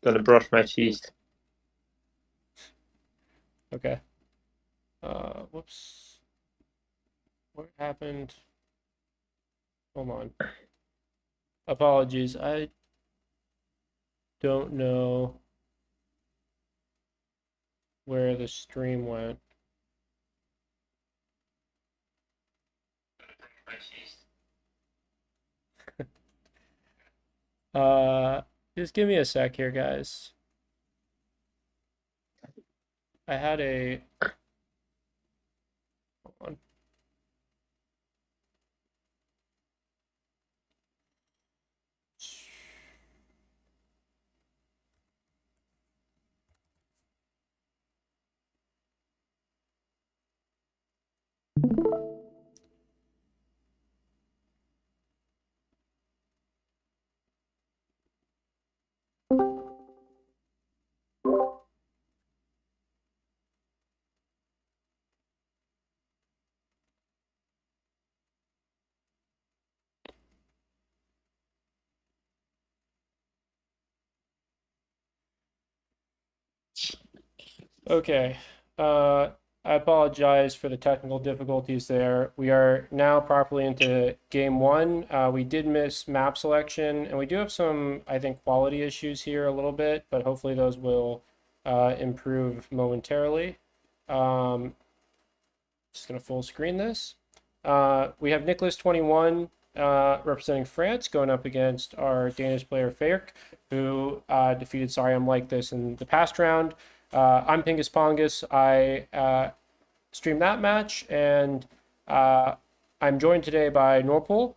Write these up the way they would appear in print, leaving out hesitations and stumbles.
gonna brush my teeth. Okay. Whoops. What happened? Hold on. Apologies. I don't know where the stream went. Uh, just give me a sec here, guys. I had a. Hold on. Okay. Uh, I apologize for the technical difficulties there. We are now properly into game one. We did miss map selection, and we do have some, I think, quality issues here a little bit, but hopefully those will improve momentarily. Um, just going to full screen this. We have Nicolas21 representing France going up against our Danish player Faerch, who defeated Sorry I'm Like This in the past round. I'm PingusPongus. I streamed that match, and I'm joined today by Norpol,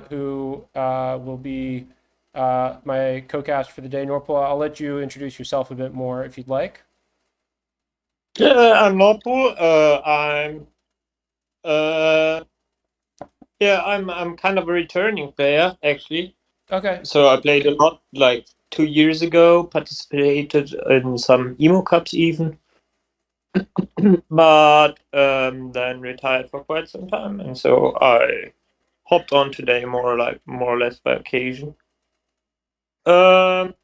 who will be my co-cast for the day. Norpol, I'll let you introduce yourself a bit more if you'd like. Yeah, I'm Norpo. I'm kind of a returning player actually. Okay. So I played a lot like 2 years ago, participated in some emo cups even, but then retired for quite some time, and so I hopped on today more or less by occasion. Um,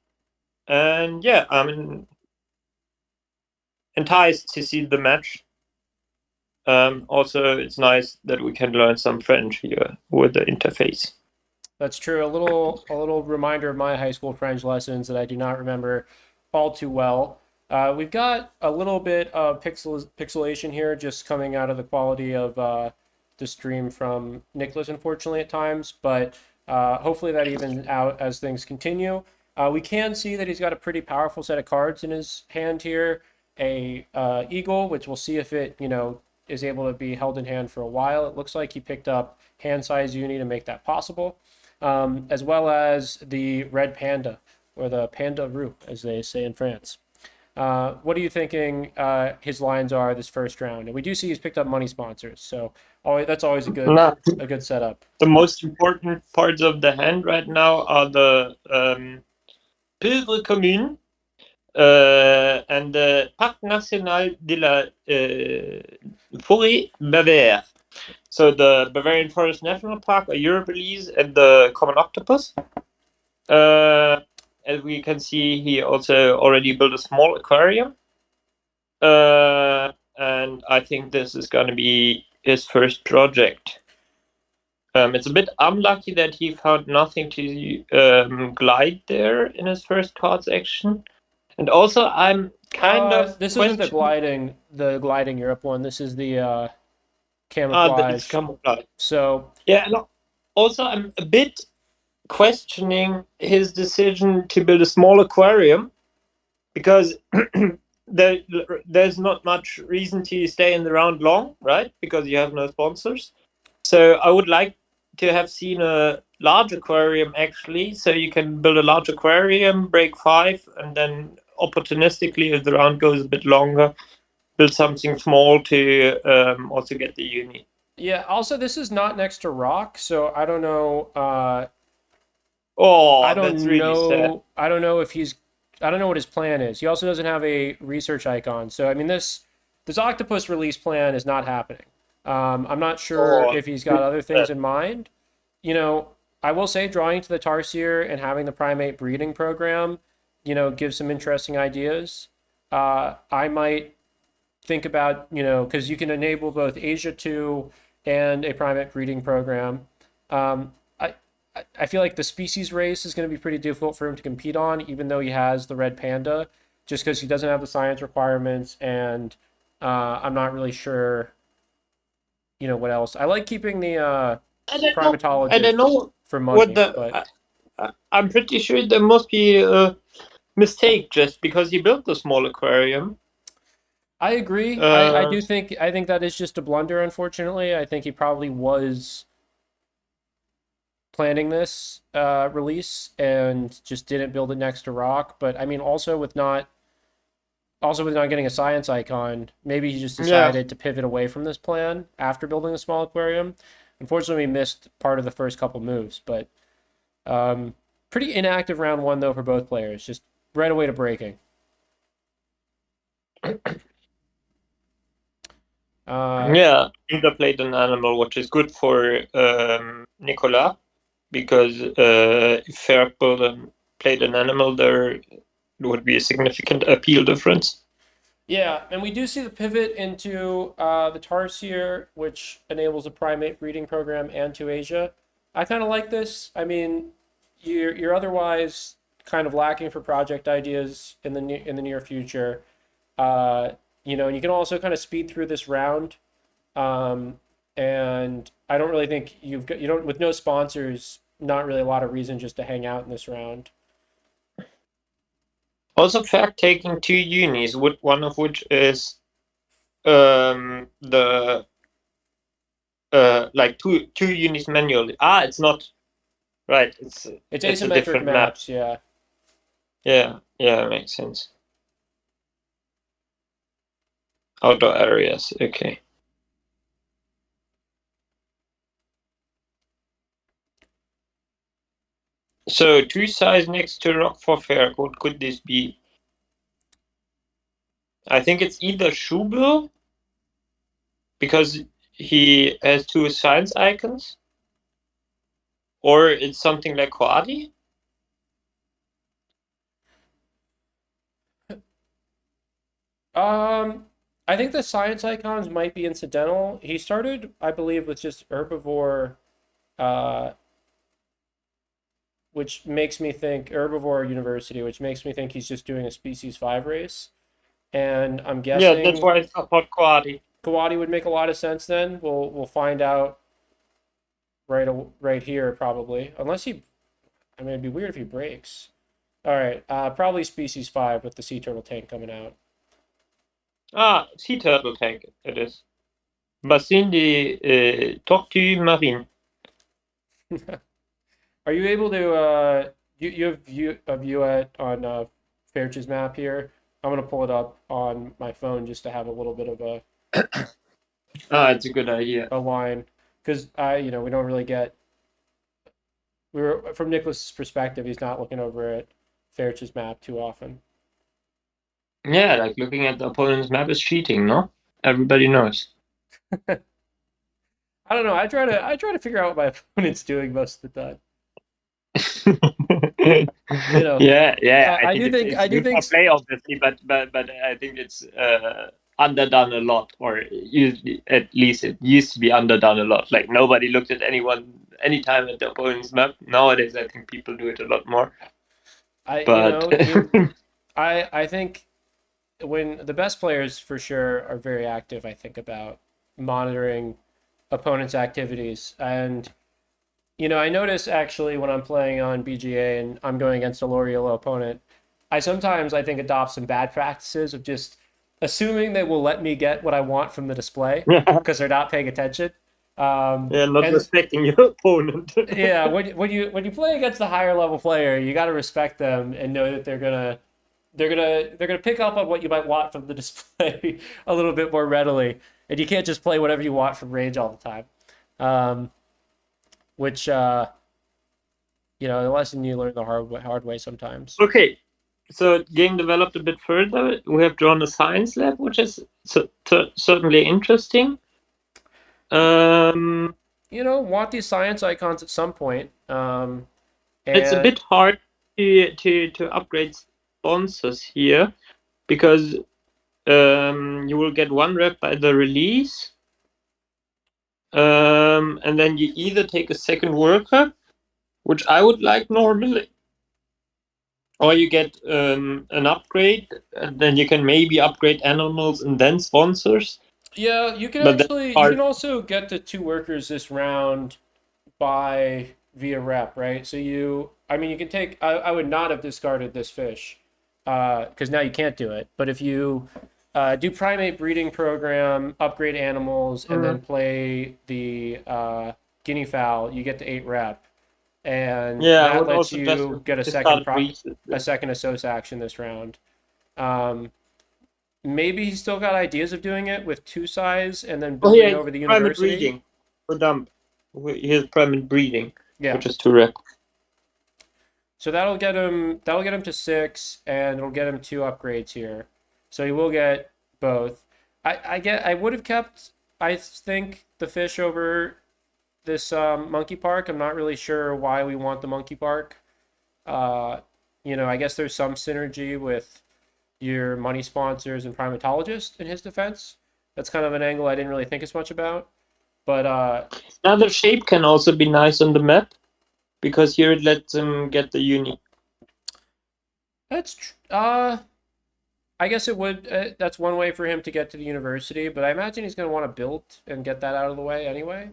and yeah, I'm enticed to see the match. Also, it's nice that we can learn some French here with the interface. That's true. A little reminder of my high school French lessons that I do not remember all too well. We've got a little bit of pixelation here, just coming out of the quality of the stream from Nicholas, unfortunately, at times. But hopefully that evens out as things continue. We can see that he's got a pretty powerful set of cards in his hand here. A eagle, which we'll see if it is able to be held in hand for a while. It looks like he picked up hand size uni to make that possible, as well as the red panda, or the panda roux, as they say in France. What are you thinking his lines are this first round? And we do see he's picked up money sponsors, so that's always Now, a good setup. the most important parts of the hand right now are the Pauvre Commune and the Parc National de la Forêt Bavaire. So the Bavarian Forest National Park, a Eurobelize, and the Common Octopus. As we can see, he also already built a small aquarium. And I think this is going to be his first project. It's a bit unlucky that he found nothing to glide there in his first cards action. And also, I'm kind of This isn't questioning. the gliding Europe one. This is the It's camouflage. camouflage. So Yeah, and also I'm a bit questioning his decision to build a small aquarium because there's not much reason to stay in the round long, right? Because you have no sponsors. So I would like to have seen a large aquarium actually, so you can build a large aquarium, break 5, and then opportunistically, if the round goes a bit longer, build something small to also get the uni. yeah. Also, this is not next to rock, so I don't know. Oh, that's really sad. I don't know if he's. I don't know what his plan is. He also doesn't have a research icon. So I mean, this octopus release plan is not happening. I'm not sure Oh, if he's got other things in mind. You know, I will say drawing to the Tarsier and having the primate breeding program give some interesting ideas. I might think about, because you can enable both Asia 2 and a primate breeding program. Um, I, I feel like the species race is going to be pretty difficult for him to compete on, even though he has the red panda, just because he doesn't have the science requirements, and I'm not really sure, what else. I like keeping the I primatologist don't know for what money, the. but I'm pretty sure there must be a mistake just because he built the small aquarium. I agree. I Uh, do think that is just a blunder, unfortunately. I think he probably was planning this release and just didn't build it next to rock. But I mean, also with not getting a science icon, maybe he just yeah. decided to pivot away from this plan after building a small aquarium. Unfortunately, we missed part of the first couple moves, but pretty inactive round one though for both players. Just right away to breaking. Uh, Yeah, Inga played an animal, which is good for Nicolas because if Faerch played an animal, there would be a significant appeal difference. Yeah, and we do see the pivot into the Tarsier, which enables a primate breeding program and to Asia. I kind of like this. I mean, you're otherwise kind of lacking for project ideas in the near future. And you can also kind of speed through this round. Um, and I don't really think you don't with no sponsors, not really a lot of reason just to hang out in this round. Also, Faerch taking two unis, one of which is the like two unis manually. It's not right. It's It's a asymmetric different map. maps, yeah. Yeah, makes sense. Outdoor areas. Okay. So two sides next to rock for Faerch. What could this be? I think it's either Schubel because he has two science icons, or it's something like Koadi. Um, I think the science icons might be incidental. He started, I believe, with just herbivore, uh, which makes me think herbivore university, which makes me think he's just doing a species 5 race. And I'm Yeah, that's guessing why I support Koadi. Kawadi would make a lot of sense then. We'll find out right here probably. Unless I mean, it'd be weird if he breaks. All right, probably species 5 with the sea turtle tank coming out. Sea turtle tank it is. Bassin des tortues marines. Are you able to you have a view on Fairch's map here? I'm gonna pull it up on my phone just to have a little bit of It's a good idea. a line because we don't really get we were from Nicholas's perspective, he's not looking over at Fairch's map too often. Yeah, like looking at the opponent's map is cheating, no? Everybody knows. I don't know. I try to figure out what my opponent's doing most of the time. You know, yeah. I I think do think it's I do good think for play, obviously, but I think it's underdone a lot, or usually, at least it used to be underdone a lot. Like nobody looked at anytime at the opponent's map. Nowadays, I think people do it a lot more. I you But know you I think when the best players for sure are very active, I think about monitoring opponents' activities. And I notice actually when I'm playing on BGA and I'm going against a Loriolo opponent, I think adopt some bad practices of just assuming they will let me get what I want from the display yeah, because they're not paying attention. not And respecting your opponent. yeah, when you play against a higher level player, you got to respect them and know that they're gonna pick up on what you might want from the display a little bit more readily, and you can't just play whatever you want from range all the time. Um, which the lesson you learn the hard way sometimes. Okay, so game developed a bit further. We have drawn a science lab, which is certainly interesting. Want these science icons at some point. It's a And bit hard to upgrade sponsors here because you will get 1 rep by the release, and then you either take a second worker, which I would like normally, or you get an upgrade, and then you can maybe upgrade animals and then sponsors. Yeah, you can But that's actually you can hard. also get the 2 workers this round by via rep, right? So I mean, you can take. I would not have discarded this fish, because now you can't do it. But if you do primate breeding program, upgrade animals, and then play the guinea fowl, you get to 8 rep, and Yeah, I that would lets also just you get discard breeds. a second associate action this round. Um, Maybe he's still got ideas of doing it with 2 size and then Oh yeah, building it's over the primate university. breeding for dump. Here's primate breeding, Yeah. which is 2 rep. So that'll get him to 6, and it'll get him 2 upgrades here. So he will get both. I would have kept, I think, the fish over this monkey park. I'm not really sure why we want the monkey park. Uh, I guess there's some synergy with your money sponsors and primatologist in his defense. That's kind of an angle I didn't really think as much about. But Another shape can also be nice on the map because here it lets him get the uni. that's I guess it would. That's one way for him to get to the university, but I imagine he's going to want to build and get that out of the way anyway.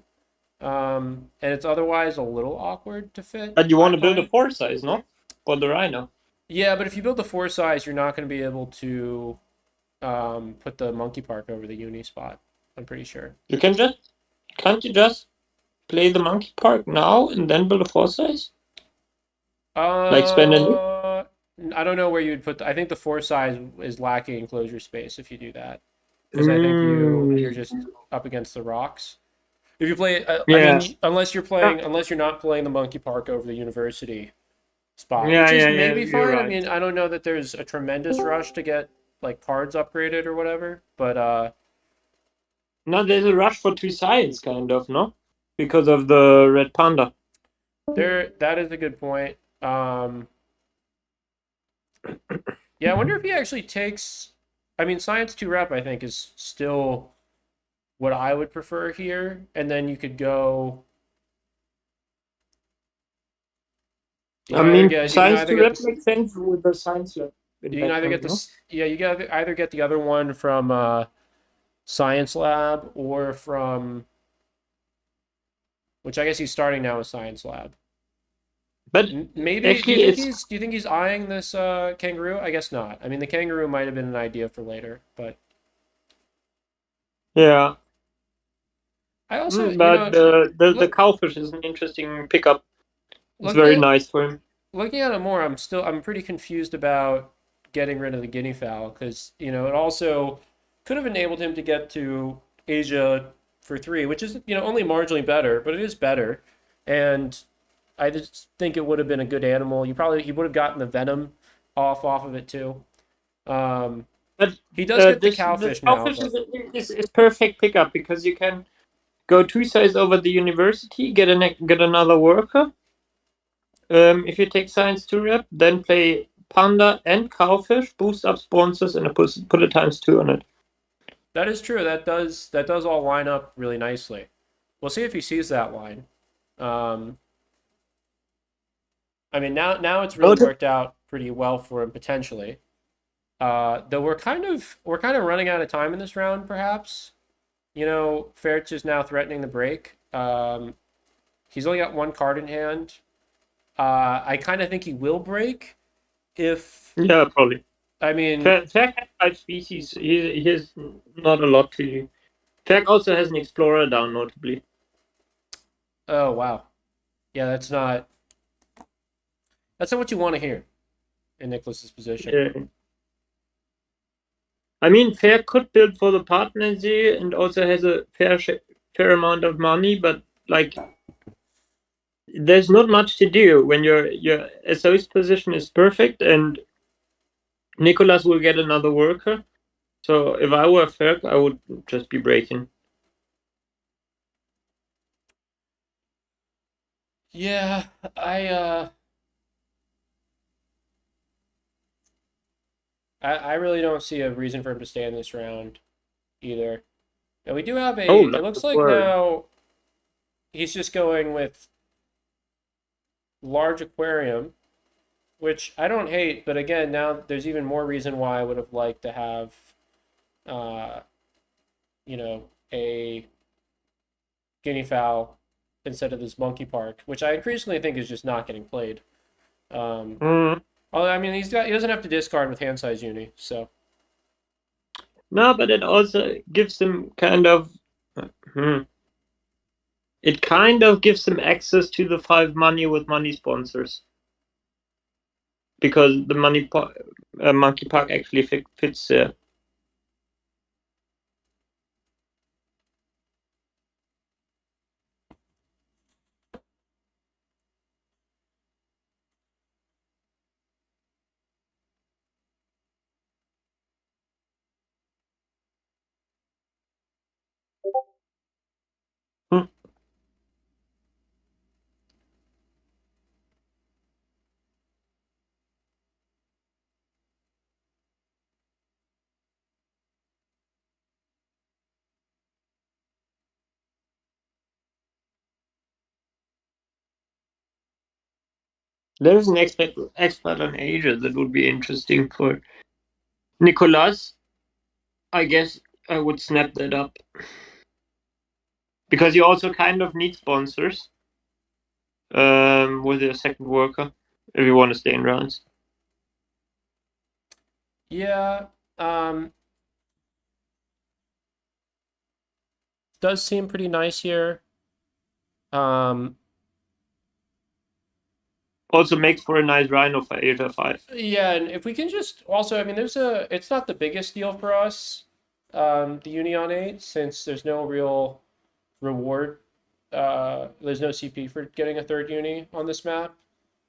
And it's otherwise a little awkward to fit. But you I want to build a find. 4 size, no? For the rhino. Yeah, but if you build the 4 size, you're not going to be able to put the monkey park over the uni spot. I'm pretty sure. You can just can't you just play the monkey park now and then build a 4 size? Like spend a I don't know where you'd put. I think the 4 size is lacking enclosure space if you do that, because I think you're Mm, just up against the rocks. If you play, I yeah. mean, unless you're not playing the monkey park over the university spot, which Yeah, is yeah, yeah, maybe you're fine. I right. mean, I don't know that there's a tremendous rush to get like cards upgraded or whatever, but No, there's a rush for 2 sides, kind of, no? Because of the red panda. that is a good point. Yeah, I wonder if he actually takes. I mean, science 2 rep I think is still what I would prefer here, and then you could go. I mean, You can science either to get rep this. makes sense with the science lab in You can either background, get no? this. Yeah, you got either get the other one from Science Lab or from, which I guess he's starting now with Science Lab. But Maybe actually, it's do you think he's eyeing this kangaroo? I guess not. I mean, the kangaroo might have been an idea for later, but yeah. I also, But the look cowfish is an interesting pickup. It's looking very at nice for him. looking at it more, I'm pretty confused about getting rid of the guinea fowl because it also could have enabled him to get to Asia for 3, which is only marginally better, but it is better, and I just think it would have been a good animal. He would have gotten the venom off of it too. Um, But he does get the this cowfish now, cowfish but is perfect pickup because you can go 2 sides over the university, get another worker. If you take science 2 rep, then play panda and cowfish, boost up sponsors, and put a times 2 on it. that is true. That does all line up really nicely. We'll see if he sees that line. Um, I mean, now it's really worked out pretty well for him potentially. Though we're kind of running out of time in this round, perhaps. Faerch is now threatening the break. He's only got 1 card in hand. I kind of think he will break if Yeah, probably. I mean, Fairc has 5 species. He has not a lot to do. Fairc also has an explorer down, notably. oh wow, yeah, that's not what you want to hear in Nicholas's position. Yeah. I mean, Fair could build for the partnership and also has a fair amount of money, but like, there's not much to do when your SO's position is perfect, and Nicholas will get another worker. So if I were Fair, I would just be breaking. Yeah, I I really don't see a reason for him to stay in this round either. And we do have Oh, it that's looks the like word. now he's just going with large aquarium, which I don't hate, but again, now there's even more reason why I would have liked to have, uh, a guinea fowl instead of this monkey park, which I increasingly think is just not getting played. Um, Mm. although I mean, he doesn't have to discard with hand size uni, so No, but it also gives him kind of. Hmm. It kind of gives him access to the 5 money with money sponsors because the monkey park actually fits there. Hmm. There's an expert on Asia that would be interesting for Nicolas. I guess I would snap that up because you also kind of need sponsors with your second worker if you want to stay in rounds. yeah. Um, does seem pretty nice here. Um, Also makes for a nice rhino for Asia 5. yeah, and if we can just also, I mean, it's not the biggest deal for us, the Uni on 8, since there's no real reward. There's no CP for getting a third uni on this map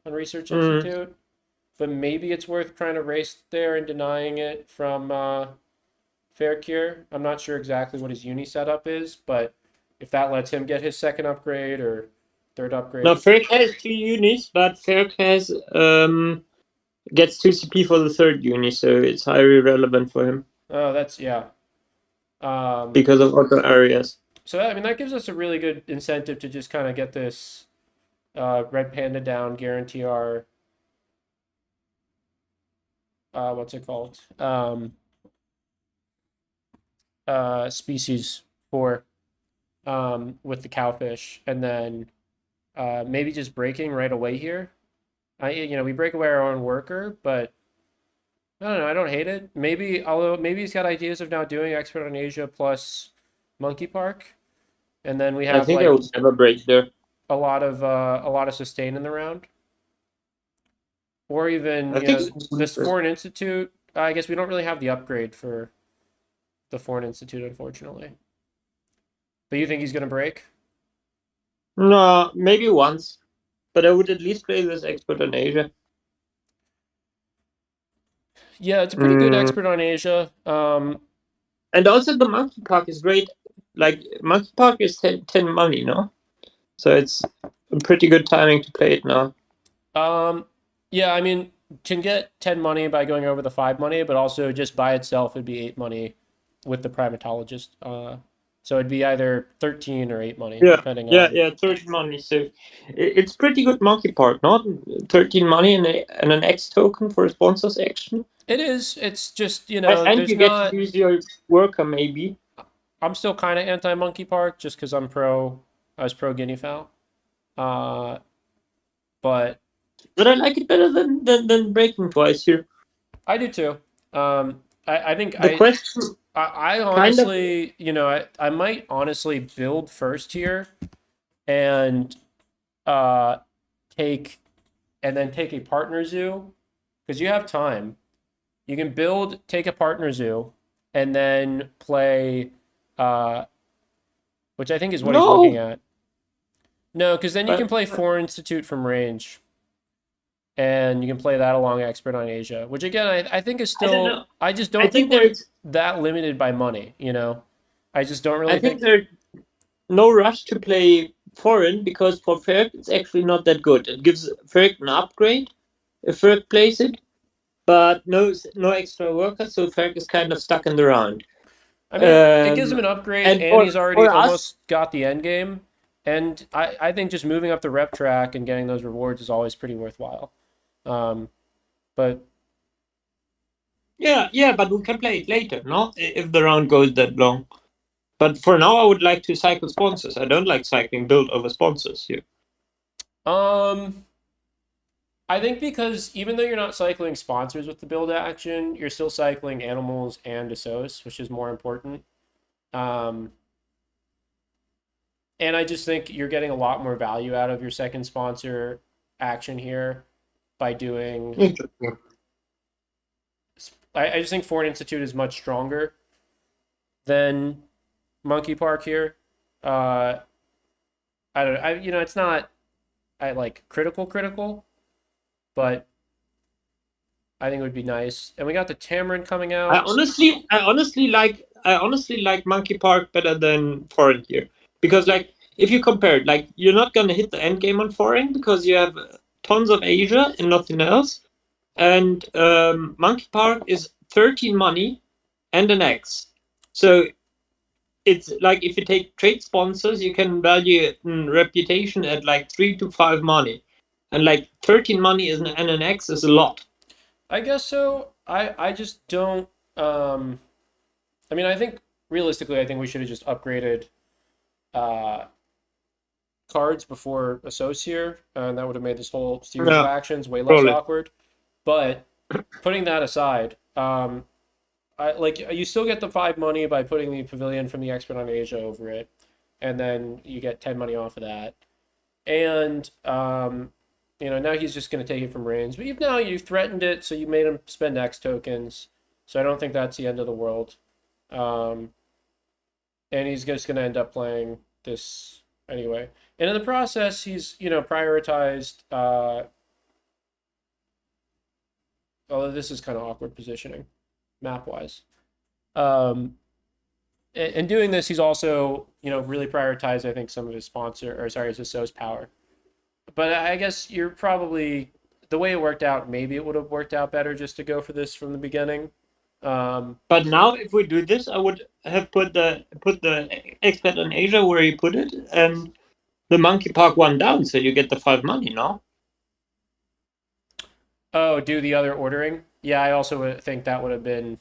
on Research Mm. Institute. But maybe it's worth trying to race there and denying it from Faerch. I'm not sure exactly what his uni setup is, but if that lets him get his second upgrade or third Now upgrade. Faerch has 2 unis, but Faerch has gets 2 CP for the third uni, so it's highly relevant for him Oh, that's yeah. Um, because of other areas. so I mean that gives us a really good incentive to just kind of get this red panda down, guarantee our what's it called? Species four with the cowfish, and then maybe just breaking right away here. We break away our own worker, but I don't know. I don't hate it. Maybe, although maybe he's got ideas of now doing expert on Asia plus Monkey Park, and then we I have think I like would never break there. a lot of sustain in the round, or even I think this Foreign Institute. I guess we don't really have the upgrade for the Foreign Institute, unfortunately. But you think he's gonna break? no, maybe once, but I would at least play this expert on Asia. Yeah, it's a pretty good Mm. expert on Asia. And also the monkey park is great. Like monkey park is 10 money, no? So it's a pretty good timing to play it now. Um, yeah, I mean, can get 10 money by going over the 5 money, but also just by itself it'd be 8 money with the primatologist. So it'd be either 13 or 8 money, Yeah, depending yeah, on. yeah. 13 money. So it's pretty good monkey park, not 13 money and an X token for a sponsor's action. It is. It's just, And there's you get to not. use your worker maybe. I'm still kind of anti Monkey Park just because I was pro Guinea Fowl. Uh, but But I like it better than breaking twice here. I do too. I think The question I kind of honestly, I might honestly build first here and uh, take take a partner zoo because you have time. You can build, take a partner zoo, and then play, uh, which I think is what he's looking no, at. No, because then you can but play Foreign Institute from range, and you can play that along Expert on Asia, which again I think is I don't still. know. I just I don't think think we're there's that limited by money. I just don't I really think think. there's no rush to play foreign because for Ferg it's actually not that good. It gives Ferg an upgrade if Ferg plays it, but no extra workers, so Faerch is kind of stuck in the round. I mean, it gives him an upgrade, And and he's already for us, almost got the end game. And I think just moving up the rep track and getting those rewards is always pretty worthwhile. But yeah, but we can play it later, no? If the round goes that long. But for now, I would like to cycle sponsors. I don't like cycling build over sponsors here. um, I think because even though you're not cycling sponsors with the build action, you're still cycling animals and Assos, which is more important. Um, and I just think you're getting a lot more value out of your second sponsor action here by doing. Interesting. I just think Foreign Institute is much stronger than Monkey Park here. Uh, I don't. it's not. I like critical, but I think it would be nice. And we got the Tamarin coming out. I honestly like Monkey Park better than Foreign here because, like, if you compare it, like, you're not gonna hit the end game on Foreign because you have tons of Asia and nothing else. And Monkey Park is 13 money and an X. So it's like if you take trade sponsors, you can value reputation at like 3 to 5 money, and like 13 money is and an X is a lot. I guess so. I just don't. I mean, I think realistically, I think we should have just upgraded uh, cards before Associate, and that would have made this whole series of Yeah, actions way less probably. awkward. But putting that aside, I like you still get the 5 money by putting the pavilion from the expert on Asia over it, and then you get 10 money off of that. And now he's just going to take it from Reigns. But you've threatened it, so you made him spend X tokens. So I don't think that's the end of the world. Um, and he's just going to end up playing this anyway. And in the process, he's prioritized. Although this is kind of awkward positioning, map wise. Um, and doing this, he's also really prioritized. I think some of his his SO's power. But I guess you're probably the way it worked out. Maybe it would have worked out better just to go for this from the beginning. But now, if we do this, I would have put the expert on Asia where you put it, and the Monkey Park one down, so you get the 5 money. No, Oh, do the other ordering? Yeah, I also think that would have been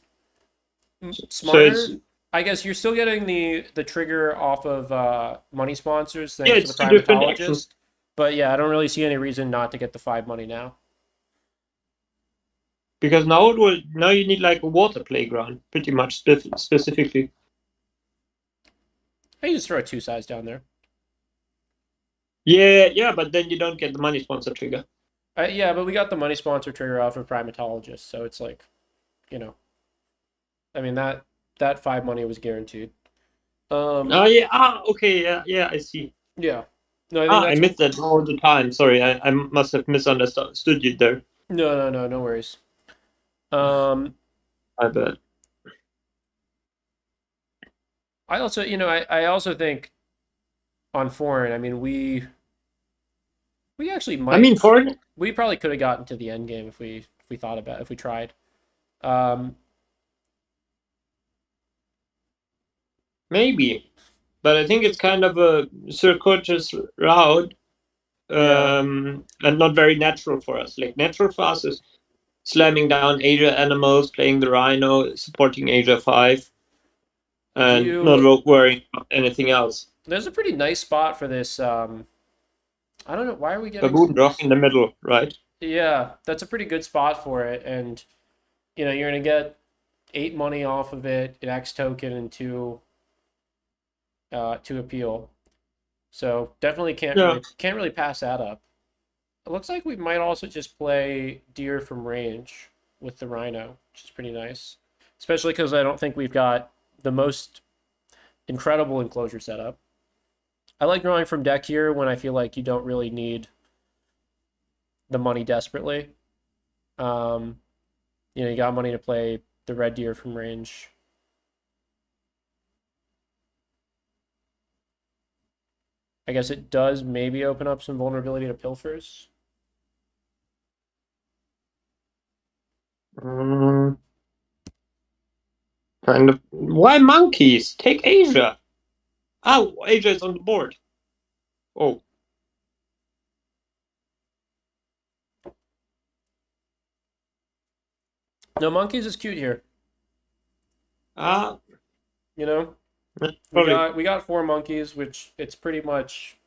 so it's smarter. I guess you're still getting the trigger off of money sponsors yeah, thanks to the it's two different actions. primatologist. But yeah, I don't really see any reason not to get the 5 money now. Because now you need like a water playground, pretty much specifically. I just throw a 2 size down there. Yeah, but then you don't get the money sponsor trigger. Yeah, but we got the money sponsor trigger off of primatologist, so it's like, you know, I mean that 5 money was guaranteed. Oh yeah, okay, yeah, I see. Yeah. No, I think I that's missed that all the time. Sorry, I must have misunderstood you there. no worries. Um, I bet. I also, I also think on foreign, I mean, we actually I mean, might foreign we probably could have gotten to the end game if we thought about if we tried. Um, maybe, but I think it's kind of a circuitous route, yeah. and not very natural for us. Like natural for us is slamming down Asia animals, playing the Rhino, supporting Asia 5, Do and not you worrying about anything else. There's a pretty nice spot for this I don't know why are we getting Baboon rock in the middle, right? yeah, that's a pretty good spot for it and you're going to get 8 money off of it, an X token and two appeal. So definitely Yeah. can't really pass that up. It looks like we might also just play deer from range with the rhino, which is pretty nice. Especially because I don't think we've got the most incredible enclosure setup. I like drawing from deck here when I feel like you don't really need the money desperately. Um, you got money to play the red deer from range. I guess it does maybe open up some vulnerability to pilfers. Mm, kind of. Why monkeys? Take Asia. Oh, Asia is on the board. Oh, No, monkeys is cute here. ah, You know, probably. we got four monkeys, which it's pretty much.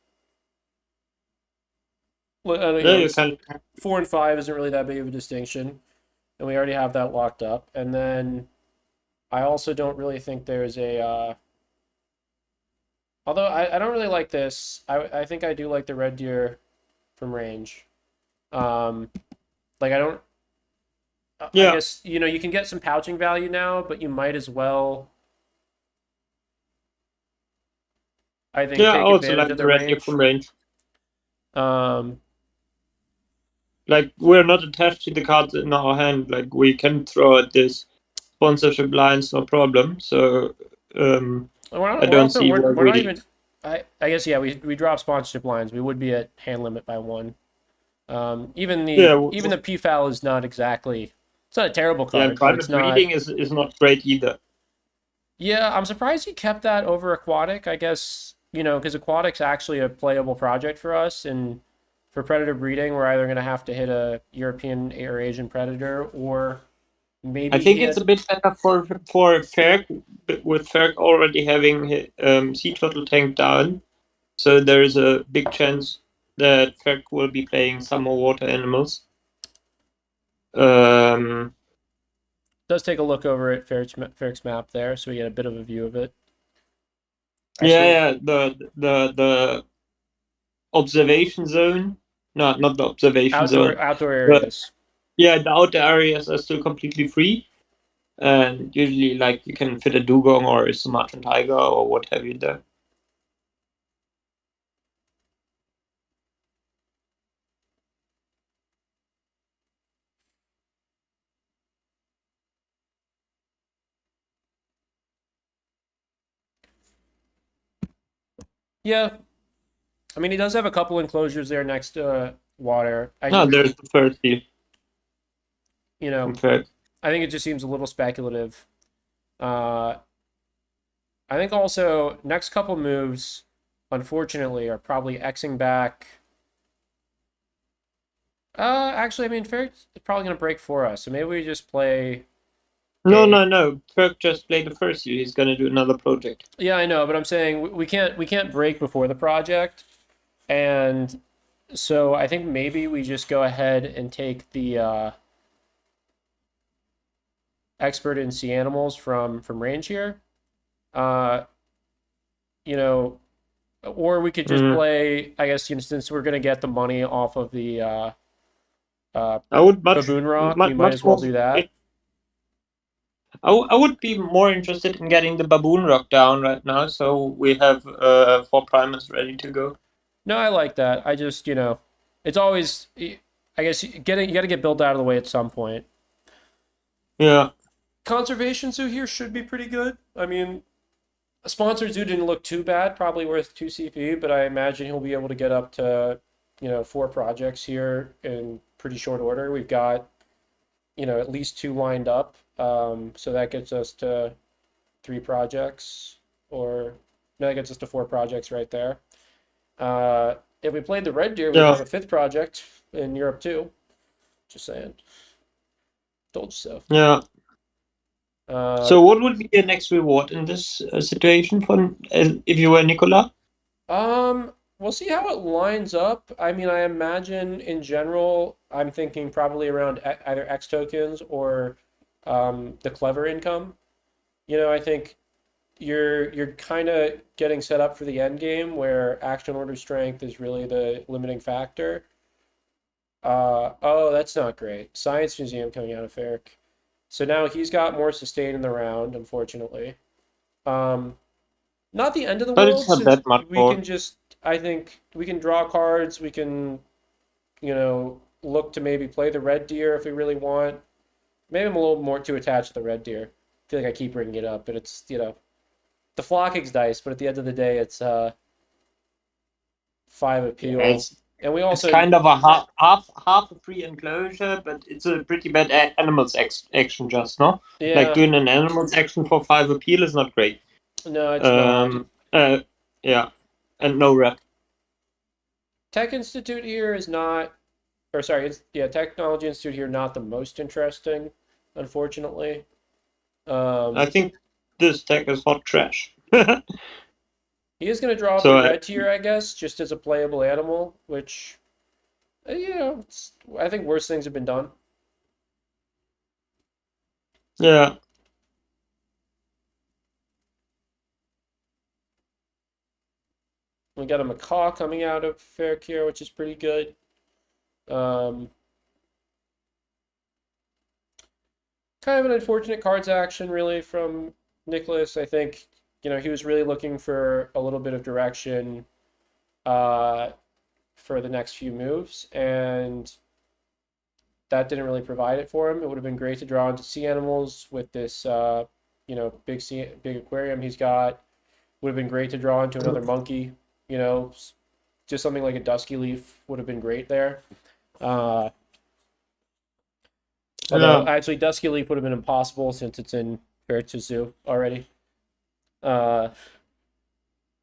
You Yeah, know, you it's can. 4 and 5 isn't really that big of a distinction, and we already have that locked up. And then I also don't really think there's a. Although I don't really like this. I think I do like the red deer from range. Um, like I don't. I Yeah, guess you know you can get some pouching value now, but you might as well. I think yeah. I take also advantage like of the the red deer from range. range. Um, Like we're not attached to the cards in our hand. Like we can throw at this sponsorship lines, no problem. So I we're don't also see why we're not really. even. I guess yeah we drop sponsorship lines. We would be at hand limit by one. Yeah, Even the PFAL is not exactly. It's not a terrible yeah. And card, but it's private not. breeding is not great either. Yeah, I'm surprised he kept that over aquatic. I guess you know because aquatic's actually a playable project for us, and for predator breeding, we're either going to have to hit a European or Asian predator, or I maybe think it's hit. a bit better for Faerch, with Faerch already having sea turtle tank down. So there is a big chance that Faerch will be playing some more water animals. Um, Does take a look over at Fairch's map there, so we get a bit of a view of it. I yeah, still yeah. The observation zone. No, not the observation zone. outdoor But areas. yeah, the outer areas are still completely free, and usually like you can fit a dugong or a Sumatran tiger or what have you there. Yeah, I mean he does have a couple enclosures there next to water. No, there's the first deal You from know, Fairch. I think it just seems a little speculative. Uh, I think also next couple moves, unfortunately, are probably Xing back. Actually, I mean, Fair is probably going to break for us, so maybe we just play No, a. no, no. Fairch just played the first deal. He's gonna do another project. Yeah, I know, but I'm saying we can't break before the project, and so I think maybe we just go ahead and take the expert in sea animals from range here. Uh, you know, or we could just Mm. play. I guess you know, since we're going to get the money off of the uh, I would baboon rock, we might much as well more. do that. I would be more interested in getting the baboon rock down right now, so we have four primers ready to go. No, I like that. I just you know, it's always. I guess you got to get built out of the way at some point. Yeah, Conservation zoo here should be pretty good. I mean, a sponsored zoo didn't look too bad, probably worth 2 CP, but I imagine he'll be able to get up to, you know, 4 projects here in pretty short order. We've got, you know, at least 2 lined up. So that gets us to 3 projects, or no, that gets us to 4 projects right there. If we played the red deer, we'd yeah, have a 5th project in Europe too. Just saying. Told you so. yeah. Uh, So, what would be your next reward in this situation for if you were Nicola? We'll see how it lines up. I mean, I imagine in general, I'm thinking probably around either X tokens or the clever income. You know, I think you're kind of getting set up for the end game where action order strength is really the limiting factor. Oh, that's not great. Science Museum coming out of Faerch. So now he's got more sustain in the round, unfortunately. Um, Not the end of the But it's world not since that much we more. can just I think we can draw cards, we can, you know, look to maybe play the red deer if we really want. Maybe I'm a little more too attached to the red deer. I feel like I keep bringing it up, but it's, you know, the flocking's dice, but at the end of the day it's 5 Yeah, appeal. And we It's also, kind of a half a free enclosure, but it's a pretty bad animals action just, no? Like yeah, doing an animals action for 5 appeal is not great. no, it's not. Um, yeah, and no rep. Tech Institute here is not, or sorry, yeah, Technology Institute here not the most interesting, unfortunately. I think this deck is hot trash. He is going to draw up the So red tier, I guess, just as a playable animal, which, I think worse things have been done. yeah, We got a macaw coming out of Faerch here, which is pretty good. Um, Kind of an unfortunate cards action, really, from Nicholas. I think, he was really looking for a little bit of direction uh, for the next few moves, and that didn't really provide it for him. It would have been great to draw into sea animals with this, big aquarium he's got. Would have been great to draw into another monkey. You know, just something like a dusky leaf would have been great there. Uh, Although yeah. actually Dusky Leaf would have been impossible since it's in Faerch Zoo already. Uh,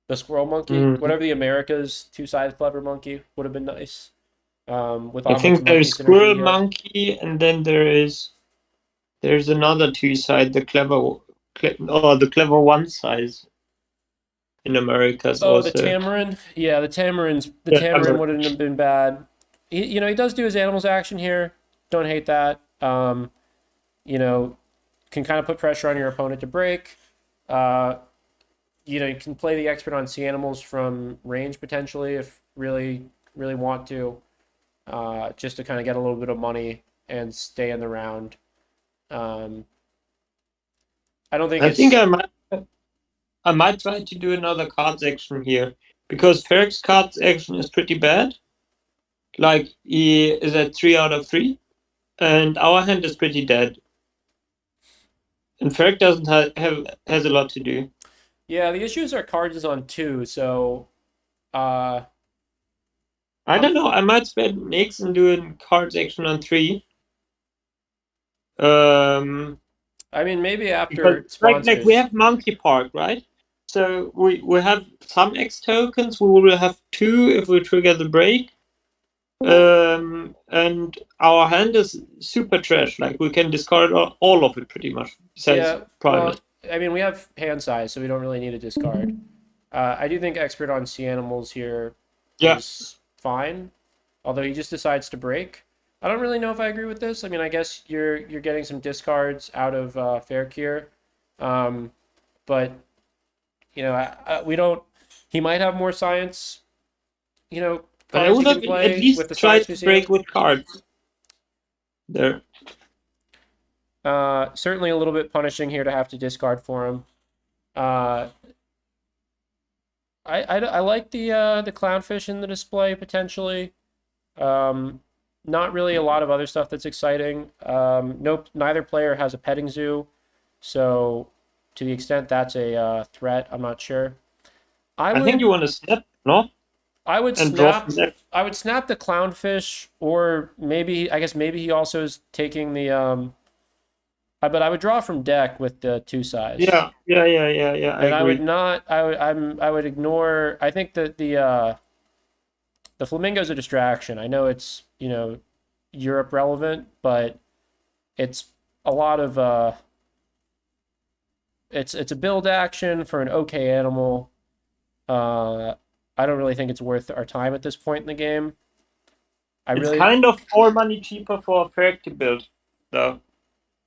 the Squirrel Monkey, Mm. whatever the America's two-sided clever monkey would have been nice. With I how much think monkey there's synergy squirrel we have. monkey, and then there's another two side, the the clever one size in Americas Oh, the also. Tamarin. Yeah, the Yeah, Tamarin wouldn't have been bad. He does do his animals action here. Don't hate that. You know, can kind of put pressure on your opponent to break. Uh, you can play the expert on sea animals from range potentially if really want to, just to kind of get a little bit of money and stay in the round. Um, I don't think I think it's I might try to do another cards action here because Ferrick's cards action is pretty bad. Like he is at 3 out of 3, and our hand is pretty dead. And Ferrick doesn't has a lot to do. yeah. The issues are cards is on 2, so uh, I I'm don't know. I might spend Nix and doing cards action on 3. Um, I mean maybe because after like we sponsors. have Monkey Park, right? So we have some X tokens. We will have 2 if we trigger the break. And our hand is super trash. Like we can discard all of it pretty much, besides Yeah, well, Primus. I mean we have hand size, so we don't really need a discard. I do think expert on sea animals here Yeah, is fine, although he just decides to break. I don't really know if I agree with this. I mean, I guess you're getting some discards out of Faerch here, but we don't. He might have more science, but I cards he would can have at play with least the tried Science to break Museum. with cards there. Certainly a little bit punishing here to have to discard for him. Uh, I like the clownfish in the display potentially. Um, Not really a lot of other stuff that's exciting. Nope, neither player has a petting zoo, so to the extent that's a threat, I'm not sure. I I think you would want to snap, no, I would and draw from snap there. I would snap the clownfish, or maybe I guess maybe he also is taking the but I would draw from deck with the two size. Yeah. I And I would agree. not I would ignore. I think that the flamingo's a distraction. I know it's, Europe relevant, but it's a lot of it's a build action for an okay animal. I don't really think it's worth our time at this point in the game. I It's really kind of 4 money cheaper for Ferric to build, though,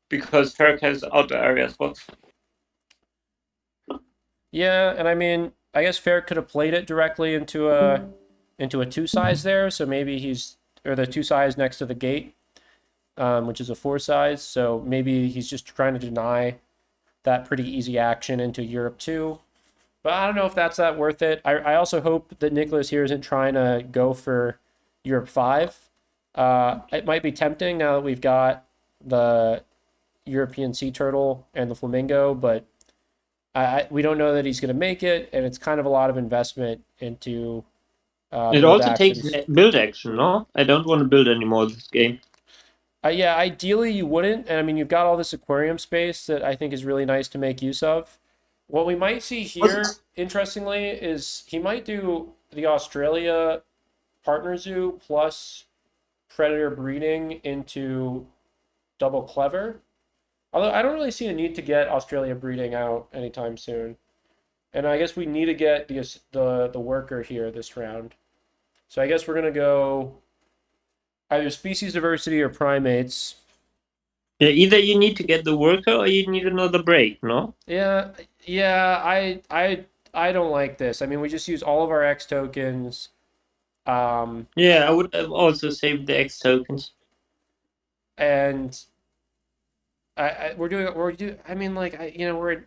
because Ferric has outer area spots. Yeah, and I mean, I guess Fair could have played it directly into a two size there, so maybe he's or the two size next to the gate, which is a 4 size. So maybe he's just trying to deny that pretty easy action into Europe 2. But I don't know if that's that worth it. I also hope that Nicholas here isn't trying to go for Europe 5. It might be tempting now that we've got the European sea turtle and the flamingo, but we don't know that he's going to make it, and it's kind of a lot of investment into It build also takes actions. build action, no? I don't want to build anymore this game. Yeah, ideally you wouldn't. And I mean, you've got all this aquarium space that I think is really nice to make use of. What we might see here, interestingly, is he might do the Australia partner zoo plus predator breeding into double clever. Although I don't really see a need to get Australia breeding out anytime soon. And I guess we need to get the worker here this round. So I guess we're gonna go either species diversity or primates. Yeah, either you need to get the worker or you need another break, no? Yeah, yeah, I don't like this. I mean, we just use all of our X tokens. Um, Yeah, I would have also saved the X tokens. and I mean, like,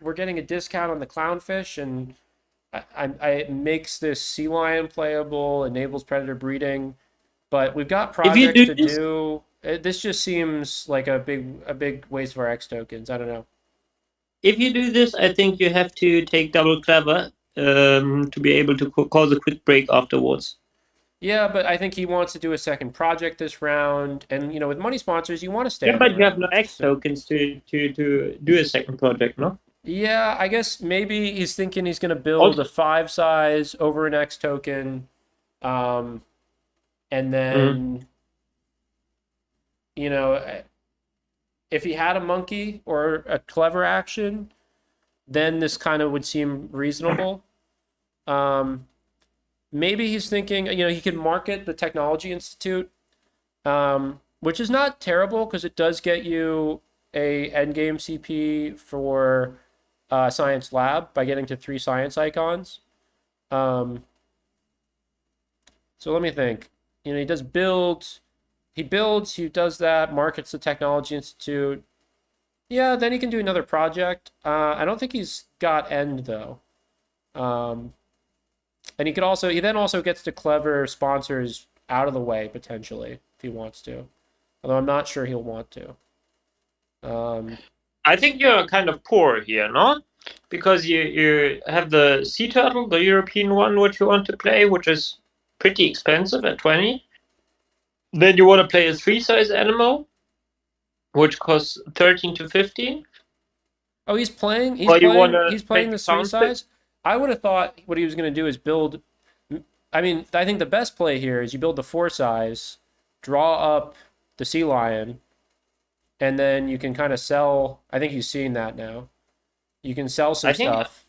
we're getting a discount on the clownfish, and it makes this sea lion playable, enables predator breeding, but we've got If you projects do to this, do. This just seems like a big waste of our X tokens. I don't know. I think you have to take double clever to be able to cause a quick break afterwards. Yeah, but I think he wants to do a second project this round, and with money sponsors, you want to stay Yeah, in the but you have no round. X So tokens to do a second project, no? yeah, I guess maybe he's thinking he's going to build Also, a 5 size over an X token, um, and mm, then you know if he had a monkey or a clever action, then this kind of would seem reasonable. Um, Maybe he's thinking, he could market the Technology Institute, which is not terrible because it does get you a endgame CP for Science Lab by getting to 3 science icons. Um, so let me think. He does he does that, markets the Technology Institute. Yeah, then he can do another project. I don't think he's got end though. Um, and he then also gets to clever sponsors out of the way potentially if he wants to. Although I'm not sure he'll want to. Um, I think you're kind of poor here, no? Because you have the sea turtle, the European one, which you want to play, which is pretty expensive at 20. Then you want to play a 3 size animal, which costs 13 to 15. oh, he's playing. He's Or you want playing. to He's playing take this three sound fit. size. I would have thought what he was going to do is build. I mean, I think the best play here is you build the 4 size, draw up the sea lion, and then you can kind of sell. I think he's seeing that now. You can sell some I think stuff,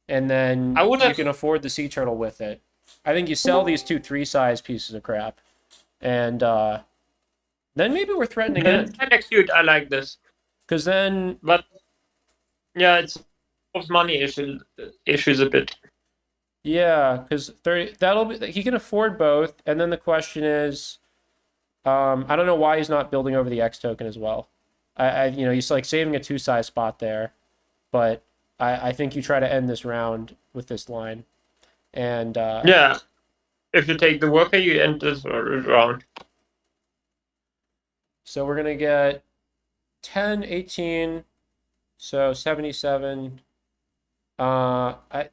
and then I would you have can afford the sea turtle with it. I think you sell these two 3 size pieces of crap, and then maybe we're threatening it's end. kind of cute. I like this, Because then, but yeah, it's money issues a bit. yeah, because 30, that'll be, he can afford both. And then the question is, I don't know why he's not building over the X token as well. He's like saving a 2 size spot there, but I think you try to end this round with this line. And Yeah, if you take the worker, you end this round. so we're going to get 10, 18, so 77.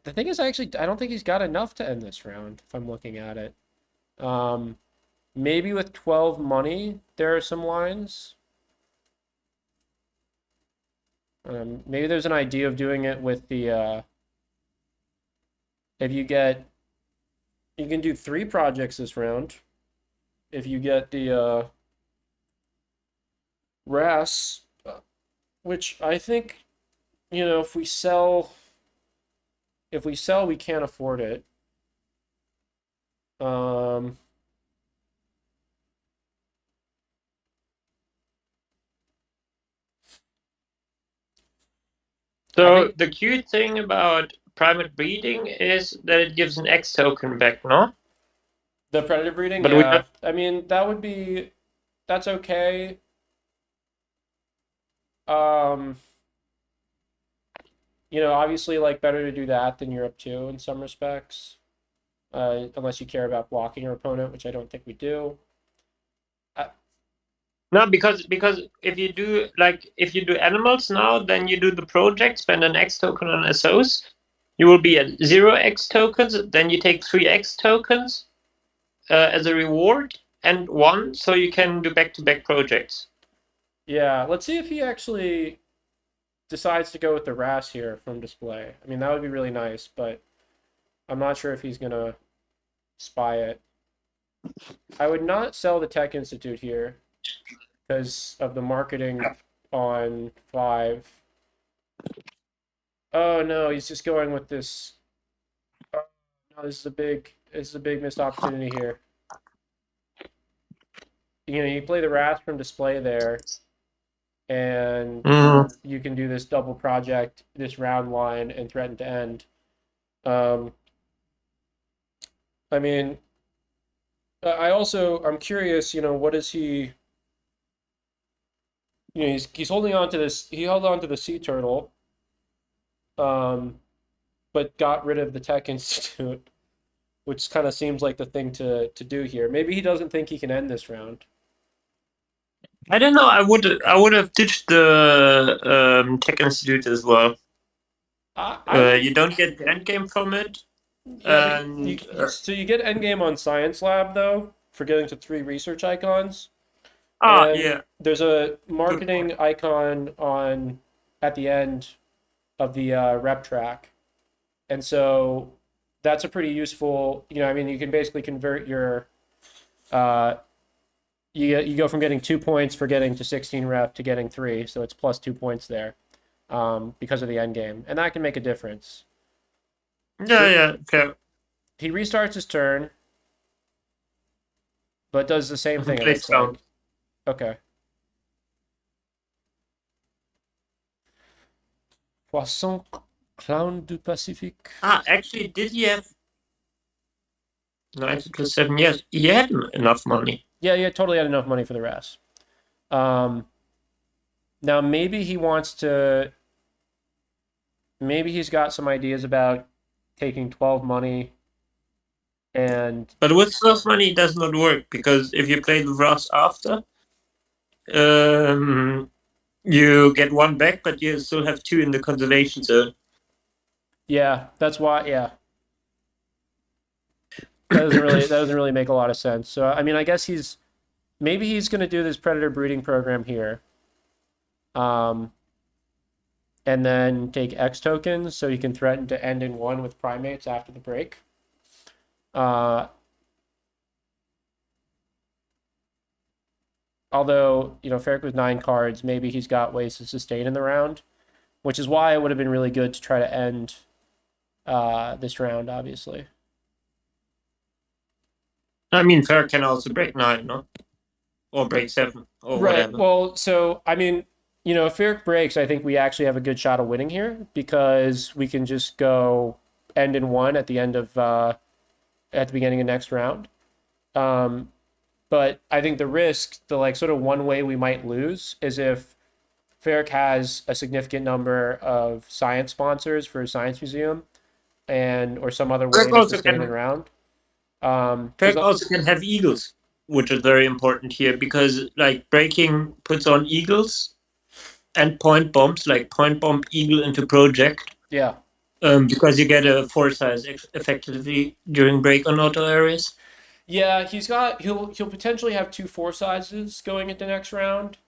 The thing is, I don't think he's got enough to end this round if I'm looking at it. Maybe with 12 money, there are some lines. Maybe there's an idea of doing it with the, if you can do 3 projects this round. If you get the RAS, which I think, if we sell, we can't afford it. I So think the cute thing about private breeding is that it gives an X token back, no? the predator breeding, But we yeah. have I mean, that's okay. Um, obviously, like better to do that than Europe 2 in some respects, unless you care about blocking your opponent, which I don't think we do. no, because if you do animals now, then you do the project, spend an X token on SOs. You will be at 0 X tokens. Then you take 3 X tokens, as a reward and one, so you can do back-to-back projects. Yeah, let's see if he actually decides to go with the RAS here from display. I mean, that would be really nice, but I'm not sure if he's gonna spy it. I would not sell the Tech Institute here because of the marketing on 5. Oh no, he's just going with this. Oh, no, this is a big missed opportunity here. You know, you play the RAS from display there, and you can do this double project, this round line, and threaten to end. Um, I mean, I'm curious. You know, what is he? You know, he's holding on to this. He held on to the sea turtle, um, but got rid of the Tech Institute, which kind of seems like the thing to do here. Maybe he doesn't think he can end this round. I don't know. I would have ditched the Tech Institute as well. I would. You don't get the endgame from it, Yeah, but and so you get endgame on Science Lab though for getting to 3 research icons, and yeah, there's a good point. marketing icon on at the end of the rep track, and so that's a pretty useful. You know, I mean, you can basically convert your uh, you go from getting 2 points for getting to 16 rep to getting 3, so it's plus 2 points there because of the end game, and that can make a difference. Yeah, So yeah, okay. he restarts his turn, but does the same thing. It Place looks down. like. Okay. Poisson, clown du Pacifique. Actually, did he have 90 plus 7? Yes, he had enough money. Yeah, yeah, totally had enough money for the rest. Um, Now maybe he wants to. Maybe he's got some ideas about taking 12 money and But with source money, it does not work because if you play the Ross after, um, you get one back, but you still have two in the conservation zone. yeah, that's why. Yeah, that doesn't really make a lot of sense. So I mean, I guess maybe he's going to do this predator breeding program here, um, and then take X tokens so he can threaten to end in 1 with primates after the break. Although, you know, Faerch with 9 cards, maybe he's got ways to sustain in the round, which is why it would have been really good to try to end this round, obviously. I mean, Fair can also break 9, no? Or break 7, or Right. whatever. Well, so, I mean, you know, if Faerch breaks, I think we actually have a good shot of winning here because we can just go end in 1 at the end of, at the beginning of next round. But I think the risk, the like sort of one way we might lose is if Faerch has a significant number of science sponsors for his science museum and or some other way Fair to also sustain in can round. Fair Because also can have eagles, which is very important here because like breaking puts on eagles and point bombs, like point bomb eagle into project. yeah, Because you get a 4 size effectively during break on auto areas. yeah, he'll potentially have 2 4 sizes going into next round.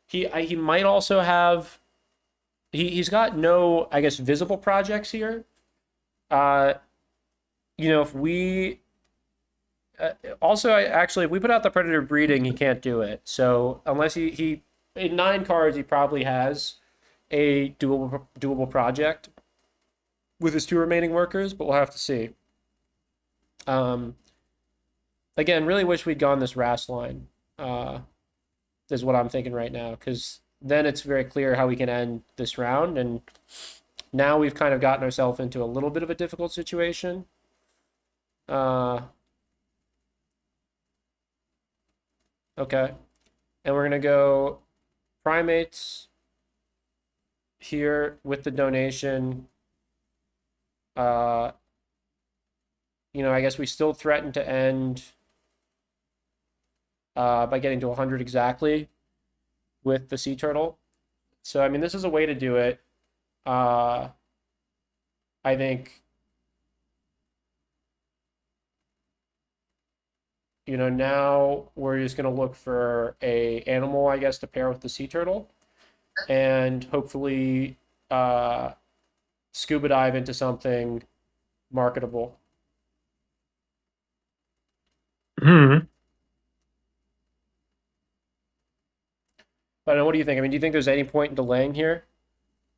He might also have he's got no, I guess, visible projects here. Uh, you know, if we also actually if we put out the predator breeding, he can't do it. So unless he in 9 cards, he probably has a doable project with his 2 remaining workers, but we'll have to see. Um, Again, really wish we'd gone this RAS line. Is what I'm thinking right now because then it's very clear how we can end this round, and now we've kind of gotten ourselves into a little bit of a difficult situation. Okay, and we're gonna go primates here with the donation. Uh, you know, I guess we still threaten to end by getting to 100 exactly with the sea turtle. So I mean, this is a way to do it. Uh, I think now we're just going to look for a animal, I guess, to pair with the sea turtle, and hopefully scuba dive into something marketable. Hmm. I don't know. What do you think? I mean, do you think there's any point in delaying here?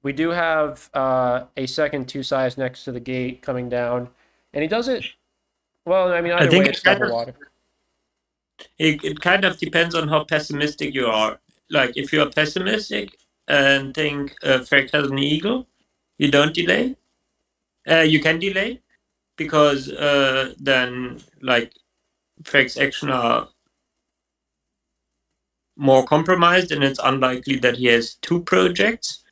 We do have a second two size next to the gate coming down, and he does it well. I mean, I either way, think it's double water. it kind of depends on how pessimistic you are. Like if you are pessimistic and think Faerch has an eagle, you don't delay. You can delay because then like Faerch's action are more compromised, and it's unlikely that he has two projects.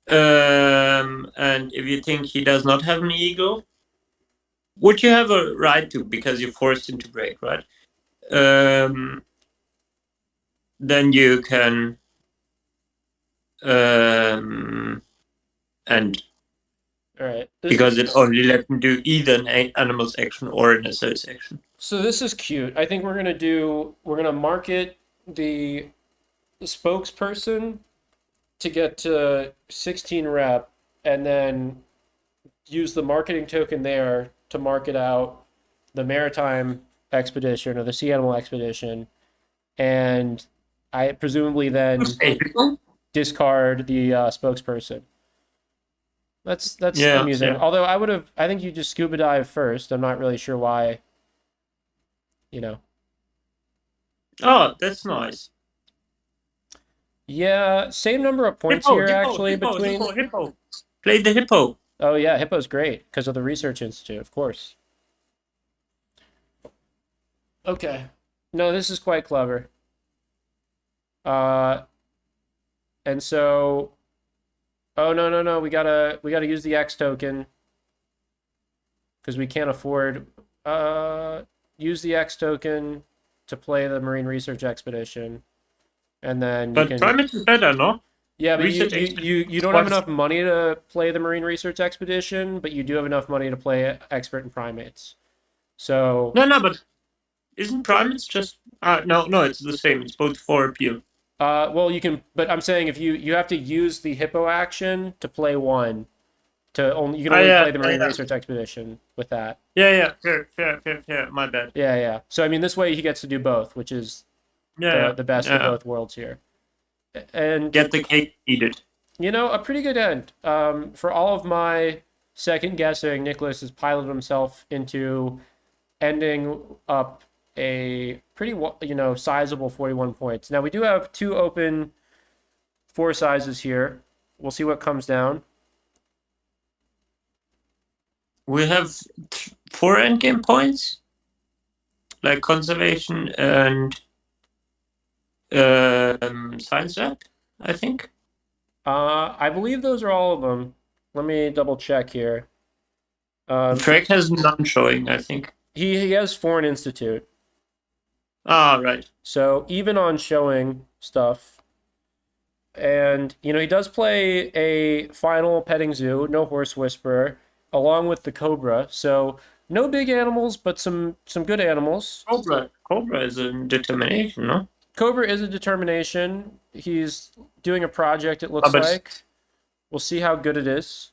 And if you think he does not have an eagle, which you have a right to because you forced him to break, right? Then you can and All right. because it only let him do either an animal's action or an associate action. So this is cute. I think we're gonna market the spokesperson to get to 16 rep, and then use the marketing token there to market out the maritime expedition or the sea animal expedition, and I presumably then discard the spokesperson. That's Yeah, amusing. yeah. Although I think you just scuba dive first. I'm not really sure why. You know. Oh, that's nice. Yeah, same number of points Hippo, here hippo, actually hippo, between. hippo, hippo. Play the hippo. Oh yeah, Hippo's great because of the research institute, of course. Okay. No, this is quite clever. Uh, and so, oh no, no, no, we gotta use the X token because we can't afford. Use the X token to play the Marine Research Expedition, and then you But can. Primate is better, no? Yeah, but Research expedition. you don't have enough money to play the Marine Research Expedition, but you do have enough money to play Expert in Primates. So, No, no, but isn't Primates just. No, no, it's the same. It's both for appeal. well, you can, but I'm saying if you have to use the Hippo action to play one, to only you can only Yeah, play the yeah, Marine yeah. Research Expedition with that. Yeah, yeah. Fair, fair, fair, fair. My bad. Yeah, yeah. So I mean, this way he gets to do both, which is Yeah, the yeah. the best of Yeah. both worlds here. And Get the cake eaten. a pretty good end. For all of my second guessing, Nicholas has piloted himself into ending up a pretty sizable 41 points. Now we do have two open four sizes here. We'll see what comes down. We have four endgame points, like conservation and science lab, I think. I believe those are all of them. Let me double check here. Freg has none showing, I think. He has Foreign Institute. Ah, right. So even on showing stuff, and he does play a final petting zoo, no horse whisperer, along with the cobra. So no big animals, but some good animals. Cobra. Cobra is a determination, no? Cobra is a determination. He's doing a project, it looks But like. We'll see how good it is.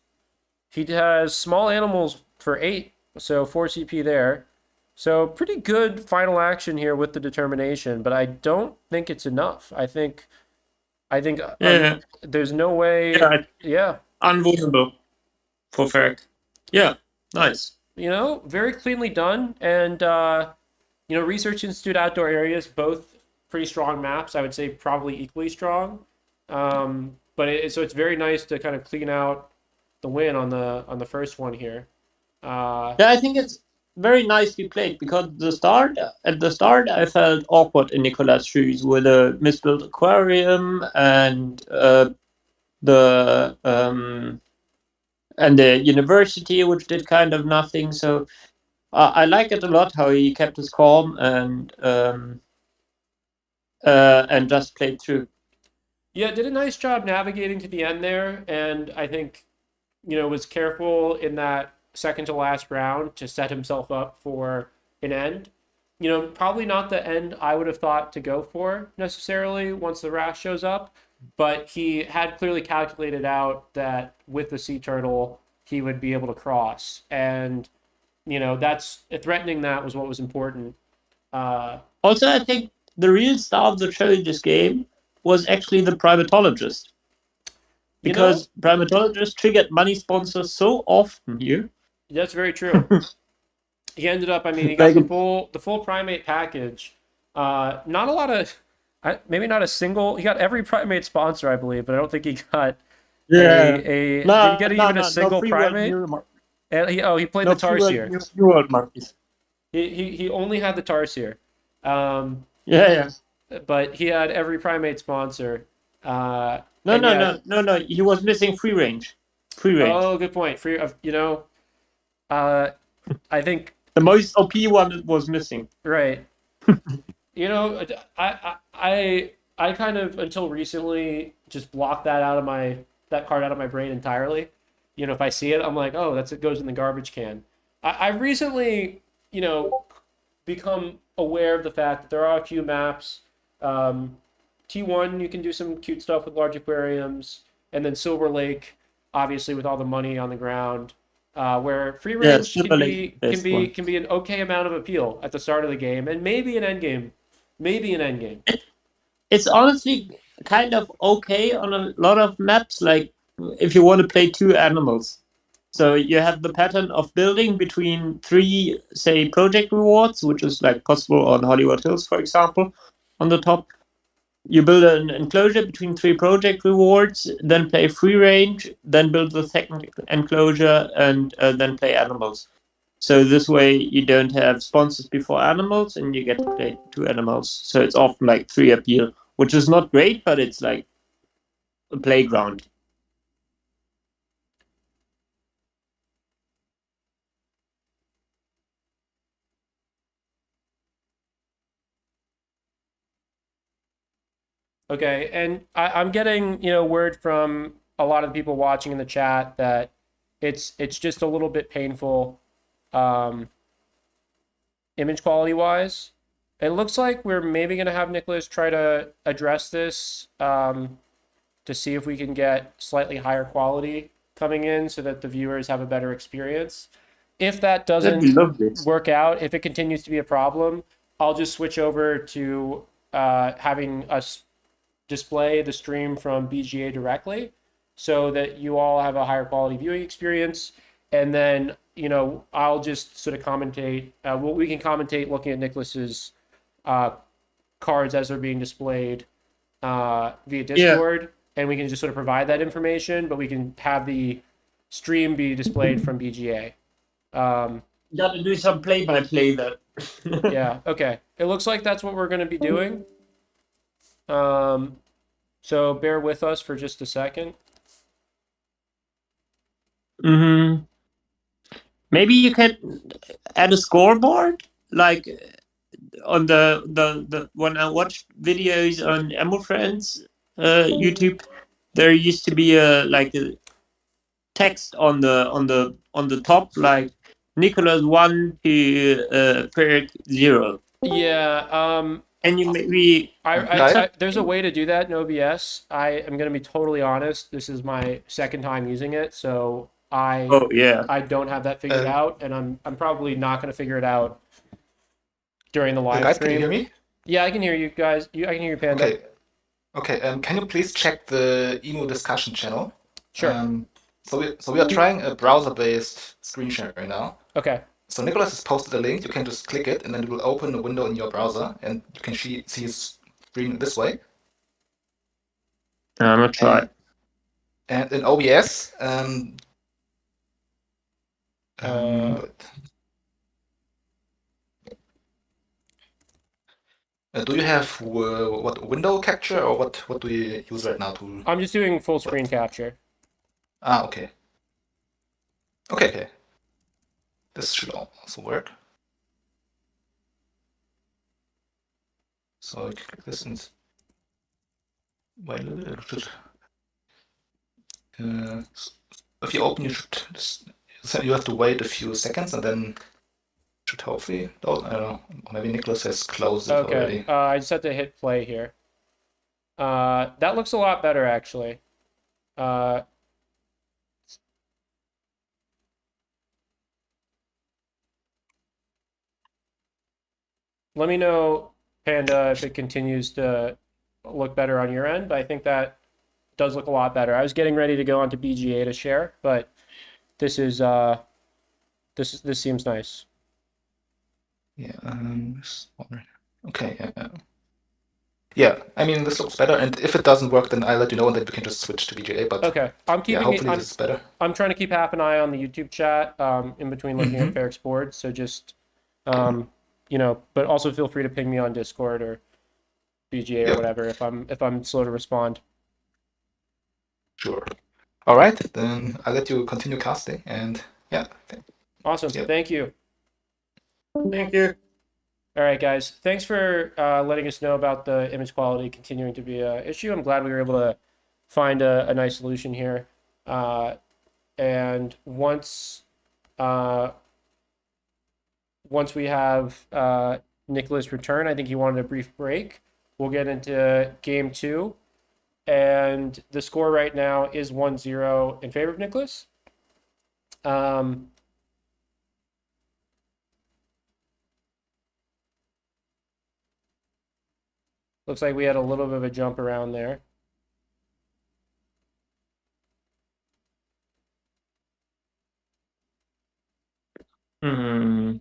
He has small animals for 8, so 4 CP there. So pretty good final action here with the determination, but I don't think it's enough. I think yeah, there's no way. yeah, Yeah, unwinnable for Freg. Yeah, nice. very cleanly done, and Research Institute outdoor areas both pretty strong maps. I would say probably equally strong. So it's very nice to kind of clean out the win on the first one here. Yeah, I think it's very nicely played because at the start, I felt awkward in Nicolas' shoes with a misbuilt aquarium the um, and the university, which did kind of nothing. So I like it a lot how he kept his calm and just played through. Yeah, did a nice job navigating to the end there, and I think was careful in that second to last round to set himself up for an end. probably not the end I would have thought to go for necessarily once the rash shows up, but he had clearly calculated out that with the sea turtle he would be able to cross, and that's threatening that was what was important. Also, I think the real star of the show in this game was actually the primatologist, You know, because primatologist triggered money sponsors so often here. that's very true. He ended up, I mean, he got Like, the full primate package. Not a lot of, maybe not a single. He got every primate sponsor, I believe, but I don't think he got yeah, a. Did he no, get no, even a no, no single free world primate? new, And he played the no free world tarsier. new world monkeys. He only had the tarsier, Yeah, yeah. but he had every primate sponsor. No, And no, yeah. no, no, no. He was missing free range. Free range. Oh, good point. Free of uh, I think The most OP one was missing. right. I kind of until recently just blocked that card out of my brain entirely. If I see it, I'm like, oh, it goes in the garbage can. I've recently, become aware of the fact that there are a few maps. Um, T1, you can do some cute stuff with large aquariums, and then Silver Lake, obviously with all the money on the ground, where free Yeah, range can super late be can best be one. can be an okay amount of appeal at the start of the game, and maybe an end game, maybe an end game. It's honestly kind of okay on a lot of maps, like if you want to play two animals. So you have the pattern of building between three, say, project rewards, which is like possible on Hollywood Hills, for example, on the top. You build an enclosure between three project rewards, then play free range, then build the second enclosure, and then play animals. So this way you don't have sponsors before animals, and you get to play two animals. So it's often like three appeal, which is not great, but it's like a playground. Okay, and I'm getting word from a lot of the people watching in the chat that it's just a little bit painful, um, image quality wise. It looks like we're maybe gonna have Nicholas try to address this, to see if we can get slightly higher quality coming in so that the viewers have a better experience. If that That'd be doesn't lovely. work out, if it continues to be a problem, I'll just switch over to having us display the stream from BGA directly so that you all have a higher quality viewing experience. And then, I'll just sort of commentate. We can commentate looking at Nicholas's uh, cards as they're being displayed via Yeah. Discord, and we can just sort of provide that information, but we can have the stream be displayed from BGA. Gotta do some play-by-play then. Yeah, okay. It looks like that's what we're going to be doing. So bear with us for just a second. Mm-hmm. Maybe you can add a scoreboard, like on the when I watch videos on Emo Friends YouTube, there used to be a text on the top, like Nicolas1 to Faerch 0. Yeah, And you maybe there's a way to do that in OBS. I am going to be totally honest. This is my second time using it, so oh yeah. I don't have that figured out, and I'm probably not going to figure it out during the live Guys, stream. can you hear me? Yeah, I can hear you guys. I can hear you, Panda. Okay. Okay. Can you please check the emo discussion channel? Sure. So we are trying a browser-based screen share right now. Okay. So Nicholas has posted a link. You can just click it, and then it will open a window in your browser, and you can see his screen this way. I'm gonna try. And in OBS, do you have what window capture, or what do you use right now to? I'm just doing full screen capture. Okay. Okay. This should also work. So you click this and wait a little bit. If you open, you have to wait a few seconds, and then should hopefully, oh, I don't know, maybe Nicholas has closed it Okay, already. I just have to hit play here. That looks a lot better, actually. Let me know, Panda, if it continues to look better on your end, but I think that does look a lot better. I was getting ready to go onto BGA to share, but this is this seems nice. Yeah, okay, yeah. Yeah, I mean, this looks better, and if it doesn't work, then I'll let you know, and then we can just switch to VGA, but Okay, I'm yeah, keeping hopefully it. this is better. I'm trying to keep half an eye on the YouTube chat in between looking at Faerch's board. So just you know, but also feel free to ping me on Discord or BGA or Yep, whatever if I'm slow to respond. sure. All right, then I'll let you continue casting, and yeah, Awesome. yeah. Thank you. Thank you. All right, guys. Thanks for letting us know about the image quality continuing to be an issue. I'm glad we were able to find a nice solution here. And once we have Nicholas return, I think he wanted a brief break. We'll get into game 2. And the score right now is 1-0 in favor of Nicholas. Looks like we had a little bit of a jump around there. Hmm.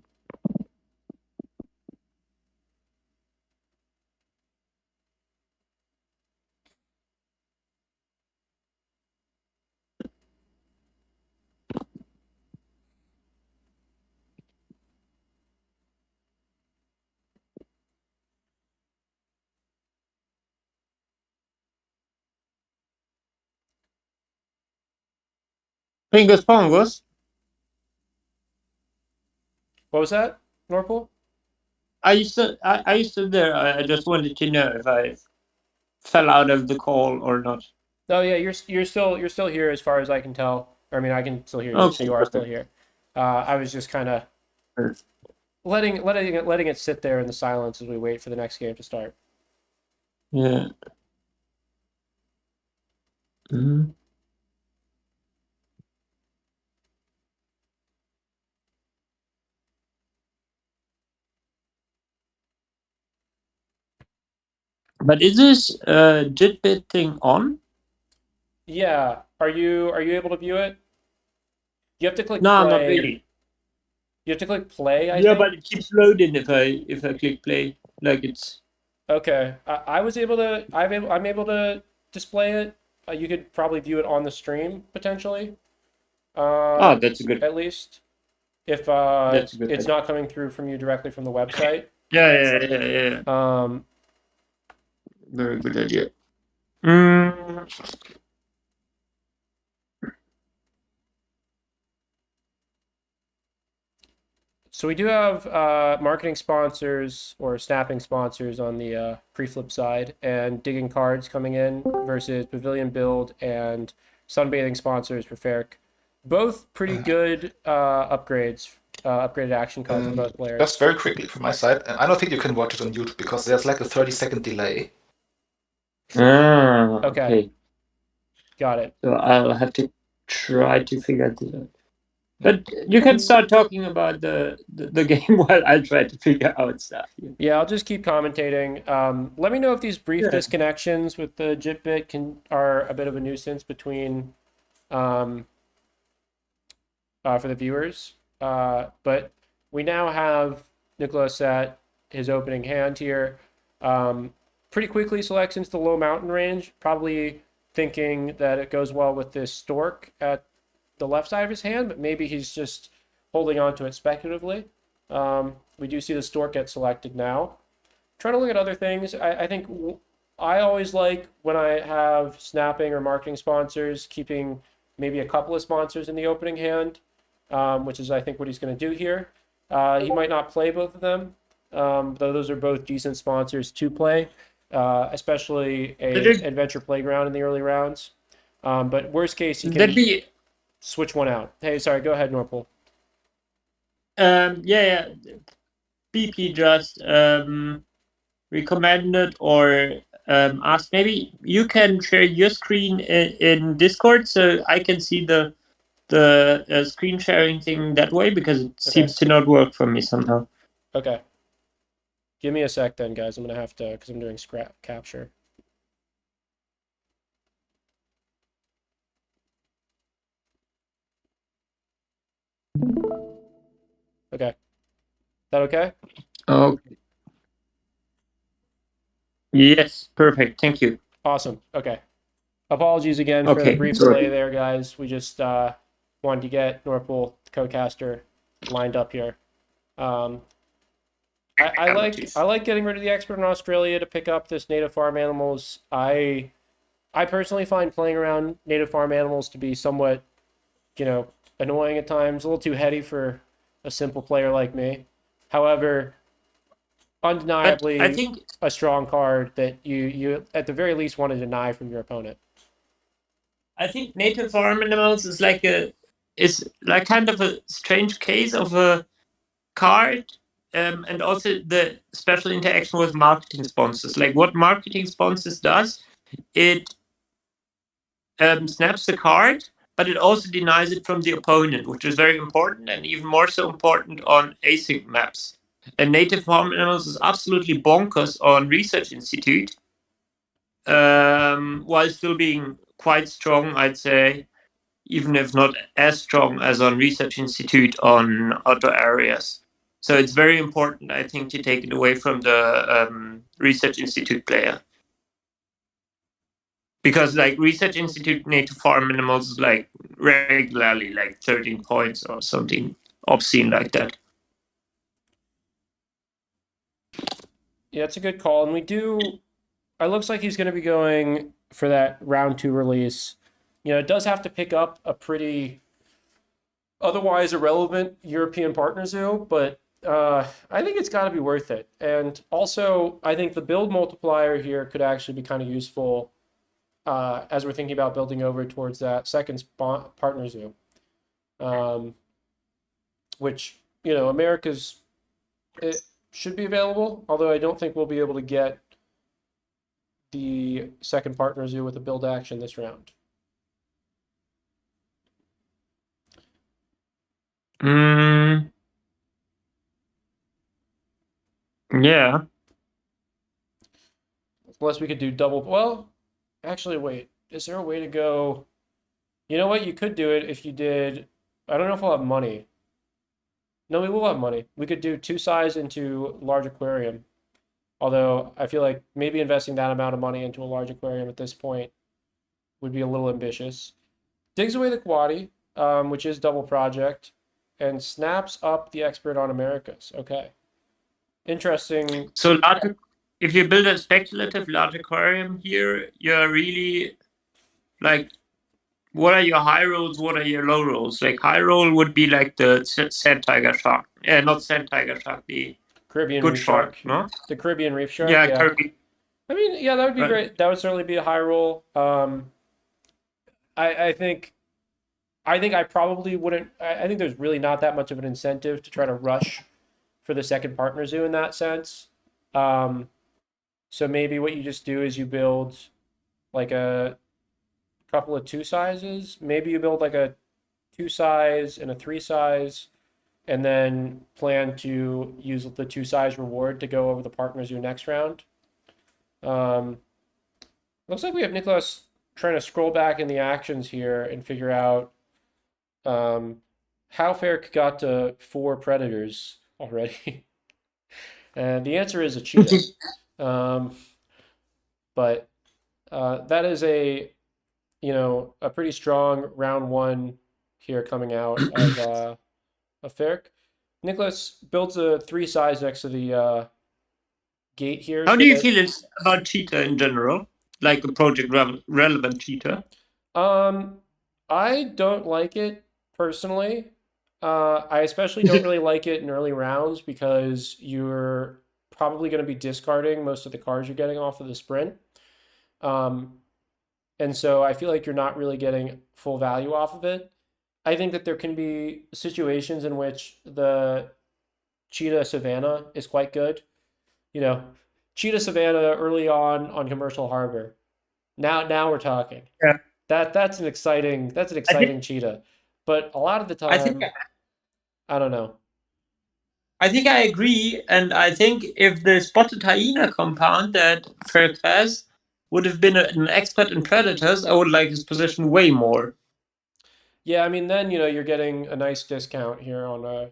PingusPongus. What was that, Norpool? Are you still there? I just wanted to know if I fell out of the call or not. Oh yeah, you're still here as far as I can tell. I mean, I can still hear you, so Okay, you are still perfect. here. I was just kind of letting it sit there in the silence as we wait for the next game to start. Yeah. Mm-hmm. But is this JitBit thing on? Yeah, are you able to view it? You have to click No, not play. really. You have to click play, I Yeah, think. but it keeps loading if I click play. Like it's Okay, I was able to. I'm able to display it. You could probably view it on the stream potentially. that's a good. At least if That's a good it's idea. not coming through from you directly from the website. Yeah. Very good idea. Mm. So we do have marketing sponsors or snapping sponsors on the pre-flip side, and digging cards coming in versus Pavilion Build and sunbathing sponsors for Faerch. Both pretty good upgrades, upgraded action cards for both players. Just very quickly from my side, I don't think you can watch it on YouTube because there's like a 30-second delay. Okay. Got it. So I'll have to try to figure this out. But you can start talking about the game while I try to figure out stuff. Yeah, I'll just keep commentating. Let me know if these brief disconnections with the JitBit are a bit of a nuisance between for the viewers. But we now have Nicholas at his opening hand here. Pretty quickly selects into the low mountain range, probably thinking that it goes well with this stork at the left side of his hand, but maybe he's just holding on to it speculatively. We do see the stork get selected now. Trying to look at other things. I think I always like when I have snapping or marketing sponsors, keeping maybe a couple of sponsors in the opening hand, which is I think what he's going to do here. He might not play both of them, though those are both decent sponsors to play, especially a adventure playground in the early rounds. But worst case, he can switch one out. Hey, sorry, go ahead, Norpool. Yeah, BP just recommended or asked. Maybe you can share your screen in Discord so I can see the screen sharing thing that way, because it seems to not work for me somehow. Okay. Give me a sec then, guys. I'm going to have to, because I'm doing scrap capture. Okay. Is that okay? Okay. Yes, perfect. Thank you. Awesome. Okay. Apologies again for the brief delay there, guys. We just wanted to get Norpool, the co-caster, lined up here. I like getting rid of the expert in Australia to pick up this native farm animals. I personally find playing around native farm animals to be somewhat, annoying at times, a little too heady for a simple player like me. However, undeniably I think a strong card that you at the very least want to deny from your opponent. I think native farm animals is like kind of a strange case of a card, and also the special interaction with marketing sponsors. Like what marketing sponsors does, it snaps the card, but it also denies it from the opponent, which is very important, and even more so important on async maps. And native farm animals is absolutely bonkers on Research Institute, while still being quite strong, I'd say, even if not as strong as on Research Institute on other areas. So it's very important, I think, to take it away from the Research Institute player. Because like Research Institute native farm animals is like regularly like 13 points or something obscene like that. Yeah, it's a good call. And it looks like he's going to be going for that round 2 release. It does have to pick up a pretty otherwise irrelevant European partner zoo, but I think it's got to be worth it. And also, I think the build multiplier here could actually be kind of useful as we're thinking about building over towards that second partner zoo, which, America's, it should be available, although I don't think we'll be able to get the second partner zoo with a build action this round. Yeah. Unless we could do double. Well, actually, wait. Is there a way to go? You know what? You could do it if you did. I don't know if we'll have money. No, we will have money. We could do 2 size into large aquarium. Although I feel like maybe investing that amount of money into a large aquarium at this point would be a little ambitious. Digs away the Quaddy, which is double project, and snaps up the expert on Americas. Okay. Interesting. So if you build a speculative large aquarium here, you're really like, what are your high rolls? What are your low rolls? Like high roll would be like the sand tiger shark. Not sand tiger shark, the Caribbean good reef shark. no? The Caribbean reef shark. Yeah, Yeah. I mean, yeah, that would be Right. great. That would certainly be a high roll. I think I probably wouldn't. I think there's really not that much of an incentive to try to rush for the second partner zoo in that sense. So maybe what you just do is you build like a couple of 2 sizes. Maybe you build like a 2 size and a 3 size, and then plan to use the 2 size reward to go over the partner zoo next round. Looks like we have Nicolas trying to scroll back in the actions here and figure out how Faerch got to 4 predators already. And the answer is a cheetah. But that is a pretty strong round 1 here coming out of Faerch. Nicolas builds a 3 size next to the gate here. How do you feel about cheetah in general? Like a project relevant cheetah? I don't like it personally. I especially don't really like it in early rounds because you're probably going to be discarding most of the cards you're getting off of the sprint. And so I feel like you're not really getting full value off of it. I think that there can be situations in which the cheetah savanna is quite good. You know, cheetah savanna early on Commercial Harbor. Now we're talking. Yeah. That's an I think exciting cheetah. But a lot of the I think time, I don't know. I think I agree, and I think if the spotted hyena compound that Faerch has would have been an expert in predators, I would like his position way more. Yeah, I mean then you're getting a nice discount here on the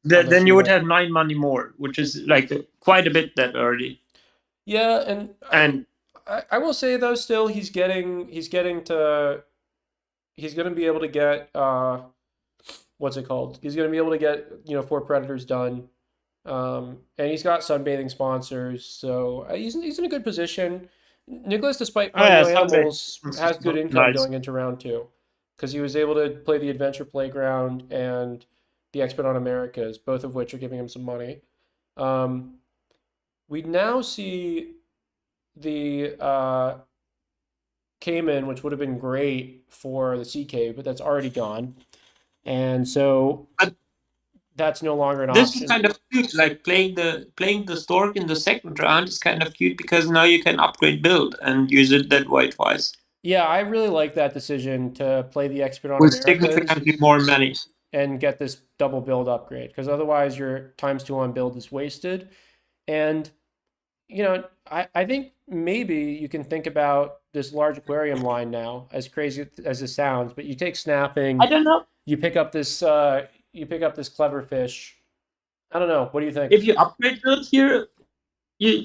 Then you would cheetah. have 9 money more, which is like quite a bit that early. Yeah, and And I will say though, still he's gonna be able to get what's it called? He's gonna be able to get 4 predators done. And he's got sunbathing sponsors, so he's in a good position. Nicholas, despite oh playing yeah, no Sunday animals, is has good income nice. going into round two because he was able to play the Adventure Playground and the Expert on Americas, both of which are giving him some money. Um, we now see the Cayman, which would have been great for the Sea Cave, but that's already gone. And so But that's no longer an this is option. kind of cute. Like playing the stork in the second round is kind of cute because now you can upgrade build and use it that way twice Yeah, I really like that decision to play the Expert on with Americas significantly more money. and get this double build upgrade because otherwise your times 2 on build is wasted. And, I think maybe you can think about this large aquarium line now, as crazy as it sounds, but you take I snapping, don't know you pick up this clever fish. I don't know. What do you think? if you upgrade build here.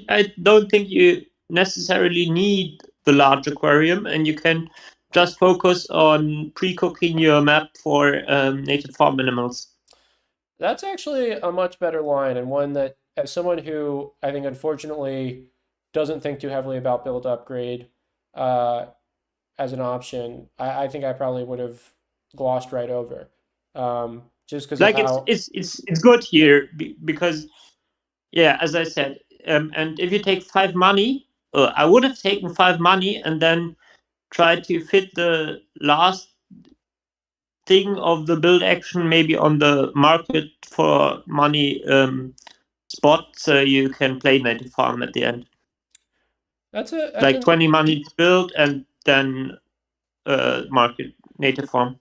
I don't think you necessarily need the large aquarium, and you can just focus on pre-cooking your map for native farm animals. That's actually a much better line and one that, as someone who I think unfortunately doesn't think too heavily about build upgrade, uh, as an option, I think I probably would have glossed right over, just because of Like it's how. it's it's it's good here because yeah, as I said, and if you take 5 money, I would have taken 5 money and then tried to fit the last thing of the build action maybe on the market for money spot, so you can play native farm at the end. That's a that's Like an 20 money to build and then market native farm.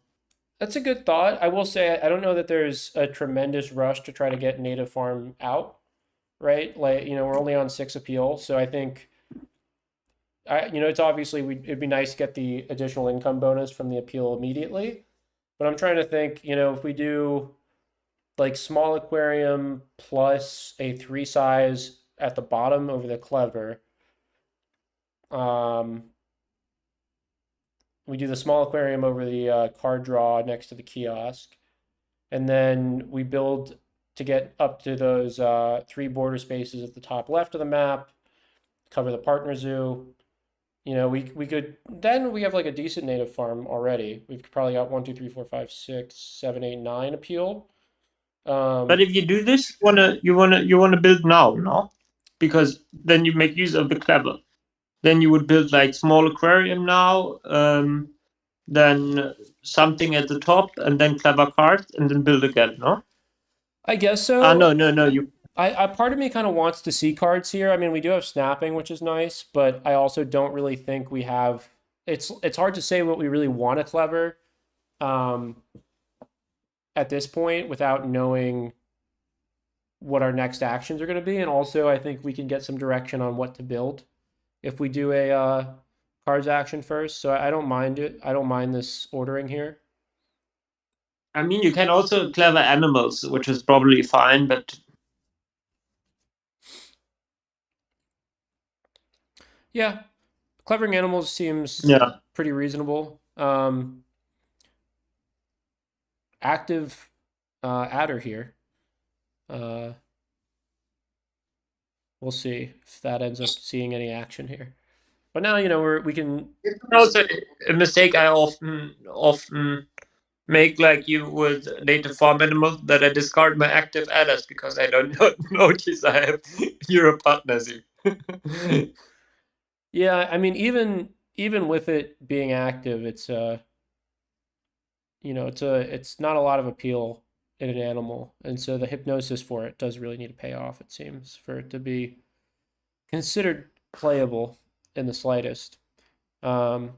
that's a good thought. I will say I don't know that there's a tremendous rush to try to get native farm out, right? Like we're only on 6 appeal, so I think it's obviously it'd be nice to get the additional income bonus from the appeal immediately. But I'm trying to think, if we do like small aquarium plus a 3 size at the bottom over the clever. Um, we do the small aquarium over the card draw next to the kiosk, and then we build to get up to those 3 border spaces at the top left of the map, cover the partner zoo. We could then we have like a decent native farm already. We've probably got 1, 2, 3, 4, 5, 6, 7, 8, 9 appeal. But Um, if you do this, you wanna build now, no? Because then you make use of the clever. Then you would build like small aquarium now, then something at the top, and then clever cards, and then build again, no? I guess Ah, so. no. You I part of me kind of wants to see cards here. I mean, we do have snapping, which is nice, but I also don't really think we have. It's hard to say what we really want to clever, um, at this point without knowing what our next actions are going to be, and also I think we can get some direction on what to build if we do a cards action first. So I don't mind it. I don't mind this ordering here. I mean, you can also clever animals, which is probably fine, but Yeah, clevering animals seems yeah. pretty reasonable. Active adder here. Uh, we'll see if that ends up seeing any action here. But now we can. It's also a mistake I often make, like you with native farm animals, that I discard my active adders because I don't notice I have Euro partners. Yeah, I mean even with it being active, it's it's not a lot of appeal in an animal, and so the hypnosis for it does really need to pay off, it seems, for it to be considered playable in the slightest. But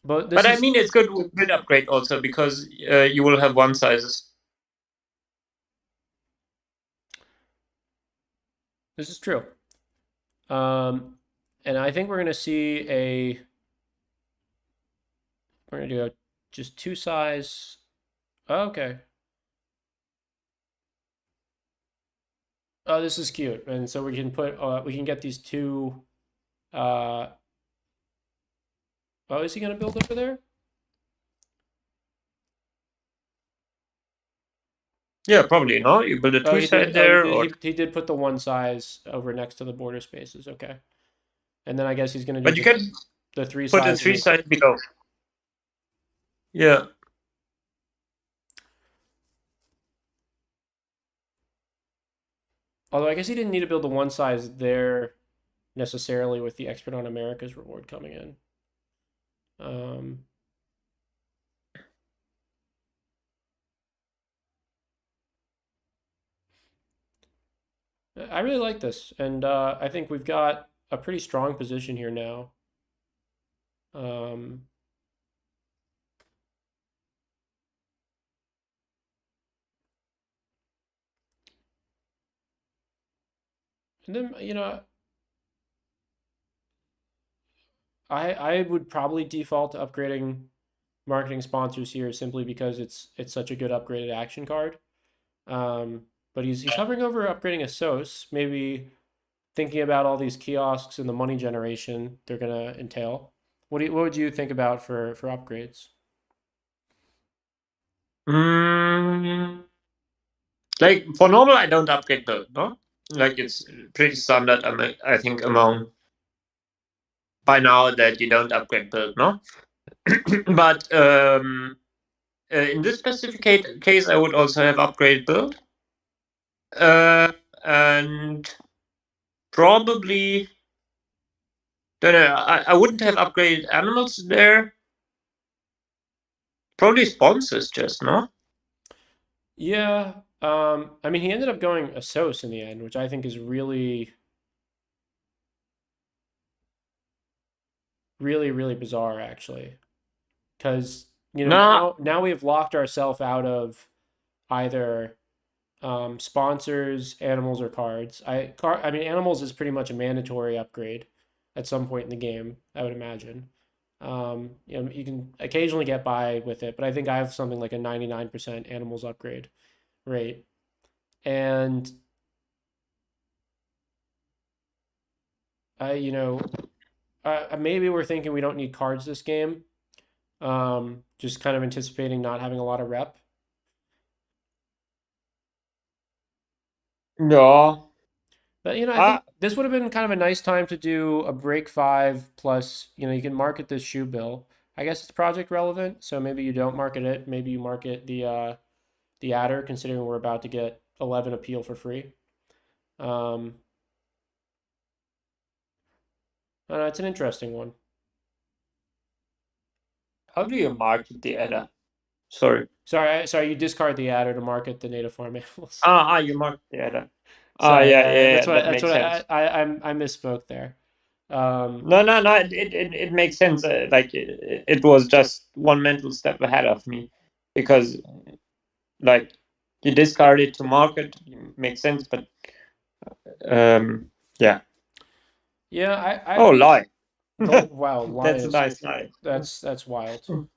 But I mean, it's good with build upgrade also because you will have one sizes. This is true. And I think we're going to see we're going to do just two size. Okay. Oh, this is cute. And so we can get these two, oh, is he going to build over there? Yeah, probably, no? You build a Oh, two-side there, or... He did put the one size over next to the border spaces. Okay. And then I guess he's going to do But you can the three put a sizes. three-side below. Yeah. Although I guess he didn't need to build the one size there necessarily with the Expert on America's reward coming in. I really like this, and I think we've got a pretty strong position here now. And then, I would probably default to upgrading marketing sponsors here simply because it's such a good upgraded action card. But he's hovering over upgrading a SOS, maybe thinking about all these kiosks and the money generation they're gonna entail. What would you think about for upgrades? Like for normal, I don't upgrade build, no? Like it's pretty standard. I think among by now that you don't upgrade build, no? But in this specific case, I would also have upgrade build, and probably don't know. I wouldn't have upgraded animals there. Probably sponsors just, no? Yeah. I mean, he ended up going a SOS in the end, which I think is really, really, really bizarre, actually. Because, now we've locked ourselves out of either sponsors, animals, or cards. I mean, animals is pretty much a mandatory upgrade at some point in the game, I would imagine. You can occasionally get by with it, but I think I have something like a 99% animals upgrade rate. And maybe we're thinking we don't need cards this game. Just kind of anticipating not having a lot of rep. Yeah. But I think this would have been kind of a nice time to do a break 5 plus, you can market this shoe bill. I guess it's project relevant, so maybe you don't market it. Maybe you market the adder, considering we're about to get 11 appeal for free. It's an interesting one. How do you market the adder? Sorry, you discard the adder to market the native farm animals. You market the adder. Sorry, Yeah. That's what I misspoke there. No. It makes sense. Like it was just one mental step ahead of me, because like you discard it to market makes sense, but yeah. Yeah, Oh, lie. Wow, lie That's a is nice lie. that's wild.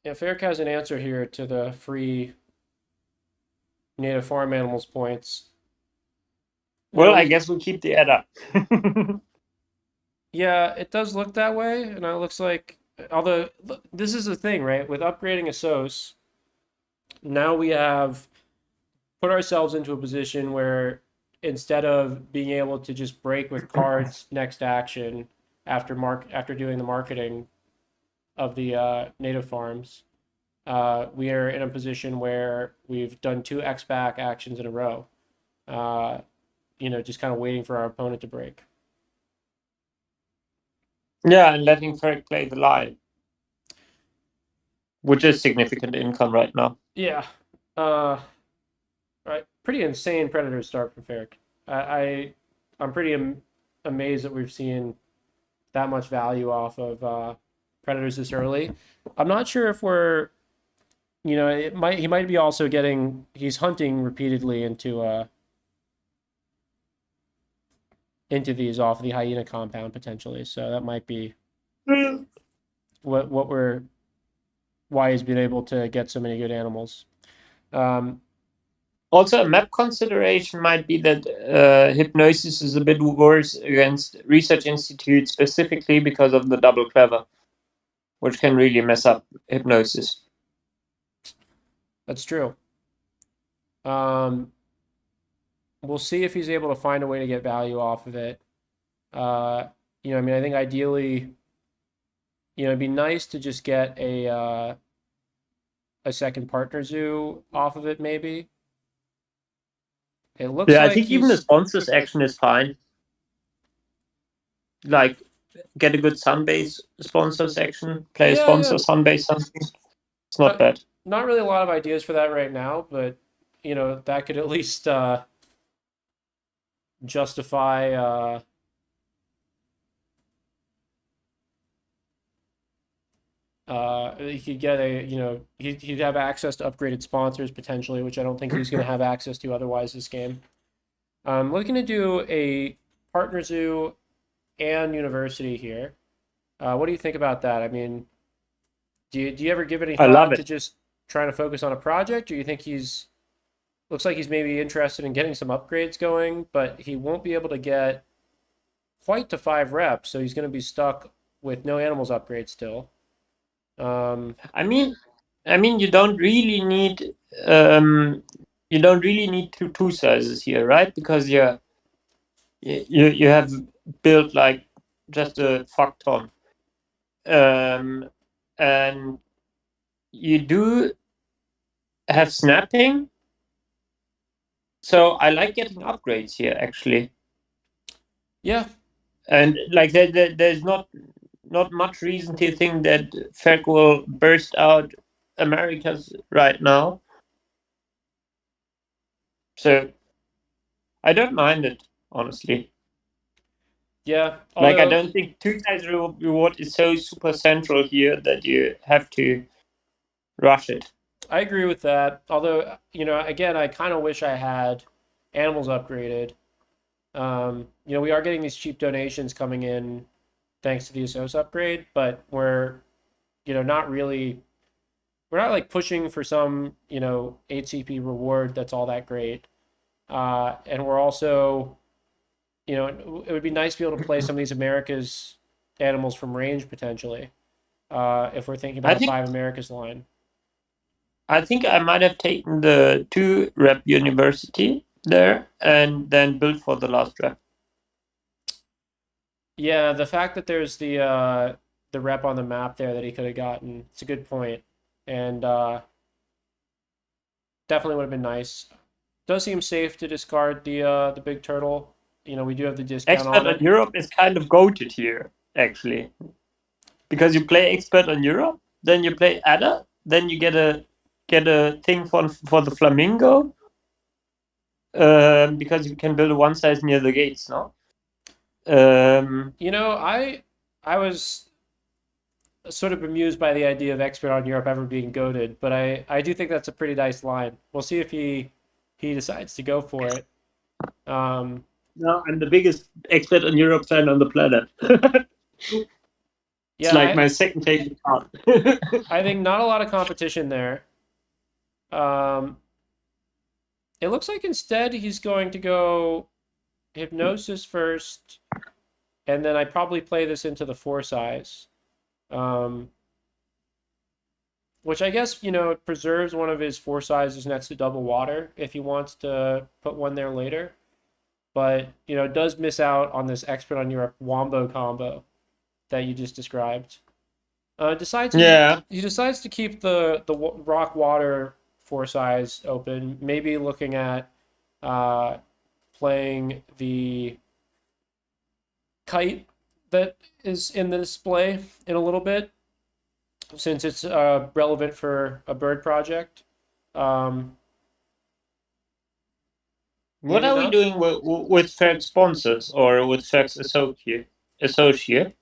Yeah, Faerch has an answer here to the free native farm animals points. Well, I guess we'll keep the adder. Yeah, it does look that way, and it looks like, although this is the thing, right? With upgrading a SOS, now we have put ourselves into a position where instead of being able to just break with cards next action after doing the marketing of the native farms, we are in a position where we've done 2 X-back actions in a row. Just kind of waiting for our opponent to break. Yeah, and letting Faerch play the lie. which is significant income right now. Yeah. Right. Pretty insane predator start from Faerch. I'm pretty amazed that we've seen that much value off of predators this early. I'm not sure if we're, he might be also he's hunting repeatedly into these off the hyena compound potentially. So that might be why he's been able to get so many good animals. Also, a map consideration might be that hypnosis is a bit worse against research institutes, specifically because of the double clever, which can really mess up hypnosis. That's true. We'll see if he's able to find a way to get value off of it. I think ideally, it'd be nice to just get a second partner zoo off of it, maybe. It looks like I think even the sponsors action is fine. Like, get a good Sunbase sponsor section, play a sponsor Sunbase something. It's not bad. Not really a lot of ideas for that right now, but that could at least justify he could get he'd have access to upgraded sponsors potentially, which I don't think he's going to have access to otherwise this game. Looking to do a partner zoo and university here. What do you think about that? I mean, do you ever give any thought to just trying to focus on a project, or you think looks like he's maybe interested in getting some upgrades going, but he won't be able to get quite to 5 reps, so he's going to be stuck with no animals upgrade still. I mean, you don't really need two sizes here, right? Because you have built like just a fuck ton, and you do have snapping. So I like getting upgrades here, actually. Yeah, and like there's not much reason to think that Faerch will burst out Americas right now. So I don't mind it, honestly. Yeah. Like, I don't think 2 size reward is so super central here that you have to rush it. I agree with that. Although, again, I kind of wish I had animals upgraded. We are getting these cheap donations coming in thanks to the Asos upgrade, but we're not like pushing for some 8 CP reward that's all that great, and we're also it would be nice to be able to play some of these America's animals from range potentially, if we're thinking about a 5 Americas line. I think I might have taken the 2 rep university there and then built for the last rep. Yeah, the fact that there's the rep on the map there that he could have gotten, it's a good point. And definitely would have been nice. Does seem safe to discard the big turtle. We do have the discount Expert on Europe is kind of goated here, actually. Because you play Expert on Europe, then you play Adder, then you get a thing for the Flamingo. Because you can build a 1 size near the gates, no? I was sort of bemused by the idea of Expert on Europe ever being goated, but I do think that's a pretty nice line. We'll see if he decides to go for it. No, I'm the biggest Expert on Europe fan on the planet. It's like my second favorite card. I think not a lot of competition there. It looks like instead he's going to go Hypnosis first, and then I probably play this into the 4 size. Which I guess, preserves one of his 4 sizes next to double water if he wants to put one there later. But, it does miss out on this Expert on Europe Wombo combo that you just described. He decides to keep the rock water 4 size open, maybe looking at playing the kite that is in the display in a little bit. since it's relevant for a bird project. What Maybe are we not. doing with Faerch sponsors or with Faerch associate?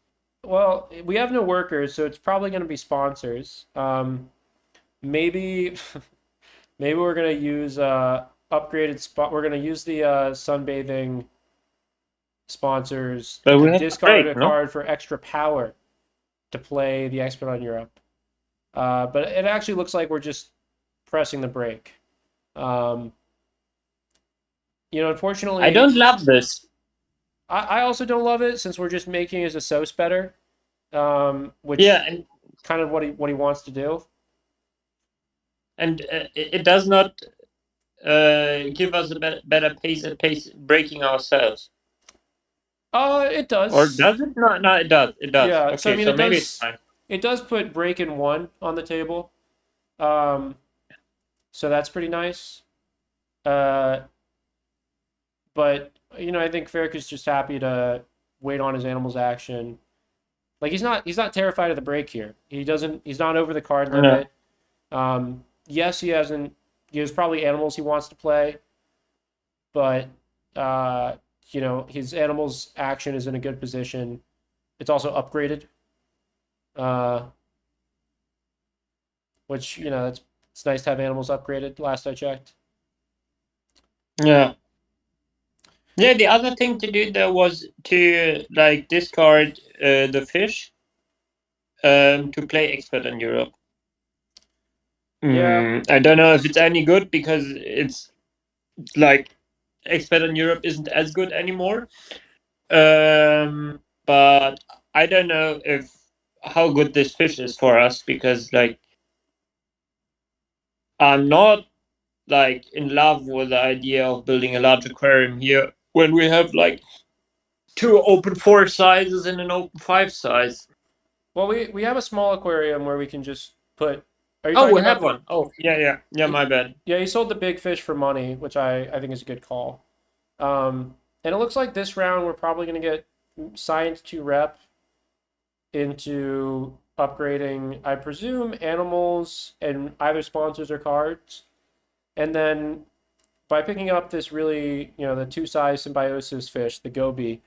Well, we have no workers, so it's probably going to be sponsors. Maybe maybe we're going to use upgraded spot. We're going to use the sunbathing sponsors But we and have to discard break, a no? card for extra power to play the Expert on Europe. But it actually looks like we're just pressing the brake. Unfortunately, I don't love this. I also don't love it since we're just making his Asos better, which Yeah, and kind of what he wants to do. it does not give us a better pace at breaking ourselves. It does. Or does it? No, no, it does. It does. Yeah. Okay, So I mean, so maybe it's fine. it does put break in 1 on the table. So that's pretty nice. But I think Faerch is just happy to wait on his animal's action. Like he's not terrified of the break here. He's not over the card limit. Yes, he has probably animals he wants to play, but his animal's action is in a good position. It's also upgraded. Which, it's nice to have animals upgraded, last I checked. Yeah. Yeah, the other thing to do there was to discard the fish to play Expert in Europe. Yeah. I don't know if it's any good because it's like Expert in Europe isn't as good anymore. But I don't know how good this fish is for us because I'm not in love with the idea of building a large aquarium here when we have 2 open 4 sizes and an open 5 size. Well, we have a small aquarium where we can just put. Are you Oh, talking we about have one. Oh, yeah. My bad. Yeah, he sold the big fish for money, which I think is a good call. And it looks like this round we're probably going to get Science to rep into upgrading, I presume, animals and either sponsors or cards. And then by picking up this really, the 2-size symbiosis fish, the goby,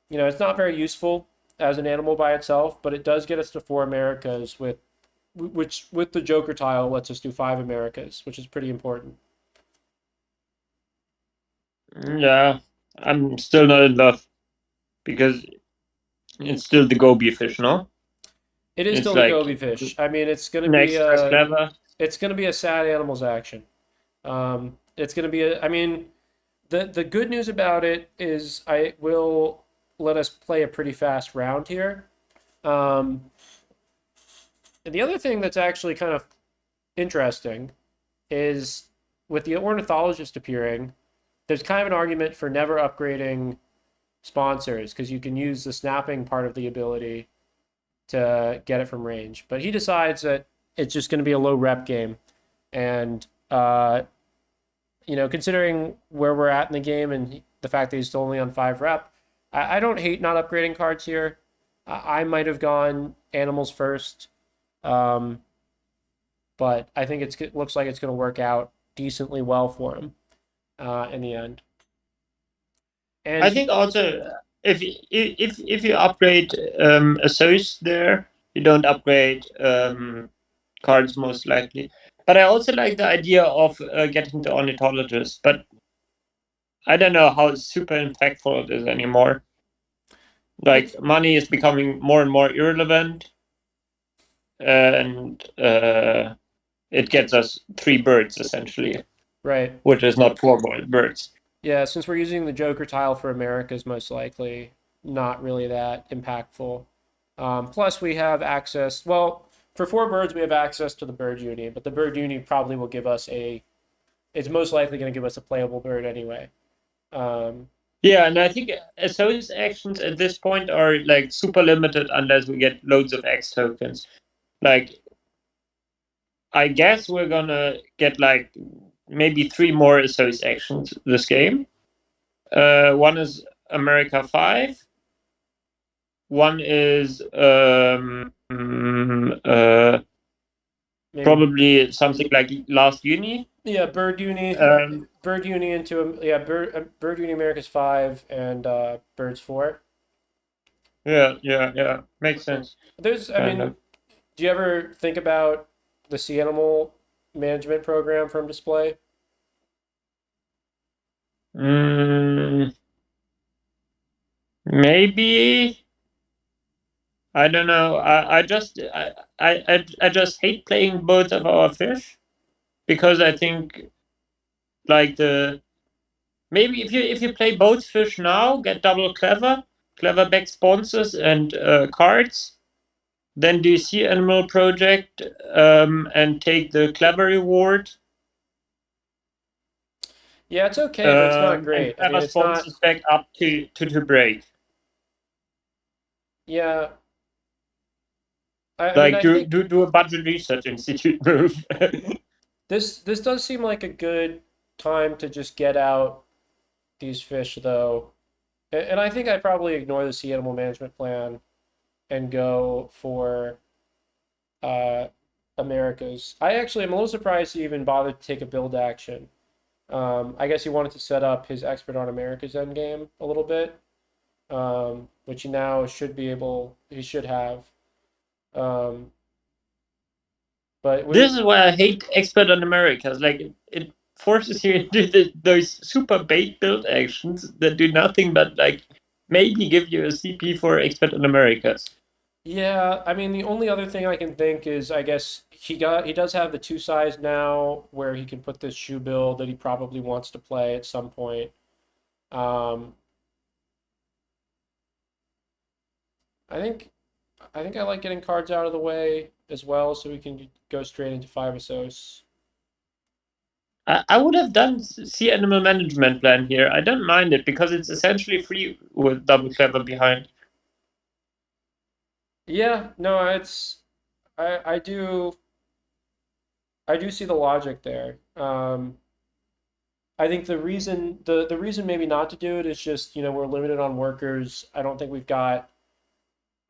it's not very useful as an animal by itself, but it does get us to 4 Americas which with the Joker tile lets us do 5 Americas, which is pretty important. Yeah, I'm still not in love because it's still the goby fish, no? It is It's still the goby fish. I mean, it's gonna be extra clever. It's gonna be a sad animals action. It's gonna be I mean, the good news about it is I will let us play a pretty fast round here. And the other thing that's actually kind of interesting is with the ornithologist appearing, there's kind of an argument for never upgrading sponsors because you can use the snapping part of the ability to get it from range. But he decides that it's just going to be a low rep game. And, considering where we're at in the game and the fact that he's still only on 5 rep, I don't hate not upgrading cards here. I might have gone animals first. But I think it looks like it's going to work out decently well for him in the end. And I think also if you upgrade a source there, you don't upgrade cards most likely. But I also like the idea of getting the ornithologist, but I don't know how super impactful it is anymore. Money is becoming more and more irrelevant, and it gets us 3 birds essentially, right, which is not 4 birds. Yeah, since we're using the Joker tile for Americas, most likely not really that impactful. Plus, we have access. Well, for 4 birds, we have access to the bird uni, but the bird uni probably will give us it's most likely going to give us a playable bird anyway. Yeah, and I think those actions at this point are super limited unless we get loads of X tokens. I guess we're gonna get maybe 3 more Asso's actions this game. One is America 5. One is Probably something like last uni. Yeah, Bird Uni. Bird Uni into Bird Uni America's 5 and Birds 4. Yeah. Makes sense. I Kind mean, of. do you ever think about the sea animal management program from Display? Mm, maybe. I don't know. I just hate playing both of our fish because I think like the maybe if you play both fish now, get double clever back sponsors and cards, then do sea animal project and take the clever reward. Yeah, it's okay, but it's not And great. I mean, clever it's not. sponsors back up to break. Yeah, I mean, Like I think do a budget research institute move. this does seem like a good time to just get out these fish, though. And I think I'd probably ignore the sea animal management plan and go for uh, Americas. I actually am a little surprised he even bothered to take a build action. I guess he wanted to set up his expert on America's endgame a little bit, which he now should be able, he should have. Um, but This we, is why I hate expert on Americas. Like it forces you into those super bait build actions that do nothing but like maybe give you a CP for expert on Americas. yeah, I mean, the only other thing I can think is I guess he does have the two size now where he can put this shoe build that he probably wants to play at some point. Um, I think I like getting cards out of the way as well, so we can go straight into five Assos. I would have done sea animal management plan here. I don't mind it because it's essentially free with double clever behind. Yeah, no, I do see the logic there. I think the reason maybe not to do it is just, we're limited on workers. I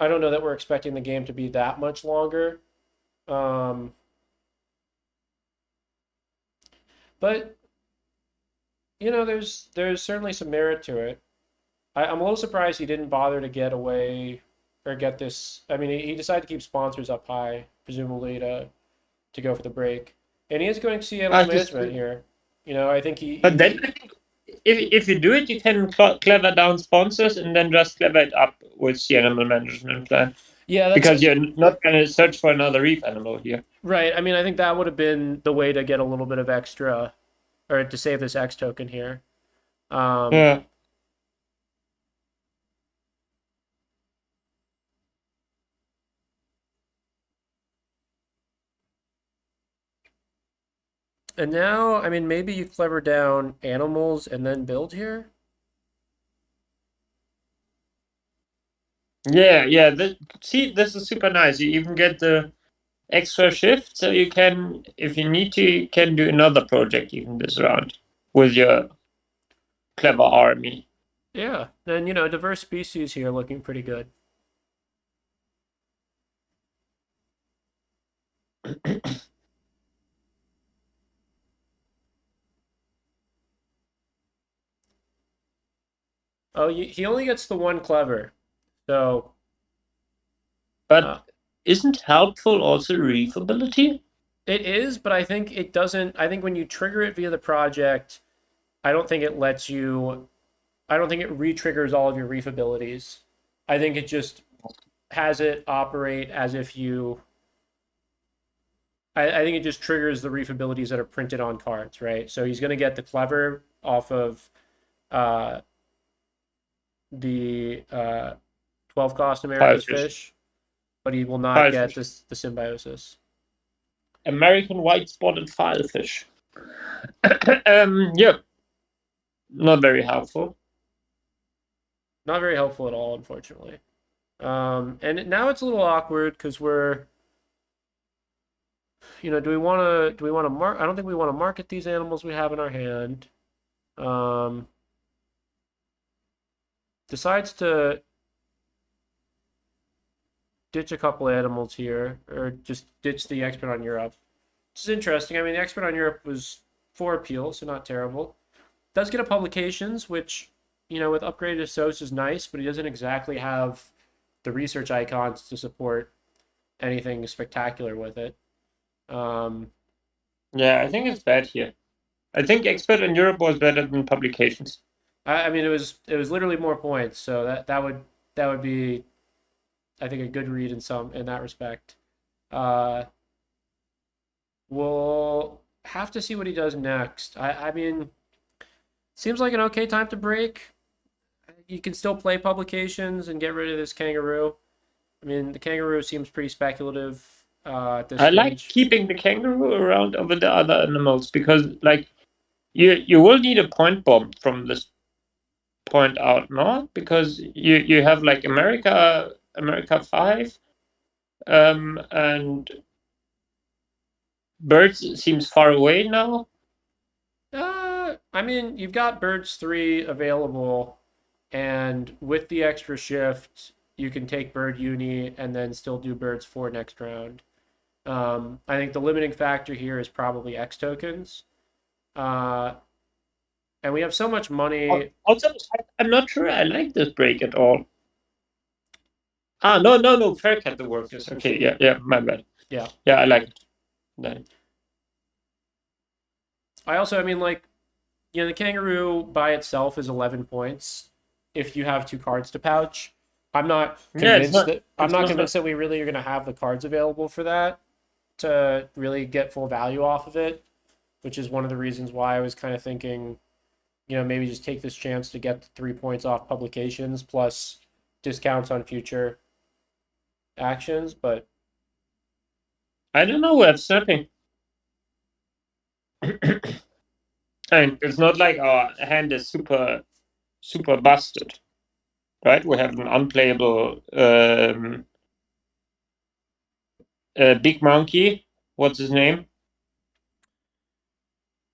don't know that we're expecting the game to be that much longer. Um, but there's certainly some merit to it. I'm a little surprised he didn't bother to get away or get this. I mean, he decided to keep sponsors up high, presumably to go for the break. And he is going to see animal management here. I think But then if you do it, you can clever down sponsors and then just clever it up with the animal management plan. Yeah, Because you're not going to search for another reef animal here. right. I mean, I think that would have been the way to get a little bit of extra, or to save this X token here. Yeah. And now, I mean, maybe you clever down animals and then build here. Yeah. See, this is super nice. You even get the extra shift, so you can, if you need to, you can do another project even this round with your clever army. Yeah, then diverse species here looking pretty good. Oh, he only gets the one clever, so. But isn't helpful also reef ability? It is, but I think it doesn't. I think when you trigger it via the project, I don't think it lets you. I don't think it re-triggers all of your reef abilities. I think it just has it operate as if you. I think it just triggers the reef abilities that are printed on cards, right? So he's going to get the clever off of uh, the 12 cost America's fish, but he will not get the symbiosis. American white spotted filefish. Yeah. Not very helpful. Not very helpful at all, unfortunately. And now it's a little awkward because we're, do we want to mark? I don't think we want to market these animals we have in our hand. Decides to ditch a couple animals here, or just ditch the expert on Europe. This is interesting. I mean, the expert on Europe was 4 appeal, so not terrible. Does get a publications, which, with upgraded SOS is nice, but he doesn't exactly have the research icons to support anything spectacular with it. Yeah, I think it's bad here. I think expert in Europe was better than publications. I mean, it was literally more points, so that would be, I think, a good read in that respect. We'll have to see what he does next. I mean, seems like an okay time to break. You can still play publications and get rid of this kangaroo. I mean, the kangaroo seems pretty speculative at this I stage. like keeping the kangaroo around over the other animals because, like, you will need a point bomb from this point out, no? Because you have like America 5, and birds seems far away now. I mean, you've got birds 3 available, and with the extra shift, you can take bird uni and then still do birds 4 next round. I think the limiting factor here is probably X tokens. And we have so much money. Also, I'm not sure I like this break at all. No, Faerch had the workers. Okay, yeah, my bad. Yeah, I like it. Then. I mean, like, the kangaroo by itself is 11 points if you have 2 cards to pouch. I'm not convinced that we really are going to have the cards available for that to really get full value off of it, which is one of the reasons why I was kind of thinking, maybe just take this chance to get the 3 points off publications plus discounts on future actions. But I don't know what's happening. And it's not like our hand is super busted, right? We have an unplayable big monkey. What's his name?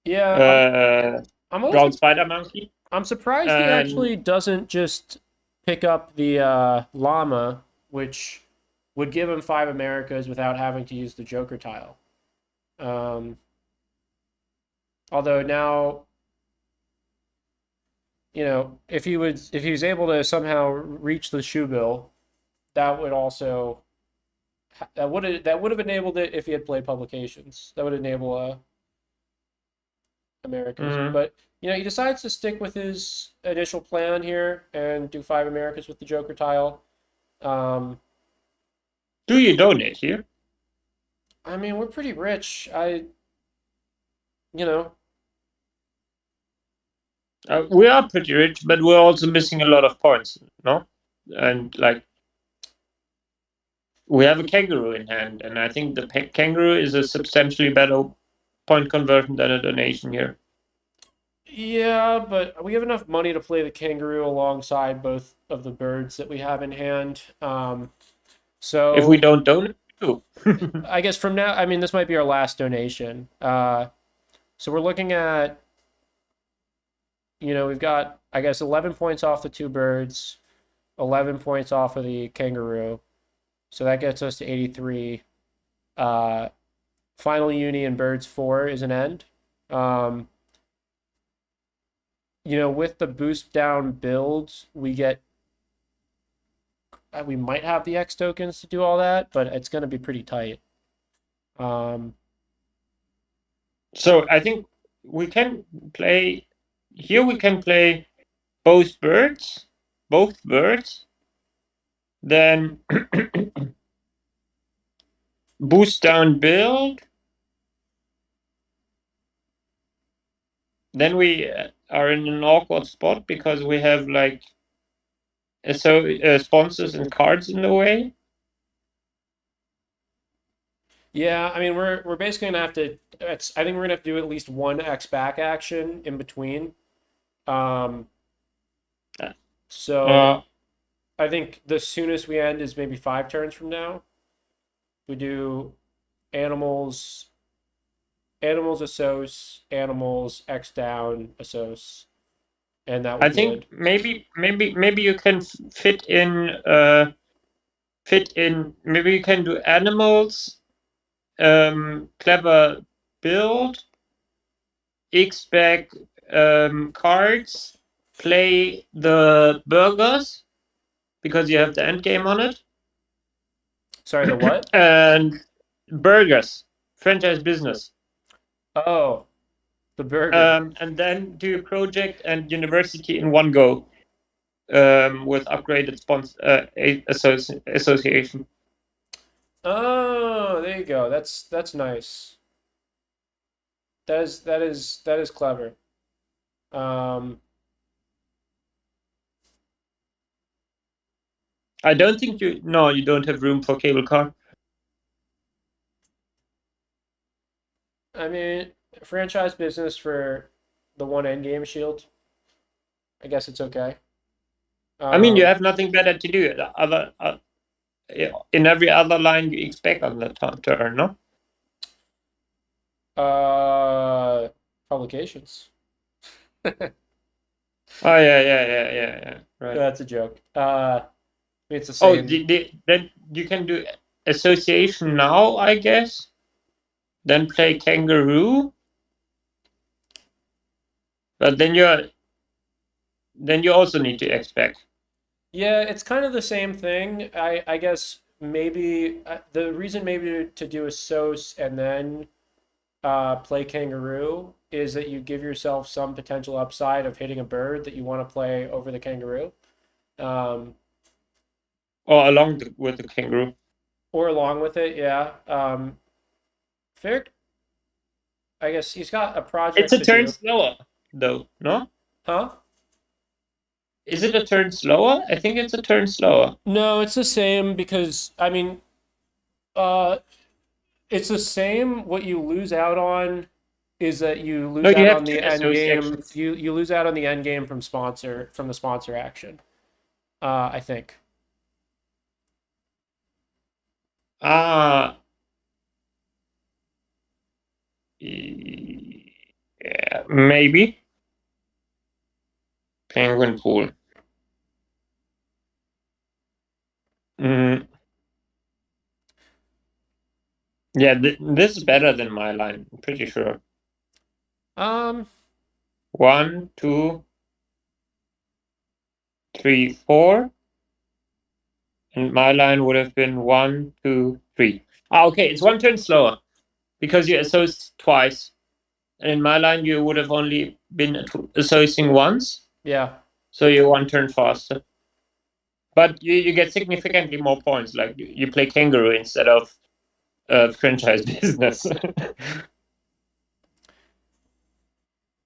Yeah, brown spider monkey. I'm surprised he actually doesn't just pick up the llama, which would give him 5 Americas without having to use the Joker tile. Although now, if he was able to somehow reach the shoe bill, that would have enabled it if he had played publications. That would enable Americas. Mm-hmm. But he decides to stick with his initial plan here and do 5 Americas with the Joker tile. Do you donate here? I mean, we're pretty rich. We are pretty rich, but we're also missing a lot of points, no? And like, we have a kangaroo in hand, and I think the kangaroo is a substantially better point conversion than a donation here. Yeah, but we have enough money to play the kangaroo alongside both of the birds that we have in hand. So if we don't donate, too. I guess from now, I mean, this might be our last donation. So we're looking at, we've got, I guess, 11 points off the 2 birds, 11 points off of the kangaroo. So that gets us to 83. Final uni and birds 4 is an end. With the boost down builds, we might have the X tokens to do all that, but it's going to be pretty tight. So I think we can play here. We can play both birds, then boost down build. Then we are in an awkward spot because we have like sponsors and cards in the way. Yeah, I mean, we're basically gonna have to. I think we're gonna have to do at least one X back action in between. So I think the soonest we end is maybe 5 turns from now. We do animals, Assos, animals, X down, Assos, and that would I think maybe you can fit in. Maybe you can do animals, clever build, X-Spec cards, play the burgers, because you have the end game on it. Sorry, the what? And burgers, franchise business. Oh, the burger. And then do project and university in one go, with upgraded association. Oh, there you go. That's nice. That is clever. I don't think you don't have room for cable car. I mean, franchise business for the one end game shield. I guess it's okay. I mean, you have nothing better to do. In every other line you expect on the turn, no? Publications. Oh yeah. Right. That's a joke. It's the same. Then you can do association now, I guess. Then play kangaroo. But then you also need to expect. Yeah, it's kind of the same thing. I guess maybe the reason maybe to do a SOS and then play kangaroo is that you give yourself some potential upside of hitting a bird that you want to play over the kangaroo. Or along with the kangaroo. Or along with it, yeah. Faerch, I guess he's got a project It's a to turn do. slower, though, no? Huh? Is it a turn slower? I think it's a turn slower. No, it's the same because I mean, it's the same. What you lose out on is that you lose out on the end game. You lose out on the end game from the sponsor action. I think. Yeah, maybe. Penguin pool. Yeah, this is better than my line. I'm pretty sure. 1, 2, 3, 4. And my line would have been 1, 2, 3. Okay, it's one turn slower because you associate twice. And in my line, you would have only been associating once. Yeah. So you're one turn faster. But you get significantly more points. Like you play kangaroo instead of franchise business.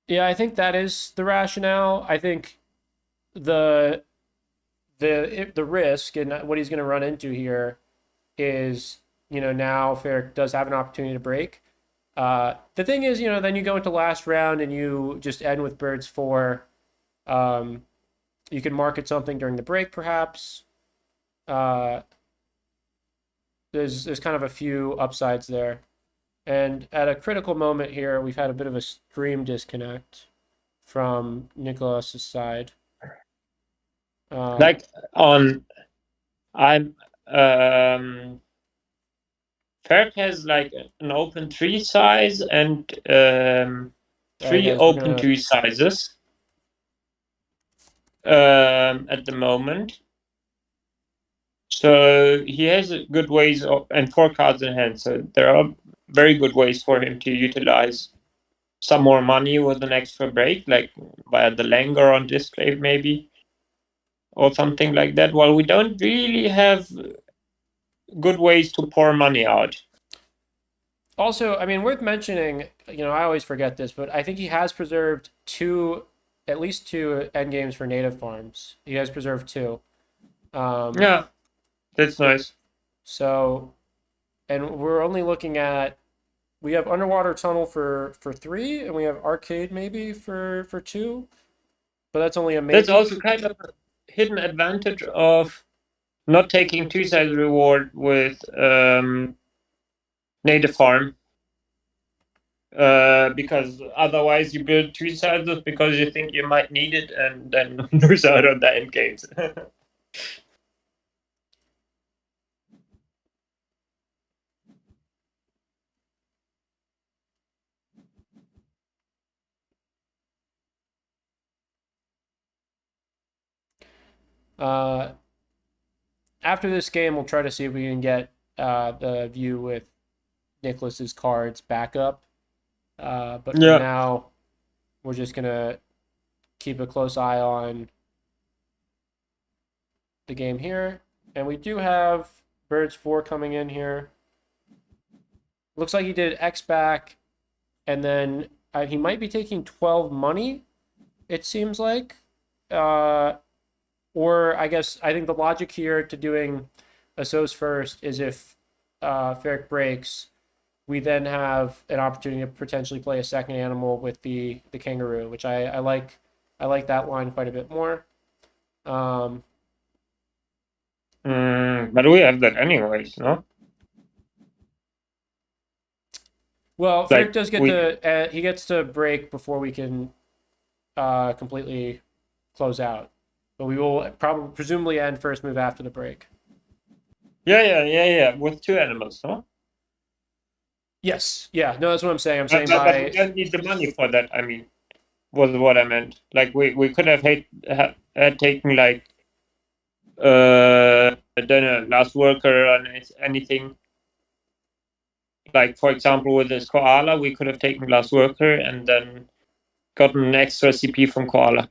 Yeah, I think that is the rationale. I think the risk and what he's going to run into here is, now Faerch does have an opportunity to break. The thing is, then you go into last round and you just end with birds 4. You can market something during the break, perhaps. There's kind of a few upsides there. And at a critical moment here, we've had a bit of a stream disconnect from Nicolas' side. Like Faerch has like an open 3 size and 3 open 2 sizes at the moment. So he has good ways and 4 cards in hand. So there are very good ways for him to utilize some more money with an extra break, like via the Langer on display maybe, or something like that. While we don't really have good ways to pour money out. Also, I mean, worth mentioning, I always forget this, but I think he has preserved at least 2 end games for native farms. He has preserved 2. Yeah, that's nice. So, and we're only looking at, we have underwater tunnel for 3, and we have arcade maybe for 2, but that's only a maybe. That's also kind of a hidden advantage of not taking 2-size reward with native farm. Because otherwise you build 2 sizes because you think you might need it and then lose out on the end games. After this game, we'll try to see if we can get the view with Nicholas's cards back up. But for Yeah. now, we're just gonna keep a close eye on the game here. And we do have Birds 4 coming in here. Looks like he did X back, and then he might be taking 12 money, it seems like. Or I think the logic here to doing a So's first is if Faerch breaks, we then have an opportunity to potentially play a second animal with the kangaroo, which I like. I like that line quite a bit more. But we have that anyways, no? Well, Like, Faerch does get to he gets to break before we can completely close out, but we will presumably end first move after the break. Yeah. With two animals, no? Yes. Yeah. No, that's what I'm saying. I'm saying But we don't need the money for that. I mean, was what I meant. Like we could have had taken like I don't know, last worker or anything. Like for example, with this koala, we could have taken last worker and then gotten an extra CP from koala.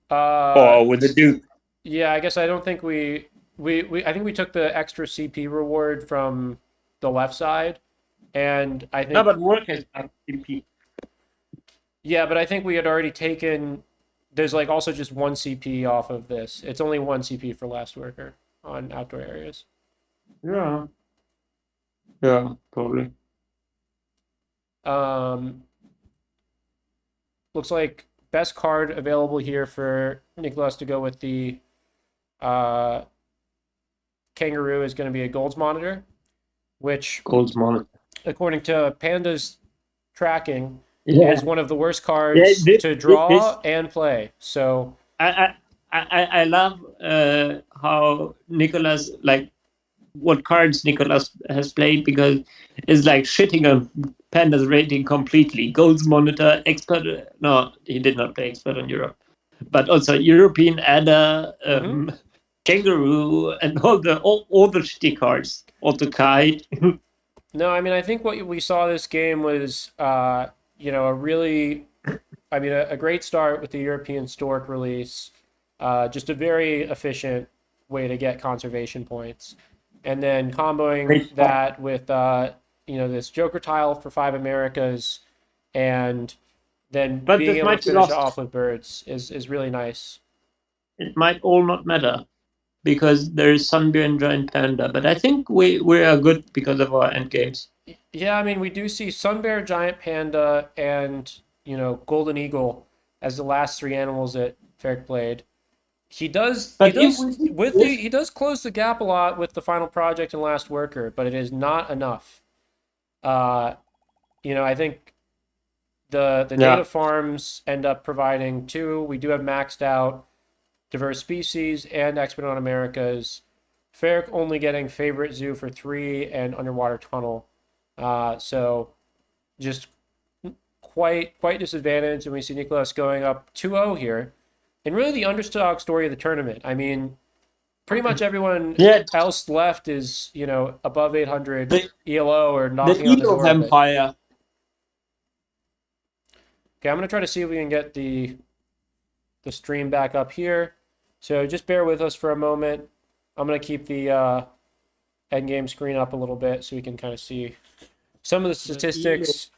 Or with the dude. Yeah, I guess I don't think we I think we took the extra CP reward from the left side, and I think No, but work is not CP. Yeah, but I think we had already taken. There's like also just one CP off of this. It's only one CP for last worker on outdoor areas. Yeah, probably. Looks like best card available here for Nicholas to go with the kangaroo is going to be a Golds Monitor, which Golds Monitor, according to Panda's tracking, is one of the worst cards to draw and play. So I love how Nicholas, like what cards Nicholas has played, because it's like shitting on Panda's rating completely. Golds Monitor, Expert. No, he did not play Expert on Europe, but also European Adder, Kangaroo, and all the shitty cards. Also Kai. No, I mean I think what we saw this game was a really, a great start with the European Stork release, just a very efficient way to get conservation points, and then comboing that with this Joker tile for 5 Americas, and then being able to finish off with birds is really nice. It might all not matter because there is Sunbear Giant Panda, but I think we are good because of our end games. Yeah, I mean we do see Sunbear, Giant Panda, and Golden Eagle as the last 3 animals that Faerch played. He does close the gap a lot with the final project and last worker, but it is not enough. I think the data farms end up providing 2. We do have maxed out diverse species and expert on Americas. Faerch only getting favorite zoo for 3 and underwater tunnel. So just quite disadvantaged, and we see Nicholas going up 2-0 here. And really the underdog story of the tournament. I mean, pretty much everyone else left is, above 800 ELO or knocking on the door. Empire. Okay, I'm going to try to see if we can get the stream back up here. So just bear with us for a moment. I'm going to keep the endgame screen up a little bit so we can kind of see some of the statistics.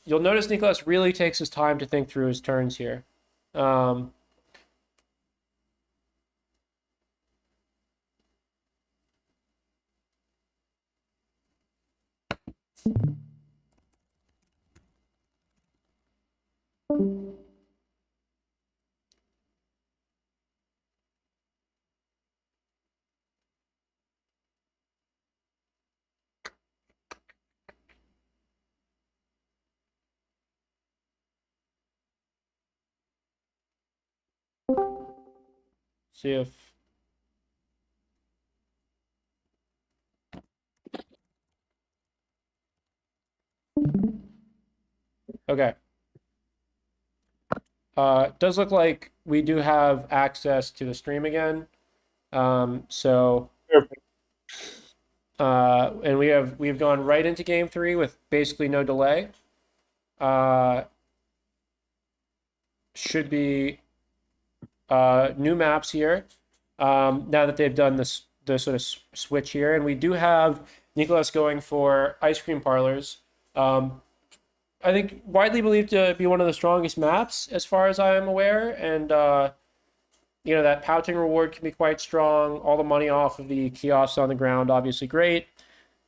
You'll notice Nicholas really takes his time to think through his turns here. See if okay. It does look like we do have access to the stream again. So Perfect. and we've gone right into game 3 with basically no delay. Should be new maps here. Now that they've done the sort of switch here, and we do have Nicolas going for ice cream parlors. I think widely believed to be one of the strongest maps as far as I am aware, and that pouching reward can be quite strong. All the money off of the kiosks on the ground, obviously great,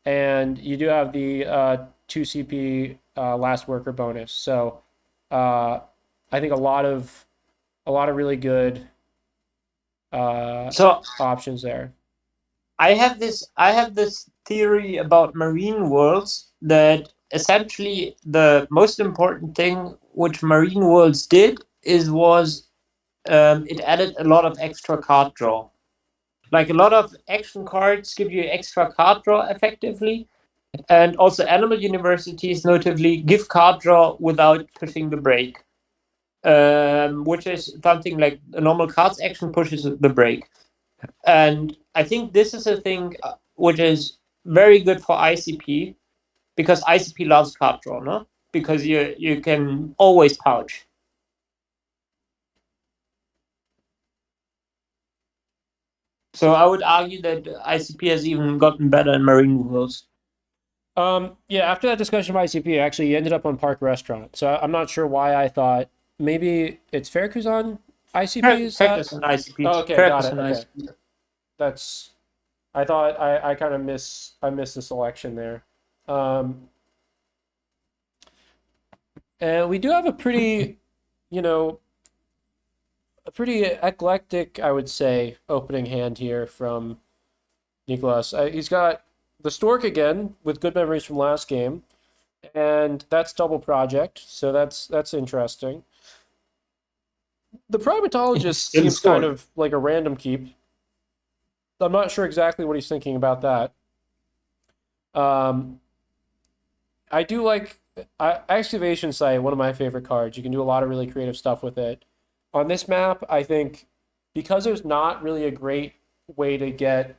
and you do have the 2 CP last worker bonus. So I think a lot of really good So options there. I have this theory about marine worlds that essentially the most important thing which marine worlds did was it added a lot of extra card draw. Like a lot of action cards give you extra card draw effectively, and also animal universities notably give card draw without pushing the brake, which is something like a normal cards action pushes the brake. And I think this is a thing which is very good for ICP, because ICP loves card draw, no? Because you can always pouch. So I would argue that ICP has even gotten better in marine worlds. Yeah, after that discussion of ICP, actually you ended up on Park Restaurant. So I'm not sure why I thought maybe it's Faerch who's on ICP. Is that? Practice on ICP. Oh, okay, got it. Okay. That's I thought I kind of missed the selection there. And we do have a pretty, a pretty eclectic, I would say, opening hand here from Nicolas. He's got the Stork again with good memories from last game, and that's double project, so that's interesting. The Primatologist seems kind of like a random keep. I'm not sure exactly what he's thinking about that. I do like Excavation Site, one of my favorite cards. You can do a lot of really creative stuff with it. On this map, I think because there's not really a great way to get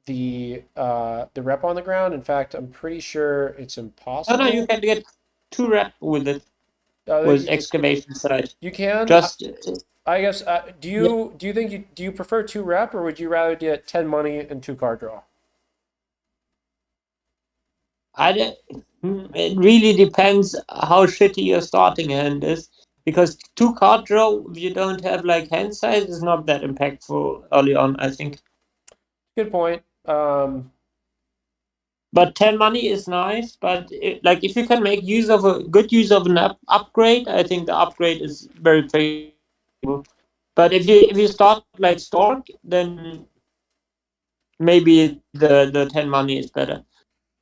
the rep on the ground. In fact, I'm pretty sure it's impossible. No, you can get 2 rep with it. With Excavation Site. You can. Just I guess. Do you think do you prefer 2 rep, or would you rather get 10 money and 2 card draw? It really depends how shitty your starting hand is, because 2 card draw, if you don't have like hand size, is not that impactful early on, I think. Good point. But 10 money is nice, but if you can make good use of an upgrade, I think the upgrade is very favorable. But if you start like Stork, then maybe the 10 money is better.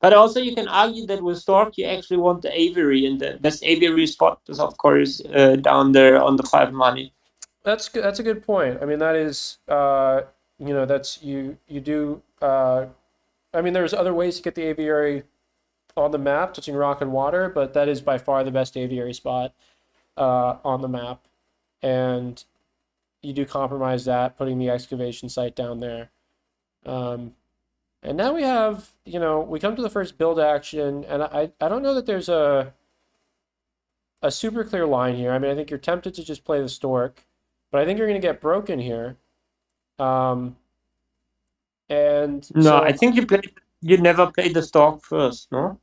But also you can argue that with Stork you actually want the Aviary, and the best Aviary spot is of course down there on the 5 money. That's a good point. I mean, that is that's you do. I mean, there's other ways to get the Aviary on the map, touching rock and water, but that is by far the best Aviary spot on the map, and you do compromise that, putting the Excavation Site down there. And now we have, we come to the first build action, and I don't know that there's a super clear line here. I mean, I think you're tempted to just play the Stork, but I think you're going to get broken here. And no, so, I think you never play the Stork first, no?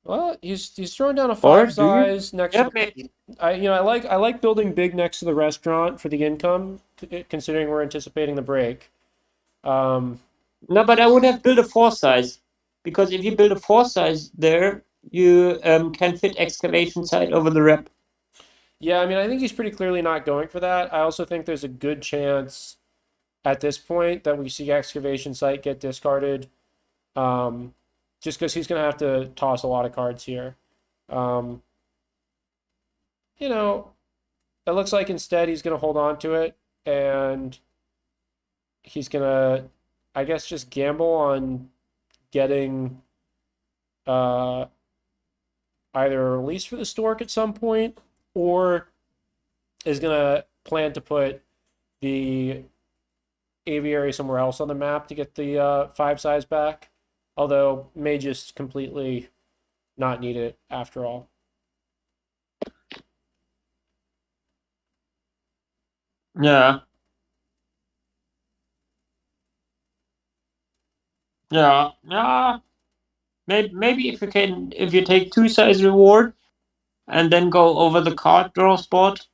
Well, he's throwing down a 5 size next to maybe. I like building big next to the restaurant for the income, considering we're anticipating the break. No, but I would have built a 4 size, because if you build a 4 size there, you can fit Excavation Site over the rep. Yeah, I mean, I think he's pretty clearly not going for that. I also think there's a good chance at this point that we see Excavation Site get discarded, just because he's going to have to toss a lot of cards here. It looks like instead he's going to hold on to it, and he's going to, I guess, just gamble on getting either a release for the Stork at some point, or is going to plan to put the aviary somewhere else on the map to get the 5 size back, although may just completely not need it after all. Yeah. Yeah. Yeah. Maybe if you take 2 size reward and then go over the card draw spot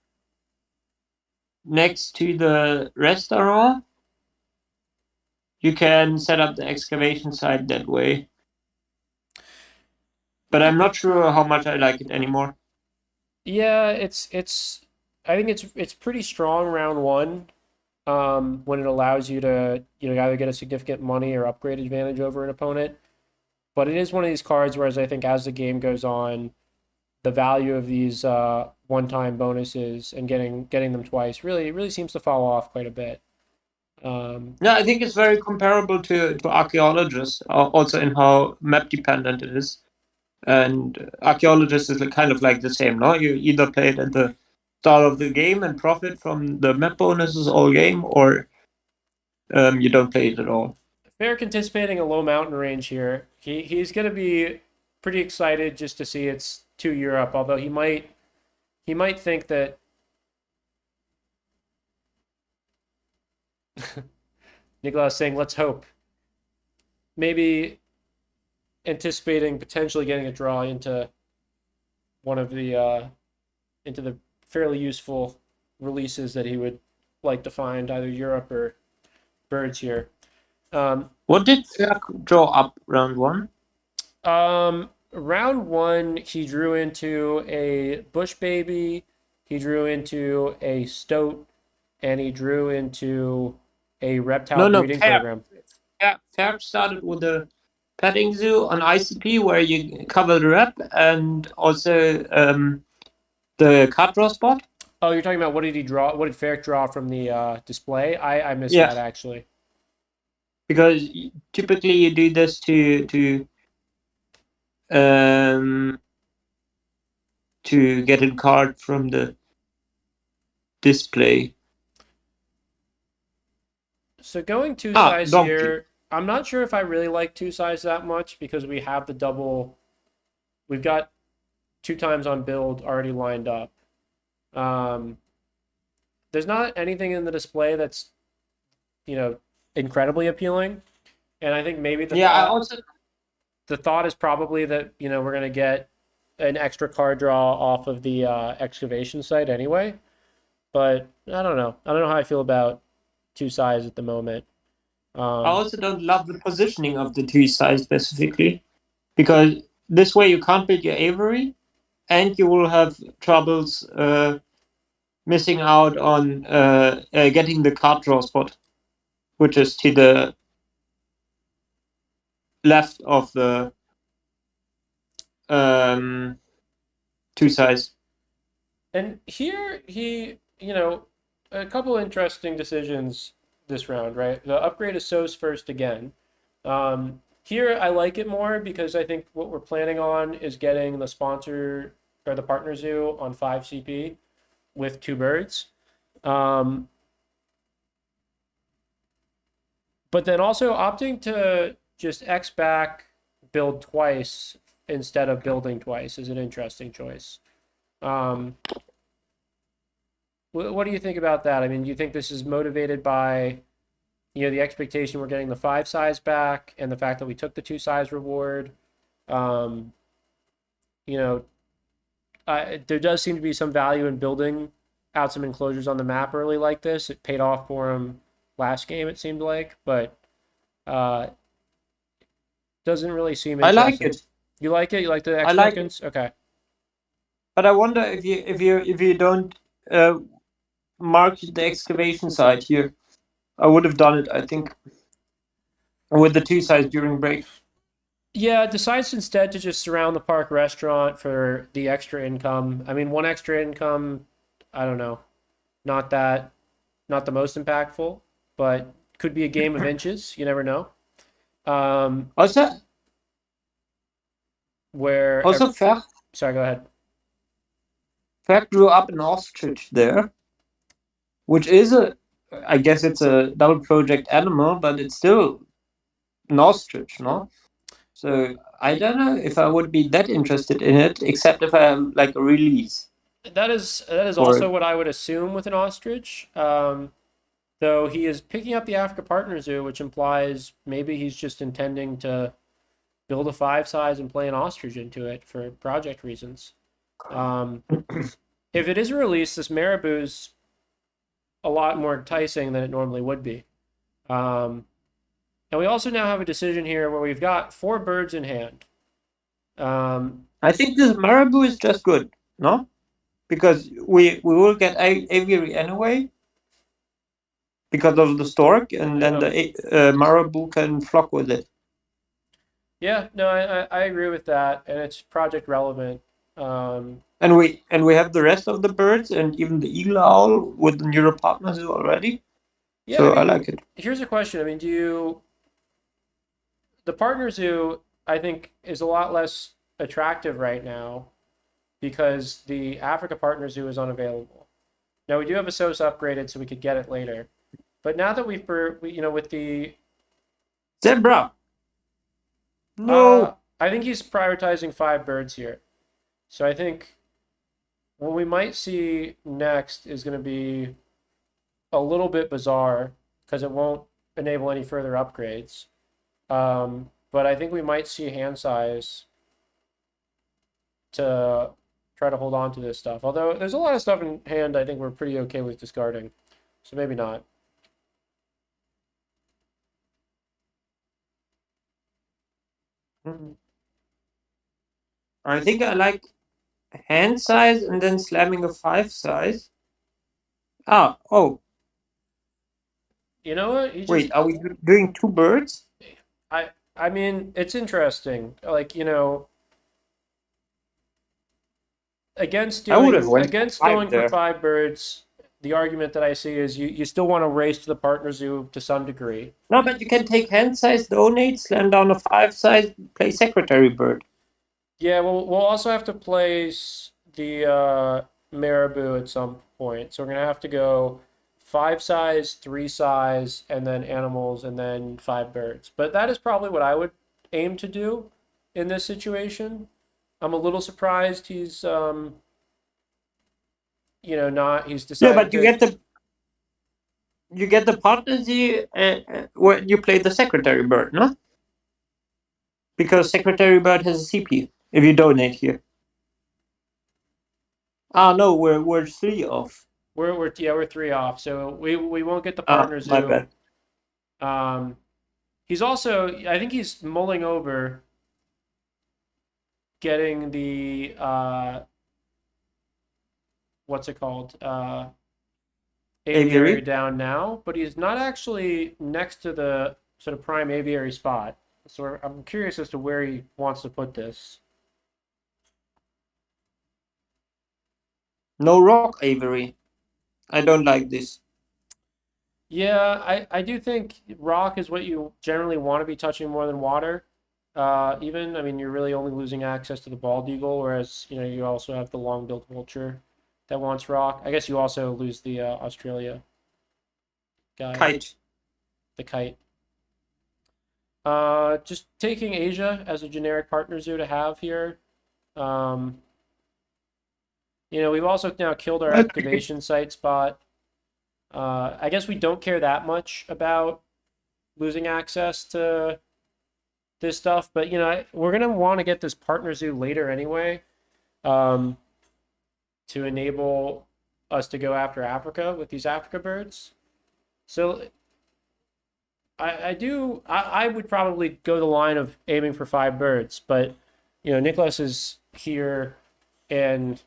next to the restaurant, you can set up the excavation site that way. But I'm not sure how much I like it anymore. Yeah, it's I think it's pretty strong round one, when it allows you to either get a significant money or upgrade advantage over an opponent. But it is one of these cards whereas I think as the game goes on, the value of these one-time bonuses and getting them twice really seems to fall off quite a bit. Yeah, I think it's very comparable to Archaeologist, also in how map dependent it is. And Archaeologist is kind of like the same, no? You either play it at the start of the game and profit from the map bonuses all game, or you don't play it at all. Faerch anticipating a low mountain range here. He's going to be pretty excited just to see it's to Europe, although he might think that Nicolas saying, let's hope. Maybe anticipating potentially getting a draw into one of the into the fairly useful releases that he would like to find, either Europe or birds here. What did Faerch draw up round one? Round one, he drew into a bush baby, he drew into a stoat, and he drew into a reptile breeding program. Yeah, Faerch started with a petting zoo on ICP where you cover the rep and also the card draw spot. Oh, you're talking about what did he draw? What did Faerch draw from the display? I missed that actually. Because typically you do this to get a card from the display. So going 2 size here, I'm not sure if I really like 2 size that much because we have the double. We've got 2 times on build already lined up. There's not anything in the display that's, incredibly appealing, and I think maybe the thought is probably that we're gonna get an extra card draw off of the excavation site anyway. But I don't know. I don't know how I feel about 2 size at the moment. I also don't love the positioning of the 2 size specifically, because this way you can't build your aviary, and you will have troubles missing out on getting the card draw spot, which is to the left of the 2 size. And here he, a couple interesting decisions this round, right? The upgrade is So's first again. Here I like it more because I think what we're planning on is getting the sponsor or the partner zoo on 5 CP with 2 birds. But then also opting to just X back, build twice instead of building twice is an interesting choice. What do you think about that? I mean, do you think this is motivated by, the expectation we're getting the 5 size back and the fact that we took the 2 size reward? There does seem to be some value in building out some enclosures on the map early like this. It paid off for him last game, it seemed like, but doesn't really seem interesting. I like it. You like it? You like the X tokens? Okay. But I wonder if you don't mark the excavation site here. I would have done it, I think, with the 2 size during break. Yeah, decides instead to just surround the park restaurant for the extra income. I mean, 1 extra income, I don't know, not the most impactful, but could be a game of inches. You never know. Also, Sorry, go ahead. Faerch drew up an ostrich there. which is I guess it's a double project animal, but it's still an ostrich, no? So I don't know if I would be that interested in it, except if I have like a release. That is For also it. what I would assume with an ostrich. Though he is picking up the Africa Partner Zoo, which implies maybe he's just intending to build a 5 size and play an ostrich into it for project reasons. If it is a release, this marabou's a lot more enticing than it normally would be. And we also now have a decision here where we've got 4 birds in hand. I think this marabou is just good, no? Because we will get aviary anyway because of the stork, and then the marabou can flock with it. Yeah, no, I agree with that, and it's project relevant. And we have the rest of the birds, and even the eagle owl with the neural partners already. Yeah, so I mean, like it. Here's a question. I mean, the partner zoo, I think, is a lot less attractive right now because the Africa Partner Zoo is unavailable. Now we do have a SOS upgraded, so we could get it later. But now that with the Zebra. No. I think he's prioritizing 5 birds here. So I think what we might see next is going to be a little bit bizarre because it won't enable any further upgrades. But I think we might see hand size to try to hold on to this stuff. Although there's a lot of stuff in hand I think we're pretty okay with discarding. So maybe not. I think I like hand size and then slamming a 5 size. Oh. You know what? Wait, are we doing 2 birds? I mean, it's interesting. Like, against going for 5 birds, the argument that I see is you still want to race to the partner zoo to some degree. No, but you can take hand size, donate, slam down a 5 size, play secretary bird. Yeah, we'll also have to place the marabou at some point. So we're gonna have to go 5 size, 3 size, and then animals, and then 5 birds. But that is probably what I would aim to do in this situation. I'm a little surprised he's not he's decided. Yeah, but you get the partner zoo when you play the secretary bird, no? Because secretary bird has a CP if you donate here. No, we're 3 off. We're 3 off, so we won't get the partner zoo. My bad. He's also, I think he's mulling over getting the what's it called? Aviary down now, but he's not actually next to the sort of prime aviary spot. So I'm curious as to where he wants to put this. No rock aviary. I don't like this. Yeah, I do think rock is what you generally want to be touching more than water. I mean, you're really only losing access to the bald eagle, whereas, you also have the long-billed vulture that wants rock. I guess you also lose the Australia guy. Kite. The kite. Just taking Asia as a generic partner zoo to have here. We've also now killed our activation site spot. I guess we don't care that much about losing access to this stuff, but we're gonna want to get this partner zoo later anyway, to enable us to go after Africa with these Africa birds. So I would probably go the line of aiming for 5 birds, but Nicolas is here in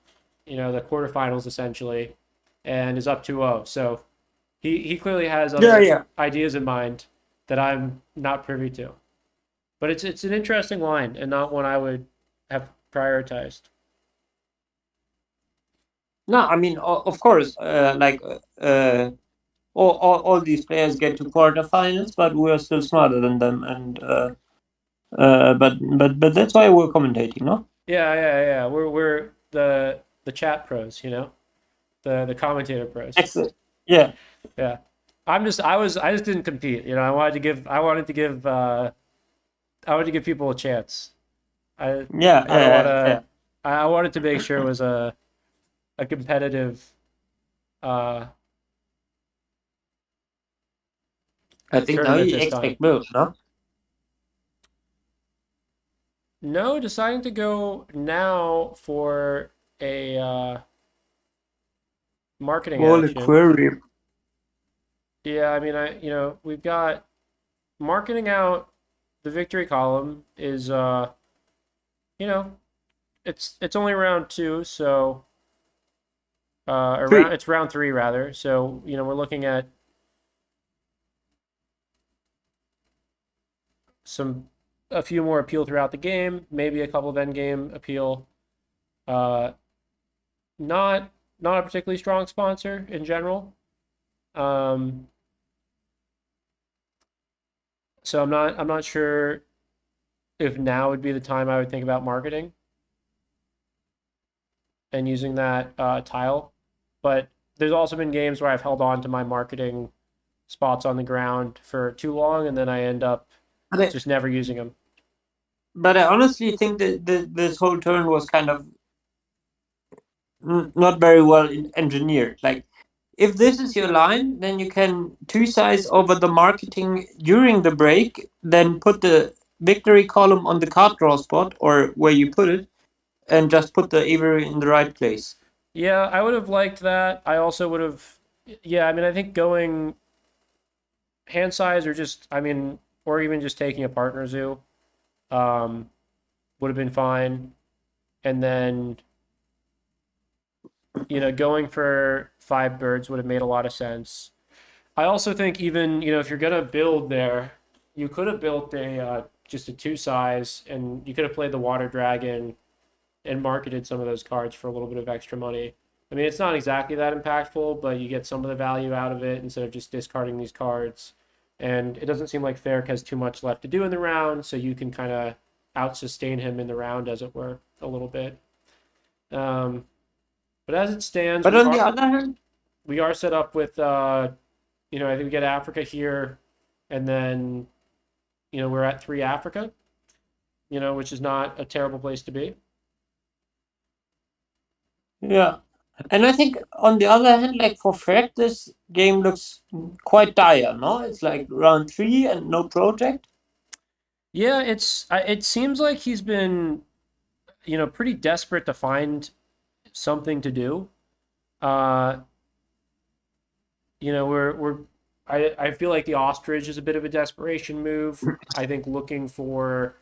the quarterfinals essentially, and is up 2-0. So he clearly has other ideas in mind that I'm not privy to. But it's an interesting line and not one I would have prioritized. No, I mean, of course, all these players get to quarterfinals, but we are still smarter than them, and but that's why we're commentating, no? Yeah. We're the chat pros, the commentator pros. Excellent. Yeah. Yeah. I just didn't compete. I wanted to give people a chance. I Yeah. I don't want Yeah. to. I wanted to make sure it was a competitive. Uh, I think now Tournament you this time. expect both, no? No, deciding to go now for a marketing Small action. aquarium. Yeah, I mean, we've got marketing out. The victory column is, you know, it's only round two, so Three. it's round three rather. So we're looking at a few more appeal throughout the game, maybe a couple of end game appeal. Uh, not not a particularly strong sponsor in general. Um, so I'm not sure if now would be the time I would think about marketing and using that tile. But there's also been games where I've held on to my marketing spots on the ground for too long, and then I end up But I, just never using them. but I honestly think that this whole turn was kind of not very well engineered. Like, if this is your line, then you can two size over the marketing during the break, then put the victory column on the card draw spot or where you put it, and just put the Avery in the right place. Yeah, I would have liked that. I also would have. Yeah, I mean, I think going hand size or even just taking a partner zoo um, would have been fine. And then going for 5 birds would have made a lot of sense. I also think even if you're gonna build there, you could have built a just a two size, and you could have played the water dragon and marketed some of those cards for a little bit of extra money. I mean, it's not exactly that impactful, but you get some of the value out of it instead of just discarding these cards. And it doesn't seem like Faerch has too much left to do in the round, so you can kind of out sustain him in the round, as it were, a little bit. Um, but as it stands, But on the other hand, we are set up with I think we get Africa here, and then we're at 3 Africa, which is not a terrible place to be. yeah. And I think on the other hand, like for Fred, this game looks quite dire, no? It's like round three and no project. Yeah, it seems like he's been pretty desperate to find something to do. Uh, we're I feel like the ostrich is a bit of a desperation move. I think looking for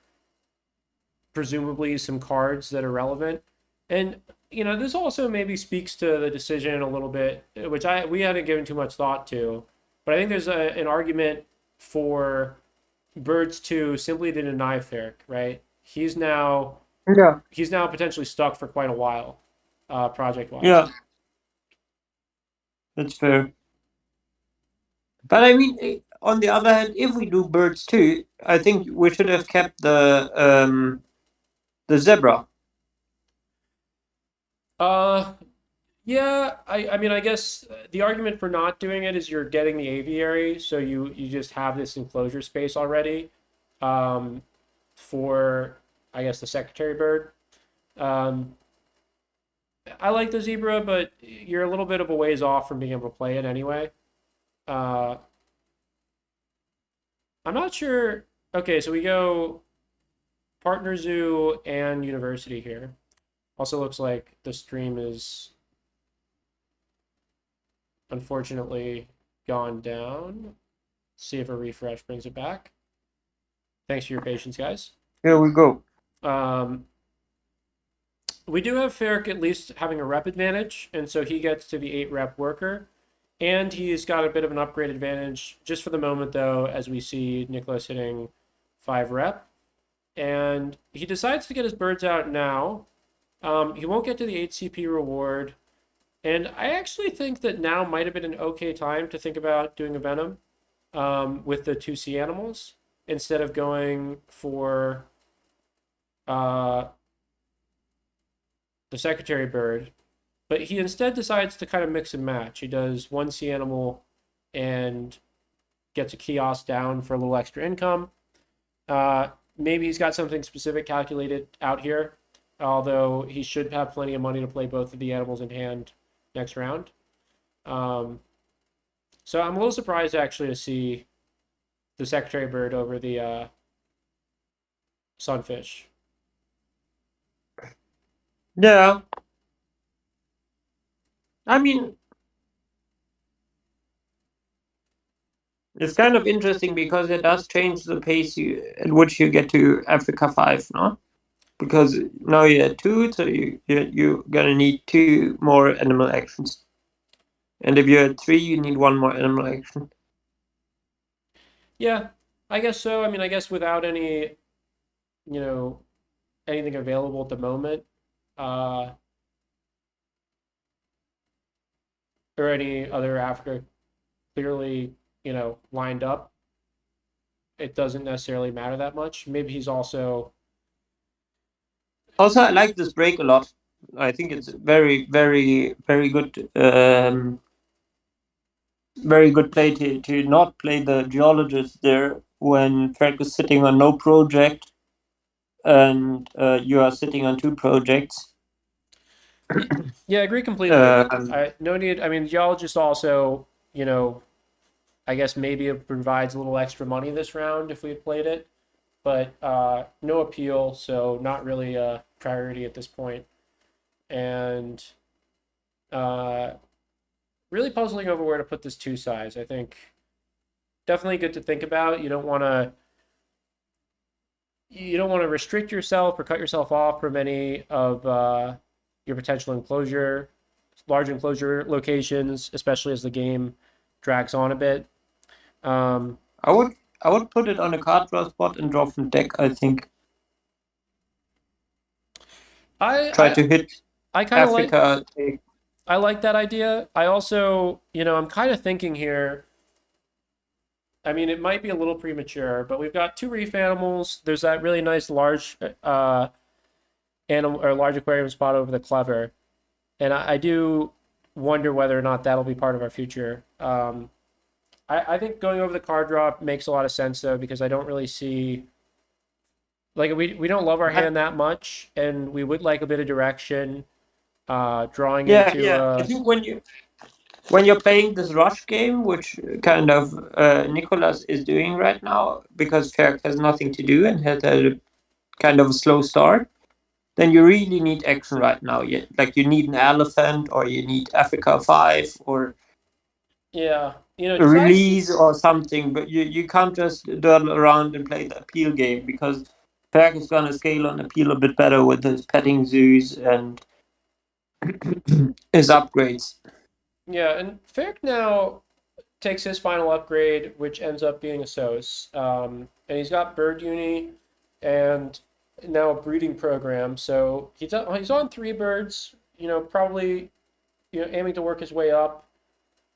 presumably some cards that are relevant. And this also maybe speaks to the decision a little bit, which we hadn't given too much thought to. But I think there's an argument for Birds to simply to deny Faerch, right? Yeah. He's now potentially stuck for quite a while, project wise. Yeah, that's fair. But I mean, on the other hand, if we do birds too, I think we should have kept the zebra. Yeah, I mean, I guess the argument for not doing it is you're getting the aviary, so you just have this enclosure space already, um, for I guess the secretary bird. Um, I like the zebra, but you're a little bit of a ways off from being able to play it anyway. Uh, I'm not sure. Okay, so we go partner zoo and university here. Also looks like the stream is unfortunately gone down. See if a refresh brings it back. Thanks for your patience, guys. Here we go. Um, we do have Faerch at least having a rep advantage, and so he gets to the 8 rep worker. And he's got a bit of an upgrade advantage just for the moment, though, as we see Nicholas hitting 5 rep. And he decides to get his birds out now. He won't get to the 8 CP reward. And I actually think that now might have been an okay time to think about doing a Venom with the 2 sea animals instead of going for uh, the secretary bird. But he instead decides to kind of mix and match. He does one sea animal and gets a kiosk down for a little extra income. Maybe he's got something specific calculated out here, although he should have plenty of money to play both of the animals in hand next round. So I'm a little surprised actually to see the Secretary Bird over the Sunfish. Yeah. I mean, it's kind of interesting because it does change the pace at which you get to Africa 5, no? Because now you're at 2, so you're gonna need 2 more animal actions. And if you're at 3, you need 1 more animal action. Yeah, I guess so. I mean, I guess without any, anything available at the moment, or any other Africa clearly, lined up, it doesn't necessarily matter that much. Maybe he's also. Also, I like this break a lot. I think it's very, very, very good. Very good play to not play the geologist there when Faerch is sitting on no project and you are sitting on 2 projects. Yeah, I agree completely. No need. I mean, geologist also, I guess maybe it provides a little extra money this round if we had played it, but no appeal, so not really a priority at this point. And really puzzling over where to put this 2 size. I think definitely good to think about. You don't want to restrict yourself or cut yourself off from any of your potential large enclosure locations, especially as the game drags on a bit. I would put it on a card draw spot and draw from deck, I think. Try to hit I kind of Africa. I like that idea. I also, I'm kind of thinking here. I mean, it might be a little premature, but we've got 2 reef animals. There's that really nice large animal or large aquarium spot over the Clever, and I do wonder whether or not that'll be part of our future. I think going over the card draw makes a lot of sense though, because I don't really see, like, we don't love our hand that much, and we would like a bit of direction. Drawing into. I think when you're playing this rush game, which kind of Nicolas is doing right now, because Faerch has nothing to do and has had a kind of a slow start, then you really need action right now. Like you need an elephant, or you need Africa 5, or a release or something. But you can't just dawdle around and play the appeal game, because Faerch is going to scale on appeal a bit better with his petting zoos and his upgrades. Yeah, and Faerch now takes his final upgrade, which ends up being a SOS. And he's got Bird Uni and now a breeding program. So he's on 3 birds, probably aiming to work his way up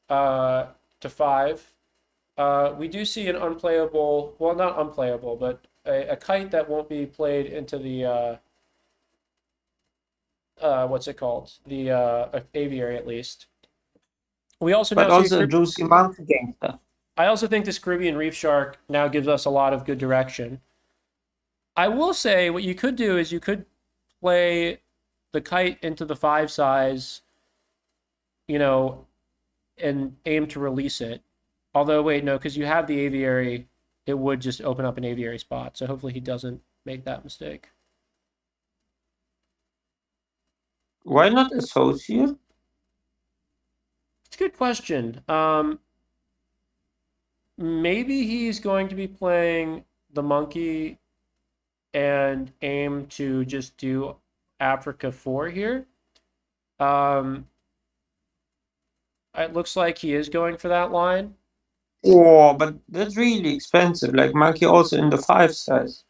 to 5. We do see an unplayable, well, not unplayable, but a kite that won't be played into the what's it called? The aviary, at least. We also but now also a juicy monkey gangster. I also think this Caribbean reef shark now gives us a lot of good direction. I will say what you could do is you could play the kite into the 5 size, and aim to release it. Although, wait, no, because you have the aviary, it would just open up an aviary spot. So hopefully he doesn't make that mistake. Why not associate? It's a good question. Maybe he's going to be playing the monkey and aim to just do Africa 4 here. It looks like he is going for that line. Oh, but that's really expensive. Like monkey also in the 5 size.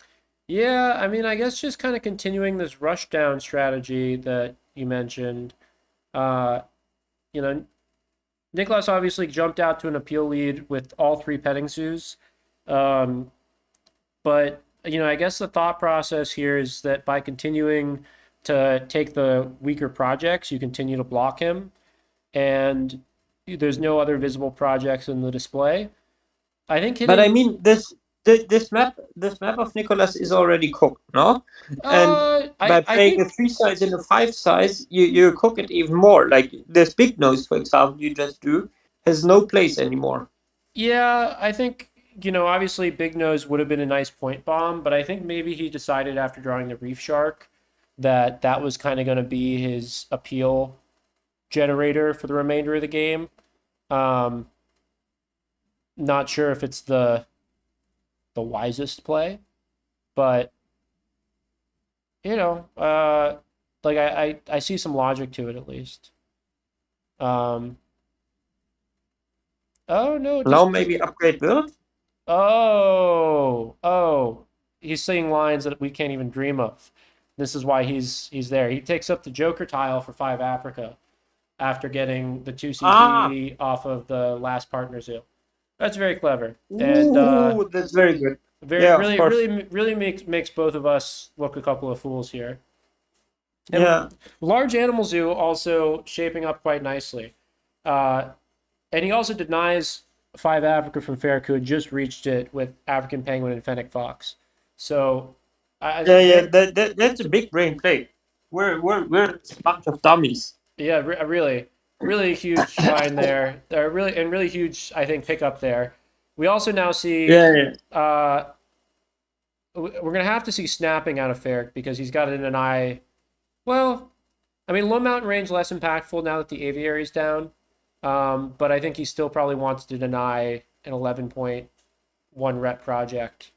Yeah, I mean, I guess just kind of continuing this rush down strategy that you mentioned. Nicolas obviously jumped out to an appeal lead with all 3 petting zoos. But, I guess the thought process here is that by continuing to take the weaker projects, you continue to block him, and there's no other visible projects in the display. I think But I hitting. mean, this map of Nicholas is already cooked, no? And by I playing a think 3 size and a 5 size, you cook it even more. Like this big nose, for example, you just drew, has no place anymore. Yeah, I think, obviously Big Nose would have been a nice point bomb, but I think maybe he decided after drawing the Reef Shark that that was kind of going to be his appeal generator for the remainder of the game. Um, Not sure if it's the wisest play, but like I see some logic to it at least. Um, oh no, Now just maybe upgrade build? oh, he's saying lines that we can't even dream of. This is why he's there. He takes up the Joker tile for 5 Africa after getting the 2 CP off of the last partner zoo. That's very clever. And Ooh, that's very good. very Yeah, of really course. really makes both of us look a couple of fools here. And Yeah. large animal zoo also shaping up quite nicely. And he also denies 5 Africa from Faerch, who had just reached it with African penguin and fennec fox. So, Yeah. That's a big brain play. We're a bunch of dummies. yeah, really huge line there. Really huge, I think, pickup there. We also now see Yeah. we're gonna have to see snapping out of Faerch because he's got it in an eye. Well, I mean, low mountain range less impactful now that the aviary's down. But I think he still probably wants to deny an 11.1 rep project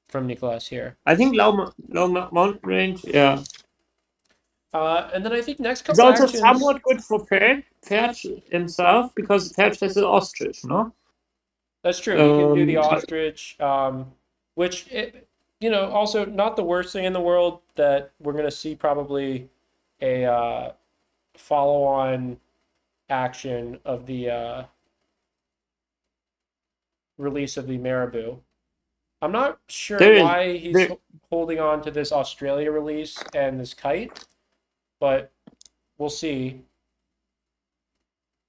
from Nicolas here. I think low mountain range, yeah. And then I think next It's couple also actions. somewhat good for Faerch himself because Faerch has an ostrich, no? That's true. He can do the Um, ostrich, which also not the worst thing in the world that we're going to see probably a follow-on action of the release of the Marabou. I'm not sure there is why he's there, holding on to this Australia release and this kite, but we'll see.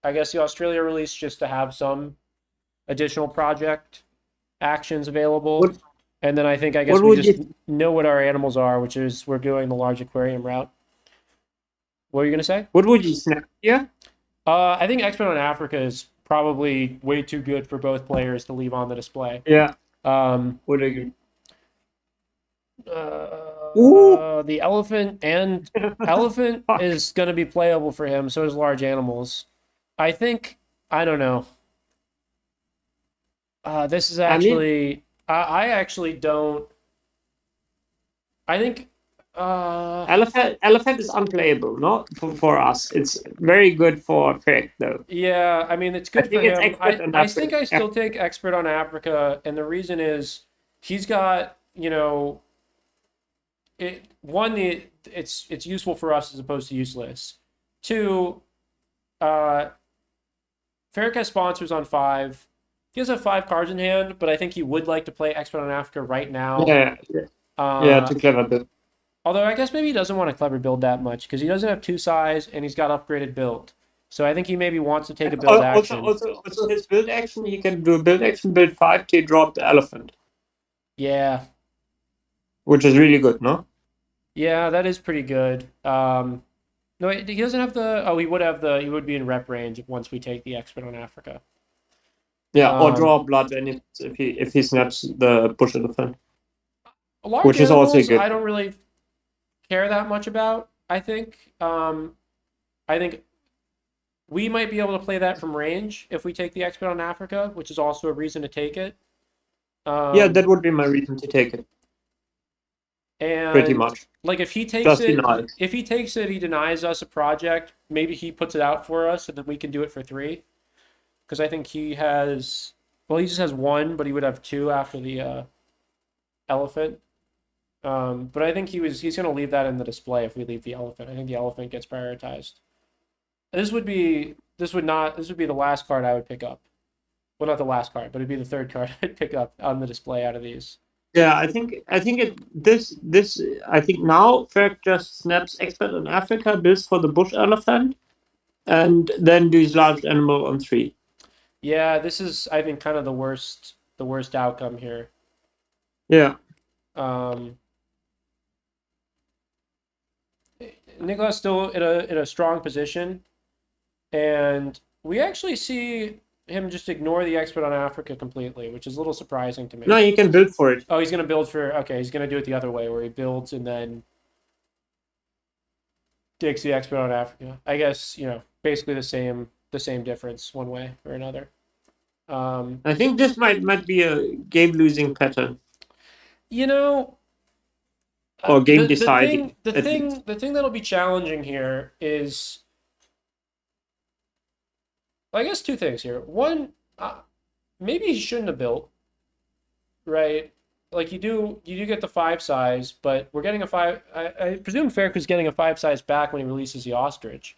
I guess the Australia release just to have some additional project actions available. what And then I guess what we would just you know what our animals are, which is we're doing the large aquarium route. What are you going to say? what would you snap? Yeah. I think Expert on Africa is probably way too good for both players to leave on the display. Yeah. Um, Would agree. The elephant Fuck. is going to be playable for him. So is large animals. I think I don't know. This is actually I actually don't. I think Elephant is unplayable, no? For us. It's very good for Faerch though. yeah, I mean it's I good for think it's him. expert on I that. think I still take Expert on Africa, and the reason is he's got it's useful for us as opposed to useless. Two, Faerch has sponsors on 5. He does have 5 cards in hand, but I think he would like to play Expert on Africa right now. Yeah, to clever build. Although I guess maybe he doesn't want a clever build that much because he doesn't have 2 size and he's got upgraded build. So I think he maybe wants to take a build action. Also his build action, he can do a build action, build 5 to drop the elephant. Yeah. Which is really good, no? Yeah, that is pretty good. No, he doesn't have the. Oh, he would have the. He would be in rep range once we take the Expert on Africa. Yeah, or draw blood and if he snaps the bush elephant. Large which is animals, also good. I don't really care that much about. I think we might be able to play that from range if we take the Expert on Africa, which is also a reason to take it. Yeah, that would be my reason to take it. And pretty much. Like if he takes Just it, deny. if he takes it, he denies us a project. Maybe he puts it out for us, and then we can do it for 3. Because I think he has. Well, he just has 1, but he would have 2 after the elephant. But I think he's going to leave that in the display if we leave the elephant. I think the elephant gets prioritized. This would be the last card I would pick up. Well, not the last card, but it'd be the 3rd card I'd pick up on the display out of these. Yeah, I think now Faerch just snaps expert on Africa, builds for the bush elephant, and then does large animal on 3. Yeah, this is, I think, kind of the worst outcome here. Yeah. Nicolas still in a strong position, and we actually see him just ignore the expert on Africa completely, which is a little surprising to me. No, you can build for it. Oh, he's gonna build for, okay, he's gonna do it the other way where he builds and then takes the expert on Africa. I guess, basically the same difference one way or another. I think this might be a game losing pattern or game deciding. The thing that'll be challenging here is, well, I guess two things here. One, maybe he shouldn't have built, right? Like you do get the 5 size, but we're getting a 5. I presume Faerch is getting a 5 size back when he releases the ostrich,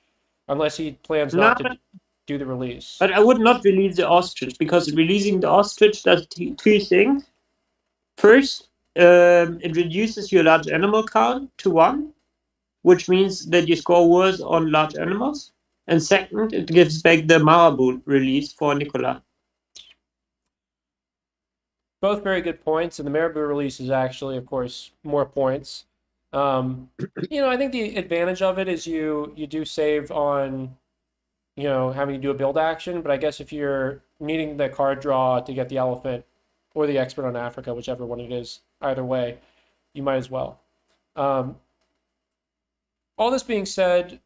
unless he plans not to do the release. But I would not release the ostrich, because releasing the ostrich does 2 things. First, it reduces your large animal count to 1, which means that you score worse on large animals. And second, it gives back the marabou release for Nicolas. Both very good points, and the marabou release is actually, of course, more points. I think the advantage of it is you do save on, having to do a build action, but I guess if you're needing the card draw to get the elephant or the expert on Africa, whichever one it is, either way, you might as well. All this being said,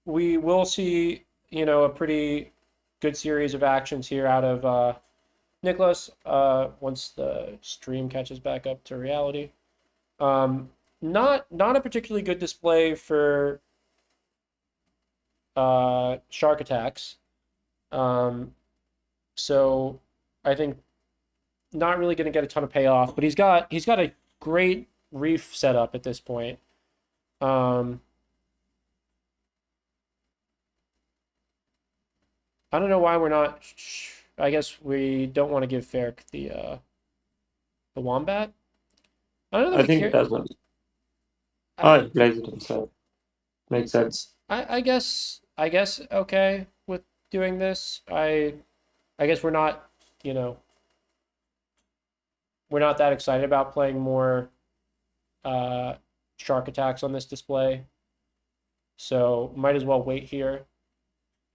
we will see, a pretty good series of actions here out of Nicolas once the stream catches back up to reality. Not a particularly good display for shark attacks. So I think not really going to get a ton of payoff, but he's got a great reef setup at this point. I don't know why we're not. I guess we don't want to give Faerch the wombat. I don't know. I think it doesn't. Oh, he plays it himself. Makes sense. I guess okay with doing this. I guess we're not, we're not that excited about playing more shark attacks on this display. So might as well wait here.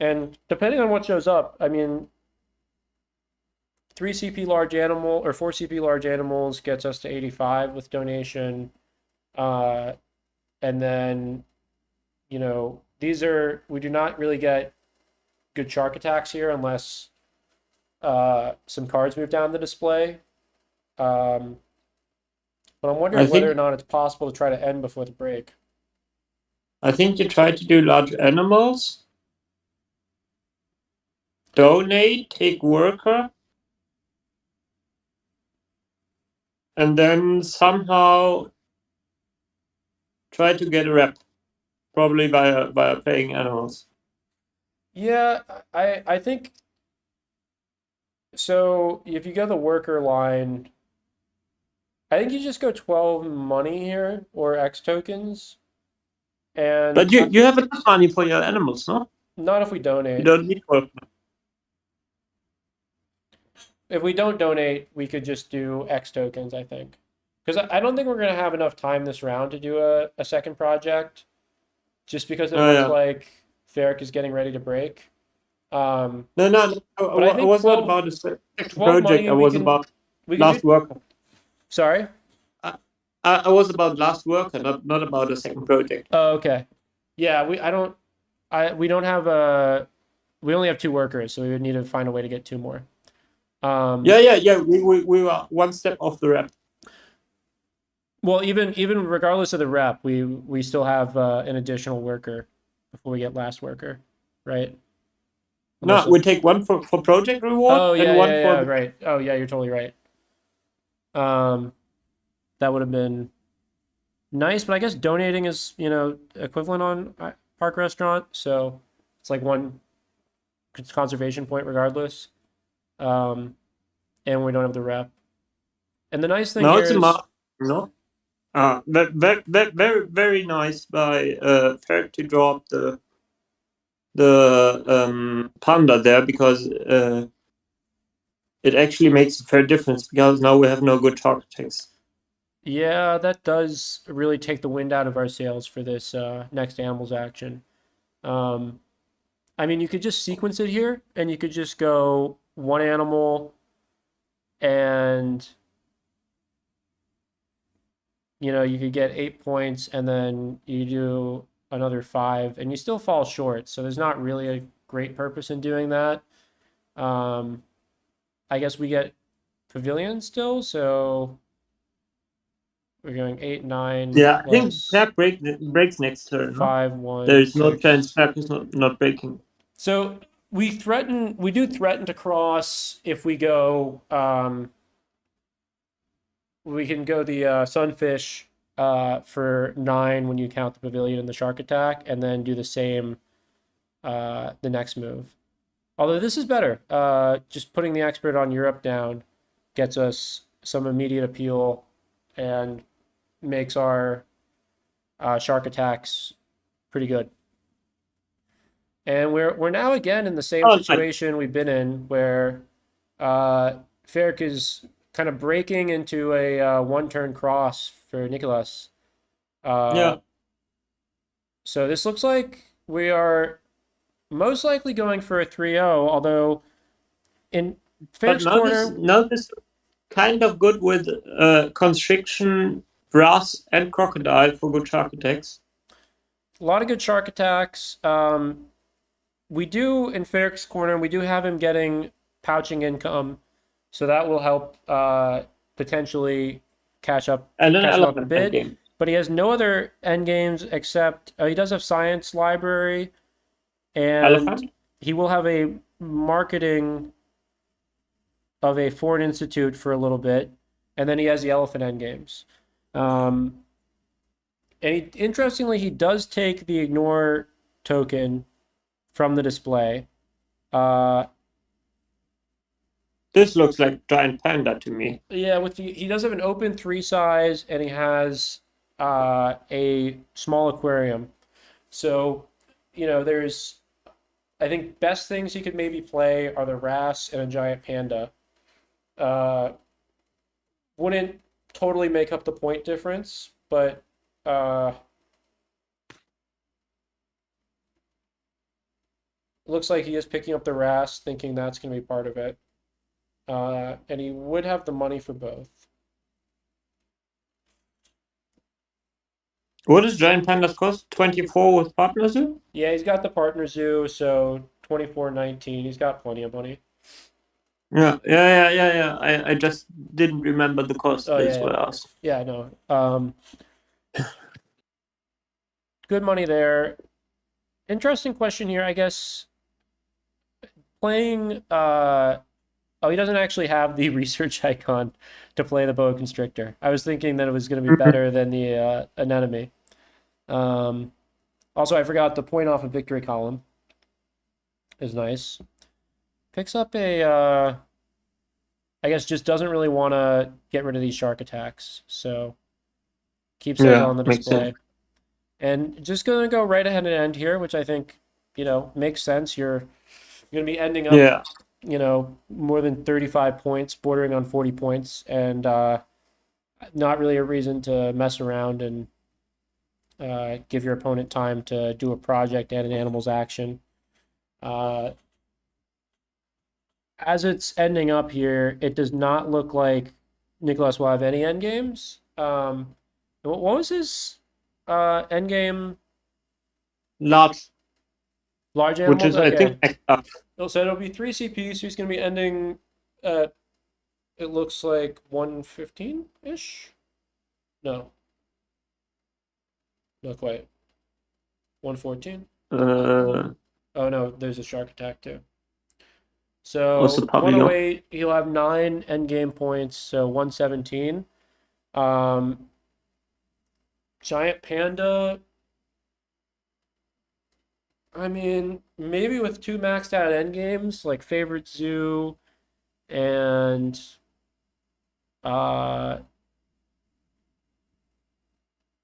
And depending on what shows up, I mean, 3 CP large animal or 4 CP large animals gets us to 85 with donation. And then, we do not really get good shark attacks here unless some cards move down the display. But I'm wondering whether or not it's possible to try to end before the break. I think you try to do large animals, donate, take worker, and then somehow try to get a rep, probably via playing animals. Yeah, I think so. If you go the worker line, I think you just go 12 money here or X tokens. And but you have enough money for your animals, no? Not if we donate. You don't need worker. If we don't donate, we could just do X tokens, I think. Because I don't think we're going to have enough time this round to do a second project. Just because it looks like Faerch is getting ready to break. No. I was not about a second project. I was about last worker. Sorry? I was about last worker, not about a second project. Oh, okay. Yeah, we don't have we only have 2 workers, so we would need to find a way to get 2 more. Yeah. We were one step off the rep. Well, even regardless of the rep, we still have an additional worker before we get last worker, right? No, we take one for project reward. Oh yeah, and one for right. Oh yeah, you're totally right. That would have been nice, but I guess donating is equivalent on Park Restaurant, so it's like 1 conservation point regardless. And we don't have the rep. And the nice thing No, here it's a is, no. Very, very, very nice by Faerch to drop the panda there, because it actually makes a fair difference, because now we have no good target attacks. yeah, that does really take the wind out of our sails for this next animals action. I mean, you could just sequence it here, and you could just go one animal, and you could get 8 points, and then you do another 5, and you still fall short. So there's not really a great purpose in doing that. I guess we get pavilion still, so we're going 8, 9 Yeah, I think plus Faerch breaks next turn. No? 5, 1, There is no 6. chance Faerch is not breaking. So we do threaten to cross if we go. We can go the sunfish for 9 when you count the pavilion and the shark attack, and then do the same the next move. Although this is better. Just putting the expert on Europe down gets us some immediate appeal and makes our shark attacks pretty good. And we're now again in the same situation we've been in, where Faerch is kind of breaking into a one-turn cross for Nicolas. Yeah. So this looks like we are most likely going for a 3-0, although in But Faerch's corner... now this kind of good with constriction, brass, and crocodile for good shark attacks. A lot of good shark attacks. We do, in Faerch's corner, we do have him getting pouching income, so that will help potentially catch up And an a elephant bit. game. But he has no other end games except he does have science library, and Elephant? he will have a marketing of a foreign institute for a little bit, and then he has the elephant end games. And interestingly, he does take the ignore token from the display. This looks like giant panda to me. Yeah, he does have an open 3 size, and he has a small aquarium. So, there's, I think, best things he could maybe play are the wrasse and a giant panda. Wouldn't totally make up the point difference, but looks like he is picking up the wrasse, thinking that's going to be part of it. And he would have the money for both. What does giant pandas cost? 24 with partner zoo? Yeah, he's got the partner zoo, so 24.19. He's got plenty of money. Yeah. I just didn't remember the cost. That's what I asked. Yeah, no. Good money there. Interesting question here, I guess. Playing he doesn't actually have the research icon to play the boa constrictor. I was thinking that it was going to be better than the anemone. Also, I forgot the point off of victory column is nice. Picks up a I guess just doesn't really want to get rid of these shark attacks, so keeps those on the display. And just gonna go right ahead and end here, which I think makes sense. You're gonna be ending up more than 35 points, bordering on 40 points, and not really a reason to mess around and give your opponent time to do a project and an animals action. As it's ending up here, it does not look like Nicolas will have any end games. What was his end game? Large animals? Which is, I think, so it'll be 3 CP, so he's going to be ending at, it looks like 115-ish? No. Not quite. 114? Oh, no, there's a shark attack, too. So 108, he'll have 9 endgame points, so 117. Giant panda, I mean, maybe with 2 maxed out endgames, like favorite zoo and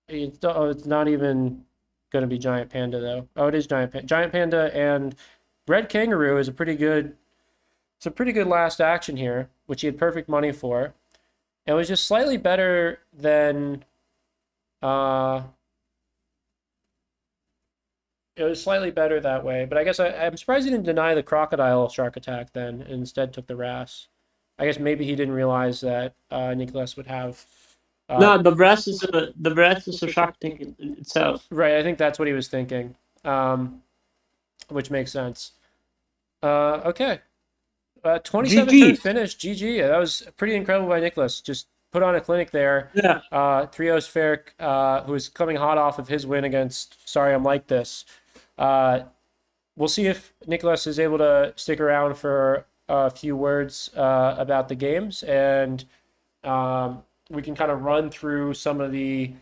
It's not even going to be Giant Panda though. Oh, it is Giant Panda and Red Kangaroo is a pretty good. It's a pretty good last action here, which he had perfect money for. It was just slightly better than. It was slightly better that way, but I guess I'm surprised he didn't deny the crocodile shark attack then, and instead took the wrasse. I guess maybe he didn't realize that Nicolas would have. No, the wrasse is a shark thing itself. Right, I think that's what he was thinking, which makes sense. Okay. 27 turn finish, GG. That was pretty incredible by Nicolas. Just put on a clinic there. Yeah. 3-0's Faerch, who is coming hot off of his win against Sorry I'm Like This. We'll see if Nicolas is able to stick around for a few words about the games, and we can kind of run through some of the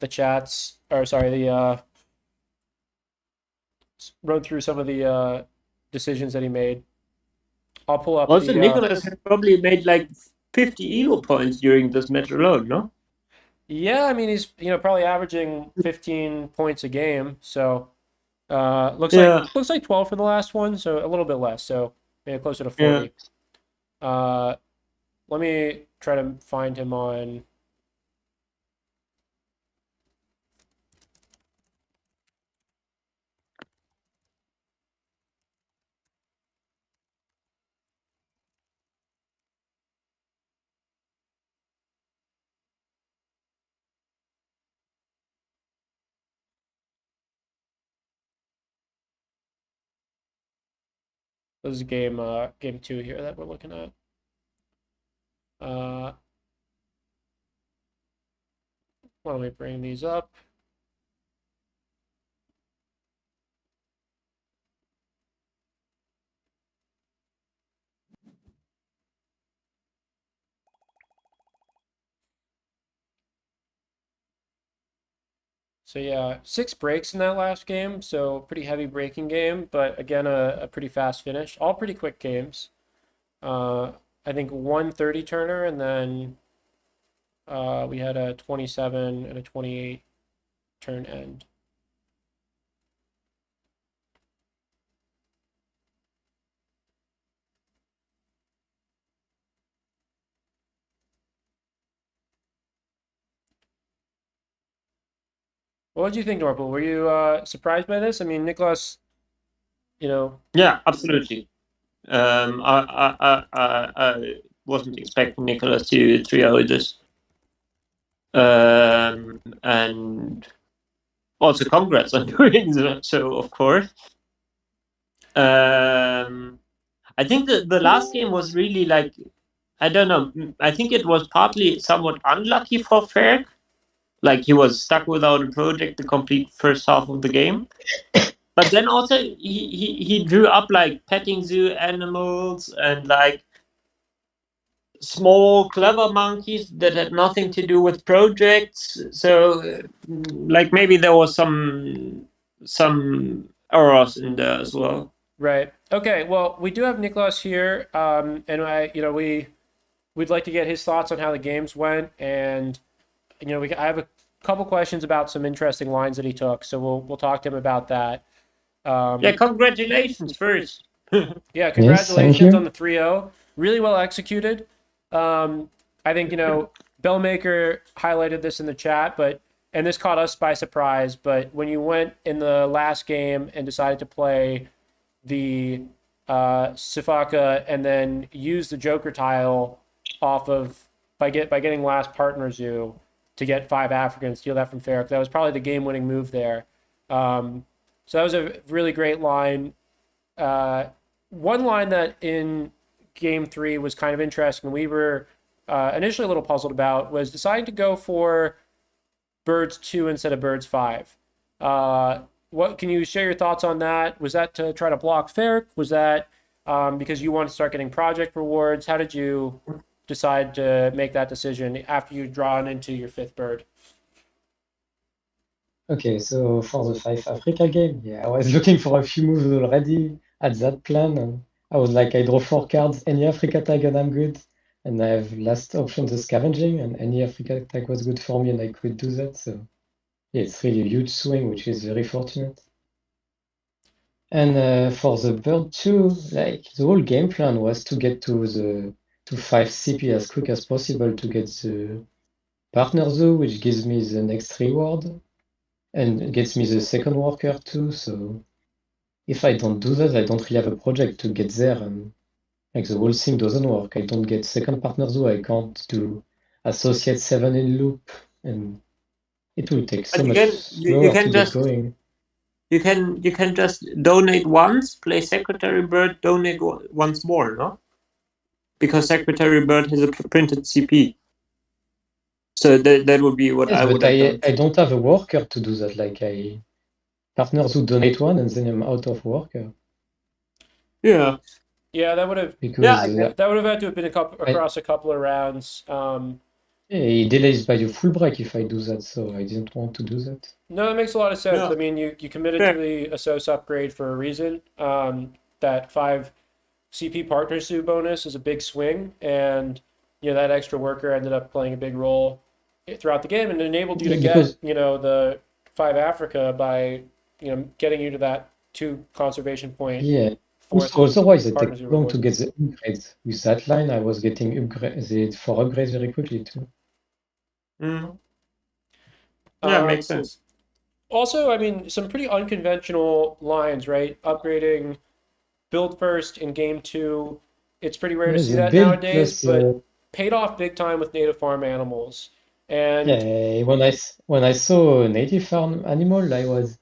chats, or sorry, run through some of the decisions that he made. I'll pull up. Also, Nicolas had probably made like 50 ego points during this match alone, no? Yeah, I mean he's probably averaging 15 points a game, so looks like 12 for the last one, so a little bit less, so maybe closer to 40. Yeah. Let me try to find him on. This is game 2 here that we're looking at. Why don't we bring these up? So yeah, 6 breaks in that last game, so pretty heavy breaking game, but again a pretty fast finish. All pretty quick games. I think 130 turner, and then we had a 27 and a 28 turn end. What did you think, Norpal? Were you surprised by this? I mean, Nicolas, Yeah, absolutely. I wasn't expecting Nicolas to 3-0 this. And also congrats on doing so, of course. I think the last game was really like, I don't know, I think it was partly somewhat unlucky for Faerch. Like he was stuck without a project the complete first half of the game. But then also he drew up like petting zoo animals and like small clever monkeys that had nothing to do with projects. So like maybe there was some errors in there as well. Right. Okay. Well, we do have Nicolas here, and we'd like to get his thoughts on how the games went, and I have a couple questions about some interesting lines that he took, so we'll talk to him about that. Yeah, congratulations first. Yeah, congratulations on the 3-0. Really well executed. I think Bellmaker highlighted this in the chat, and this caught us by surprise. But when you went in the last game and decided to play the Sifaka and then use the Joker tile off of by getting last partner zoo to get 5 Africans, steal that from Faerch. That was probably the game-winning move there. So that was a really great line. One line that in game 3 was kind of interesting, we were initially a little puzzled about, was deciding to go for birds 2 instead of birds 5. What can you share your thoughts on that? Was that to try to block Faerch? Was that because you want to start getting project rewards? How did you decide to make that decision after you'd drawn into your 5th bird? Okay, so for the 5 Africa game, yeah, I was looking for a few moves already at that plan. I was like, I draw 4 cards, any Africa tag and I'm good. and I have last option the scavenging, and any Africa attack was good for me, and I could do that. So yeah, it's really a huge swing, which is very fortunate. And for the bird too, like the whole game plan was to get to 5 CP as quick as possible to get the partner zoo, which gives me the next reward, and gets me the second worker too. So if I don't do that, I don't really have a project to get there, and like the whole thing doesn't work. I don't get second partner zoo, I can't do associate 7 in loop, and it will take so But much you slower to can get just going. you can just donate once, play Secretary Bird, donate once more, no? Because Secretary Bird has a printed CP. So that would be what Yes, I would but have done. I don't have a worker to do that. Like I partners who donate one and then I'm out of worker Yeah. Yeah, that would have because that would have had to have been across a couple of rounds. it delays by a full break if I do that, so I didn't want to do that. No, that makes a lot of sense. Yeah. I mean, you committed Yeah. to the Asos upgrade for a reason. That 5 CP partner suit bonus is a big swing, and that extra worker ended up playing a big role throughout the game and enabled you to Because get the 5 Africa by getting you to that 2 conservation point. yeah, Fourth otherwise I partner take suit long to reward. get the upgrades. With that line, I was getting upgrades for upgrades very quickly too. Mm. Yeah, makes sense. Also, I mean, some pretty unconventional lines, right? Upgrading build first in game 2. It's pretty rare to Yeah, see the that build nowadays, plus but paid off big time with native farm animals. And yeah, when I saw a native farm animal, I was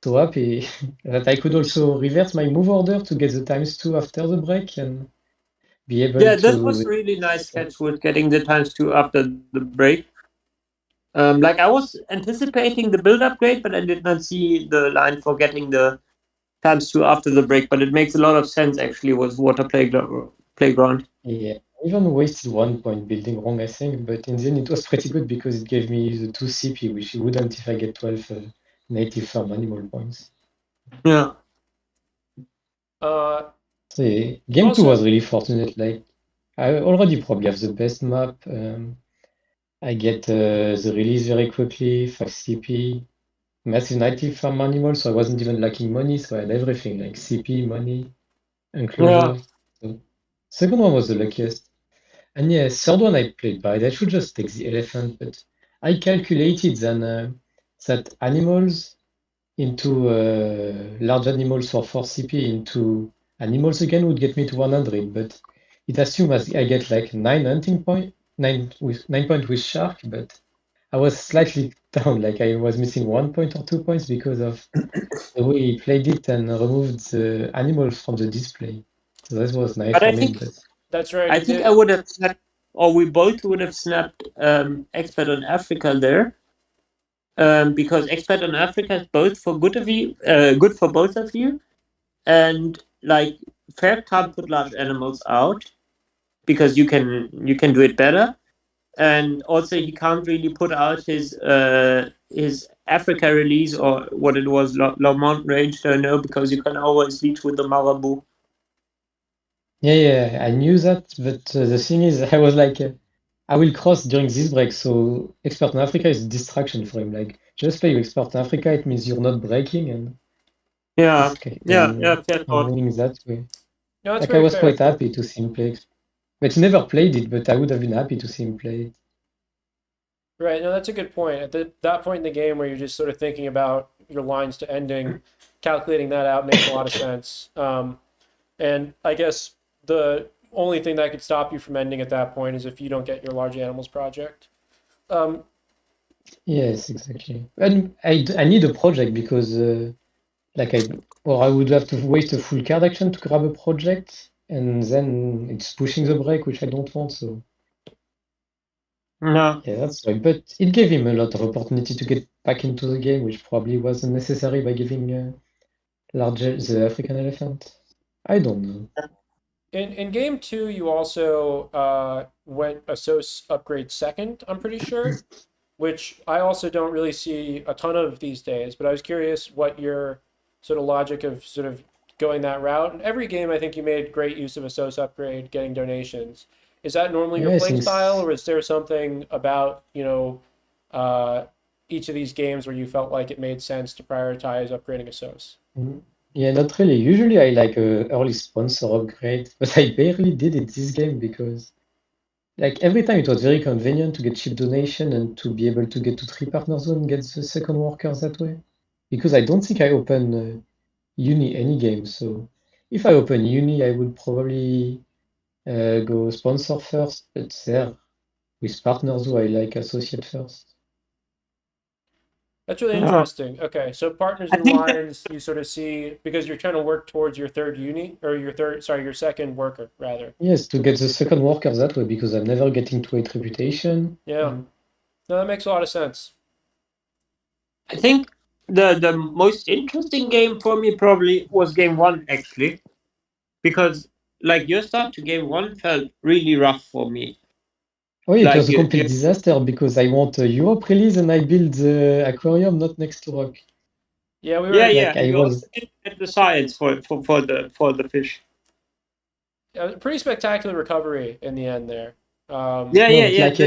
so happy that I could also revert my move order to get the ×2 after the break and be able Yeah, that was to. really nice catch with getting the ×2 after the break. Like I was anticipating the build upgrade, but I did not see the line for getting the ×2 after the break. But it makes a lot of sense actually with Water Playground. Yeah, I even wasted 1 point building wrong, I think, but in the end it was pretty good because it gave me the 2 CP, which it wouldn't if I get 12 native farm animal points. Yeah. So yeah, game 2 was really fortunate. Like I already probably have the best map. I get the release very quickly, 5 CP, massive native farm animal, so I wasn't even lacking money, so I had everything like CP, money, enclosure. So second one was the luckiest. And yeah, third one I played bad. I should just take the elephant, but I calculated that animals into large animals for 4 CP into animals again would get me to 100, but it assumes I get like 9 hunting point, 9 point with shark, but I was slightly down, like I was missing 1 point or 2 points because of the way he played it and removed the animals from the display. So that was nice But for I me, think but that's right. I think I would have snapped, or we both would have snapped Expert on Africa there. Because Expert on Africa is both for good for both of you, and like Fair can't put large animals out because you can do it better, and also he can't really put out his Africa release or what it was low mountain range. Don't know because you can always leech with the Marabu. yeah, I knew that, but the thing is, I was like, I will cross during this break, so Expert in Africa is a distraction for him. Like, just play with Expert in Africa, it means you're not breaking, and Yeah, it's fair thought. winning that way. No, that's Like, I very was fair. quite happy to see him play. But he never played it, but I would have been happy to see him play it. Right. No, that's a good point. At that point in the game where you're just sort of thinking about your lines to ending, calculating that out makes a lot of sense. And I guess the only thing that could stop you from ending at that point is if you don't get your large animals project. Yes, exactly. And I need a project because, like, or I would have to waste a full card action to grab a project, and then it's pushing the break, which I don't want, so. No. Yeah, that's right. But it gave him a lot of opportunity to get back into the game, which probably wasn't necessary by giving the African elephant. I don't know. In game 2, you also went Asos upgrade second, I'm pretty sure, which I also don't really see a ton of these days, but I was curious what your sort of logic of sort of going that route. In every game, I think you made great use of Asos upgrade, getting donations. Is that normally Yeah, your I play think style, or is there something about, each of these games where you felt like it made sense to prioritize upgrading a sauce? yeah, not really. Usually I like a early sponsor upgrade, but I barely did it this game because like every time it was very convenient to get cheap donation and to be able to get to 3 partner zone and get the second worker that way. Because I don't think I open uni any game, so if I open uni, I would probably go sponsor first, but there with partners who I like associate first. That's really Yeah. interesting. Okay, so partners I in think that lines you sort of see because you're trying to work towards your third uni or your second worker rather. Yes, to get the second worker that way because I'm never getting to 8 reputation. Yeah, no, that makes a lot of sense. I think the most interesting game for me probably was game one actually, because like your start to game one felt really rough for me. Oh, it Like was a complete disaster because I want a Europe release and I build the aquarium not next to rock. Yeah, we yeah, were. yeah, Like and I you also was, didn't get the science for the fish. Pretty spectacular recovery in the end there. Yeah, no, yeah, but yeah. like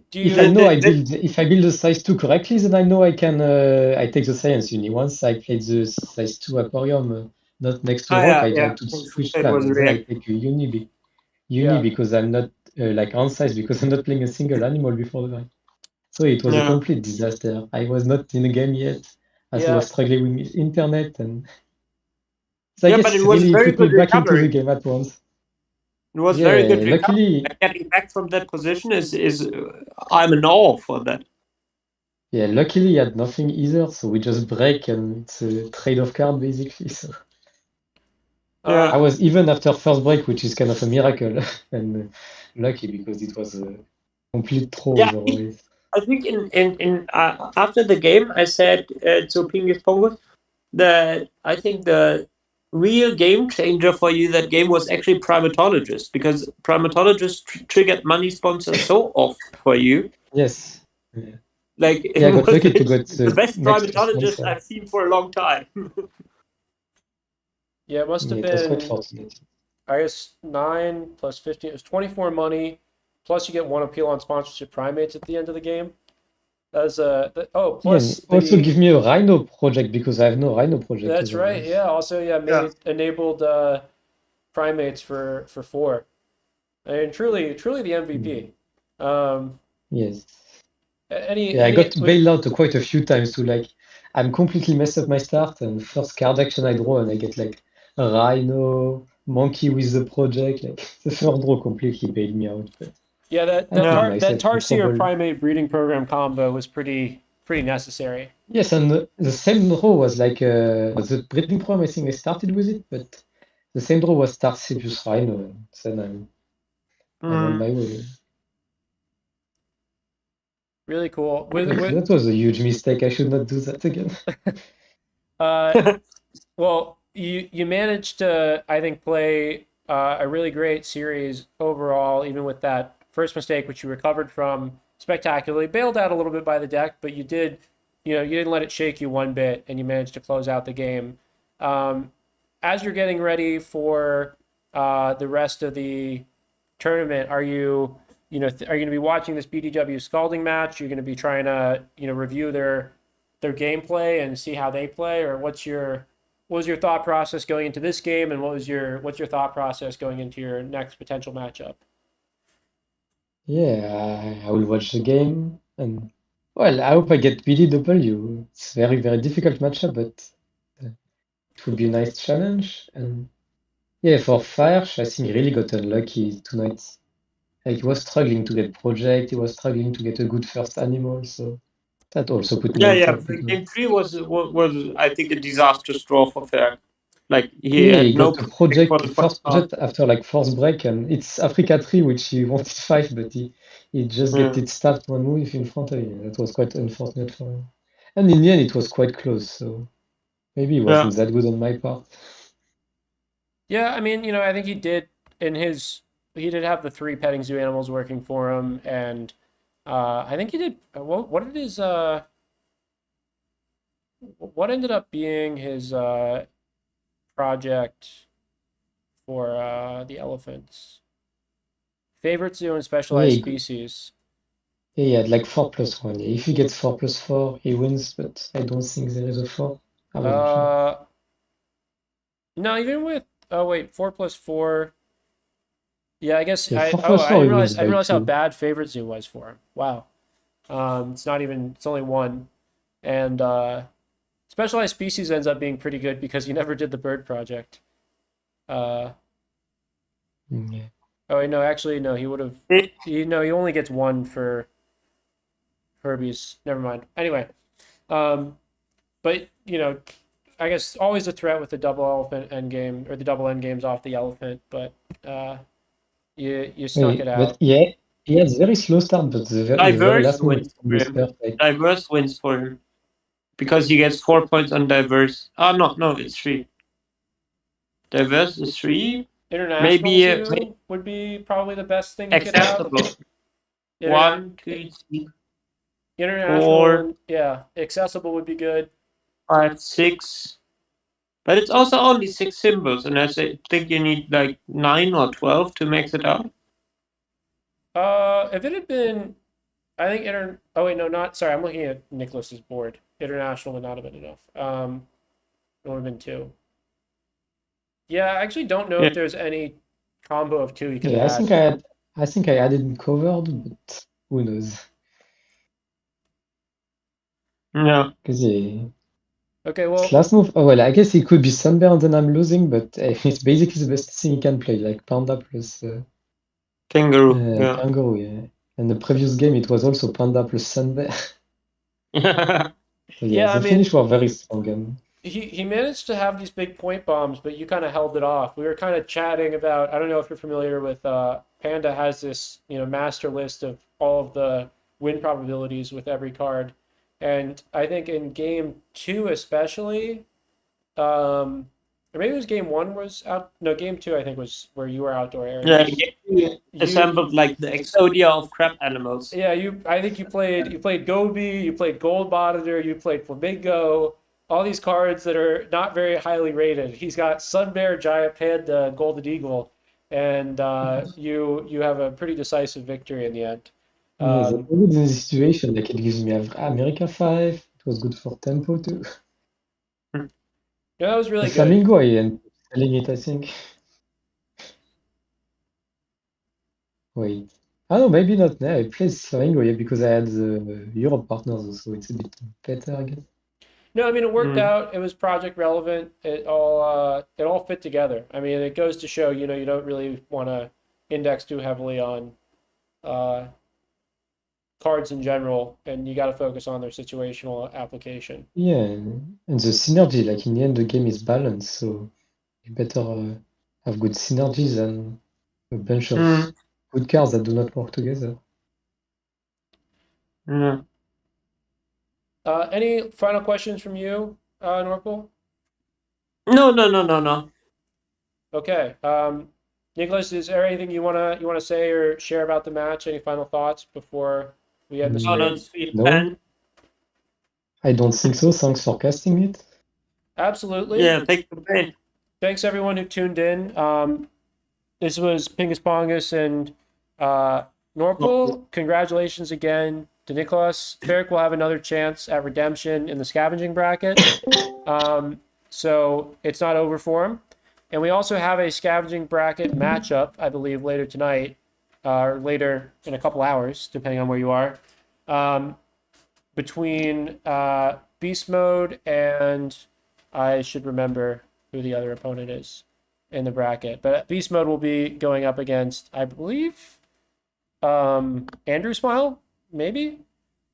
Do if I you? know if I build a size 2 correctly, then I know I can I take the science uni. Once I played the size 2 aquarium not next to Oh rock, yeah, I yeah. tried to switch It plan, was and then I react. take a uni Yeah, because I'm not like on size because I'm not playing a single animal before the game. So it was a Yeah, complete disaster. I was not in the game yet, as I yeah, was struggling with internet, and so I yeah. But guess it it was really very put me good back into the recovery. game at once. It was very good Yeah, recovery. luckily, Like, getting back from that position is I'm in awe for that. yeah, luckily he had nothing either, so we just break and it's a trade of card basically. So Yeah. I was even after first break, which is kind of a miracle, and lucky because it was a complete throw Yeah, otherwise. I think in after the game, I said to PingusPongus that I think the real game changer for you that game was actually Primatologist, because Primatologist triggered money sponsors so often for you. Yes. Yeah, Like it yeah, I got was lucky to get the best next to Primatologist sponsor. I've seen for a long time. yeah. It must Yeah, have it was quite been, fortunate. I guess, 9 + 15. It was 24 money. Plus, you get one appeal on sponsorship primates at the end of the game. That's Yeah, and plus also the. give me a Rhino project because I have no Rhino project That's right. otherwise. Yeah. Also, yeah, made Yeah. it enabled primates for 4. I mean, truly the Mm, MVP. Um, yes. any Yeah, I any got bailed out quite a few times to like I'm completely messed up my start and first card action I draw and I get like a Rhino, monkey with the project, like the first draw completely bailed me out, but Yeah, that I that proved Yeah. tar that myself Tarsier incapable. primate breeding program combo was pretty necessary. Yes, and the same draw was like the breeding program, I think I started with it, but the same draw was Tarsius Rhino, and then I'm on Mm. my way. Really cool. Actually, that was a huge mistake. I should not do that again. Uh, well, you managed to, I think, play a really great series overall, even with that first mistake, which you recovered from spectacularly. Bailed out a little bit by the deck, but you did, you didn't let it shake you one bit, and you managed to close out the game. Um, as you're getting ready for the rest of the tournament, are you, are you going to be watching this BDW Scalding match? You're going to be trying to, review their gameplay and see how they play, or what was your thought process going into this game, and what's your thought process going into your next potential matchup? Yeah, I will watch the game and well, I hope I get BDW. It's very, very difficult matchup, but it would be a nice challenge. And yeah, for Faerch, I think he really got unlucky tonight. Like he was struggling to get project, he was struggling to get a good first animal, so that also put me Yeah, on yeah. top because Game three was I think a disastrous draw for Fair. Like he yeah, had he no got a protection for project, the first first half. project after like first break, and it's Africa 3, which he wanted 5, but he just get Yeah. it stabbed one move in front of him. That was quite unfortunate for him. And in the end, it was quite close, so maybe it Yeah. wasn't that good on my part. Yeah, I mean, I think he did have the 3 petting zoo animals working for him, and I think he did. What did his what ended up being his project for the elephants? Favorite zoo and specialized Yeah, species. yeah, he had like 4+1. Yeah. If he gets 4+4, he wins, but I don't think there is a 4. I'm not sure. No, even with 4+4. Yeah, I guess Yeah, I 4+4, he wins didn't by realize how 2. bad favorite zoo was for him. Wow. It's only 1. And specialized species ends up being pretty good because he never did the bird project. Yeah. Oh wait, no, actually no, he would have he only gets 1 for Herbie's. Never mind. Anyway, but I guess always a threat with the double elephant endgame or the double endgames off the elephant, but you stuck it out. But yeah, he has very slow start, but the very Diverse last move wins for is him. perfect. Diverse wins for him. Because he gets 4 points on diverse. Oh, no, it's 3. Diverse is 3. International Maybe zoo would be probably the best thing you could have. accessible. 1, 2, 3, International, 4, yeah, accessible would be good. 5, 6. But it's also only 6 symbols, and think you need like 9 or 12 to max it out. If it had been, I think oh wait, no, not sorry. I'm looking at Nicholas's board. International would not have been enough. It would have been 2. Yeah, I actually don't know if there's any combo of 2 you could Yeah, add. I think I had it covered, but who knows? Yeah. Because Okay, well, last move. Oh well, I guess it could be Sunburn, and I'm losing, but it's basically the best thing he can play, like Panda plus Kangaroo. Yeah. Kangaroo. Yeah, and the previous game it was also Panda plus Sunburn. So Yeah, I the mean, finish were very strong. he managed to have these big point bombs, but you kind of held it off. We were kind of chatting about. I don't know if you're familiar with Panda has this master list of all of the win probabilities with every card, and I think in game 2 especially, or maybe it was game 1 was out. No, game 2 I think was where you were outdoor areas. Yeah, you assembled like the exodia of crab animals. Yeah, I think you played Gobi, you played Gold Monitor, you played Flamingo, all these cards that are not very highly rated. He's got Sun Bear, Giant Panda, Golden Eagle, and you have a pretty decisive victory in the end. Yeah, that's good in this situation. Like it gives me America 5. It was good for tempo too. Yeah, that was really The good. Flamingo, I ended up selling it, I think. Wait. I don't know, maybe not now. I played Flamingo, yeah, because I had the Europe partners, so it's a bit better, I guess. No, I mean it worked out. It was project relevant. It all fit together. I mean, it goes to show, you don't really want to index too heavily on cards in general, and you got to focus on their situational application. Yeah, and the synergy, like in the end, the game is balanced, so you better have good synergies than a bunch of good cards that do not work together. Any final questions from you, Norpal? No. Okay. Nicholas, is there anything you wanna say or share about the match? Any final thoughts before we end the stream? No, I don't think so. Thanks for casting it. Absolutely. Yeah, thank you. Thanks everyone who tuned in. This was PingusPongus and Norpal. Congratulations again to Nicholas. Faerch will have another chance at redemption in the scavenging bracket. So it's not over for him. And we also have a scavenging bracket matchup, I believe, later tonight, or later in a couple hours, depending on where you are, between Beast Mode and I should remember who the other opponent is in the bracket. But Beast Mode will be going up against, I believe, Andrew Smile, maybe,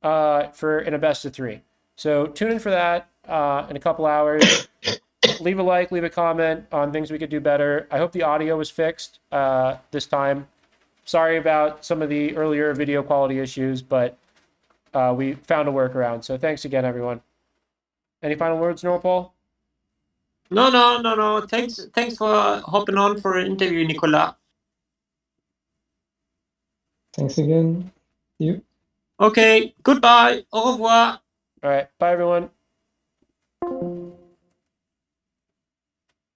in a best of 3. So tune in for that in a couple hours. Leave a like, leave a comment on things we could do better. I hope the audio was fixed this time. Sorry about some of the earlier video quality issues, but we found a workaround. So thanks again, everyone. Any final words, Norpal? No. Thanks for hopping on for an interview, Nicolas. Thanks again. You. Okay, goodbye. Au revoir. All right. Bye, everyone.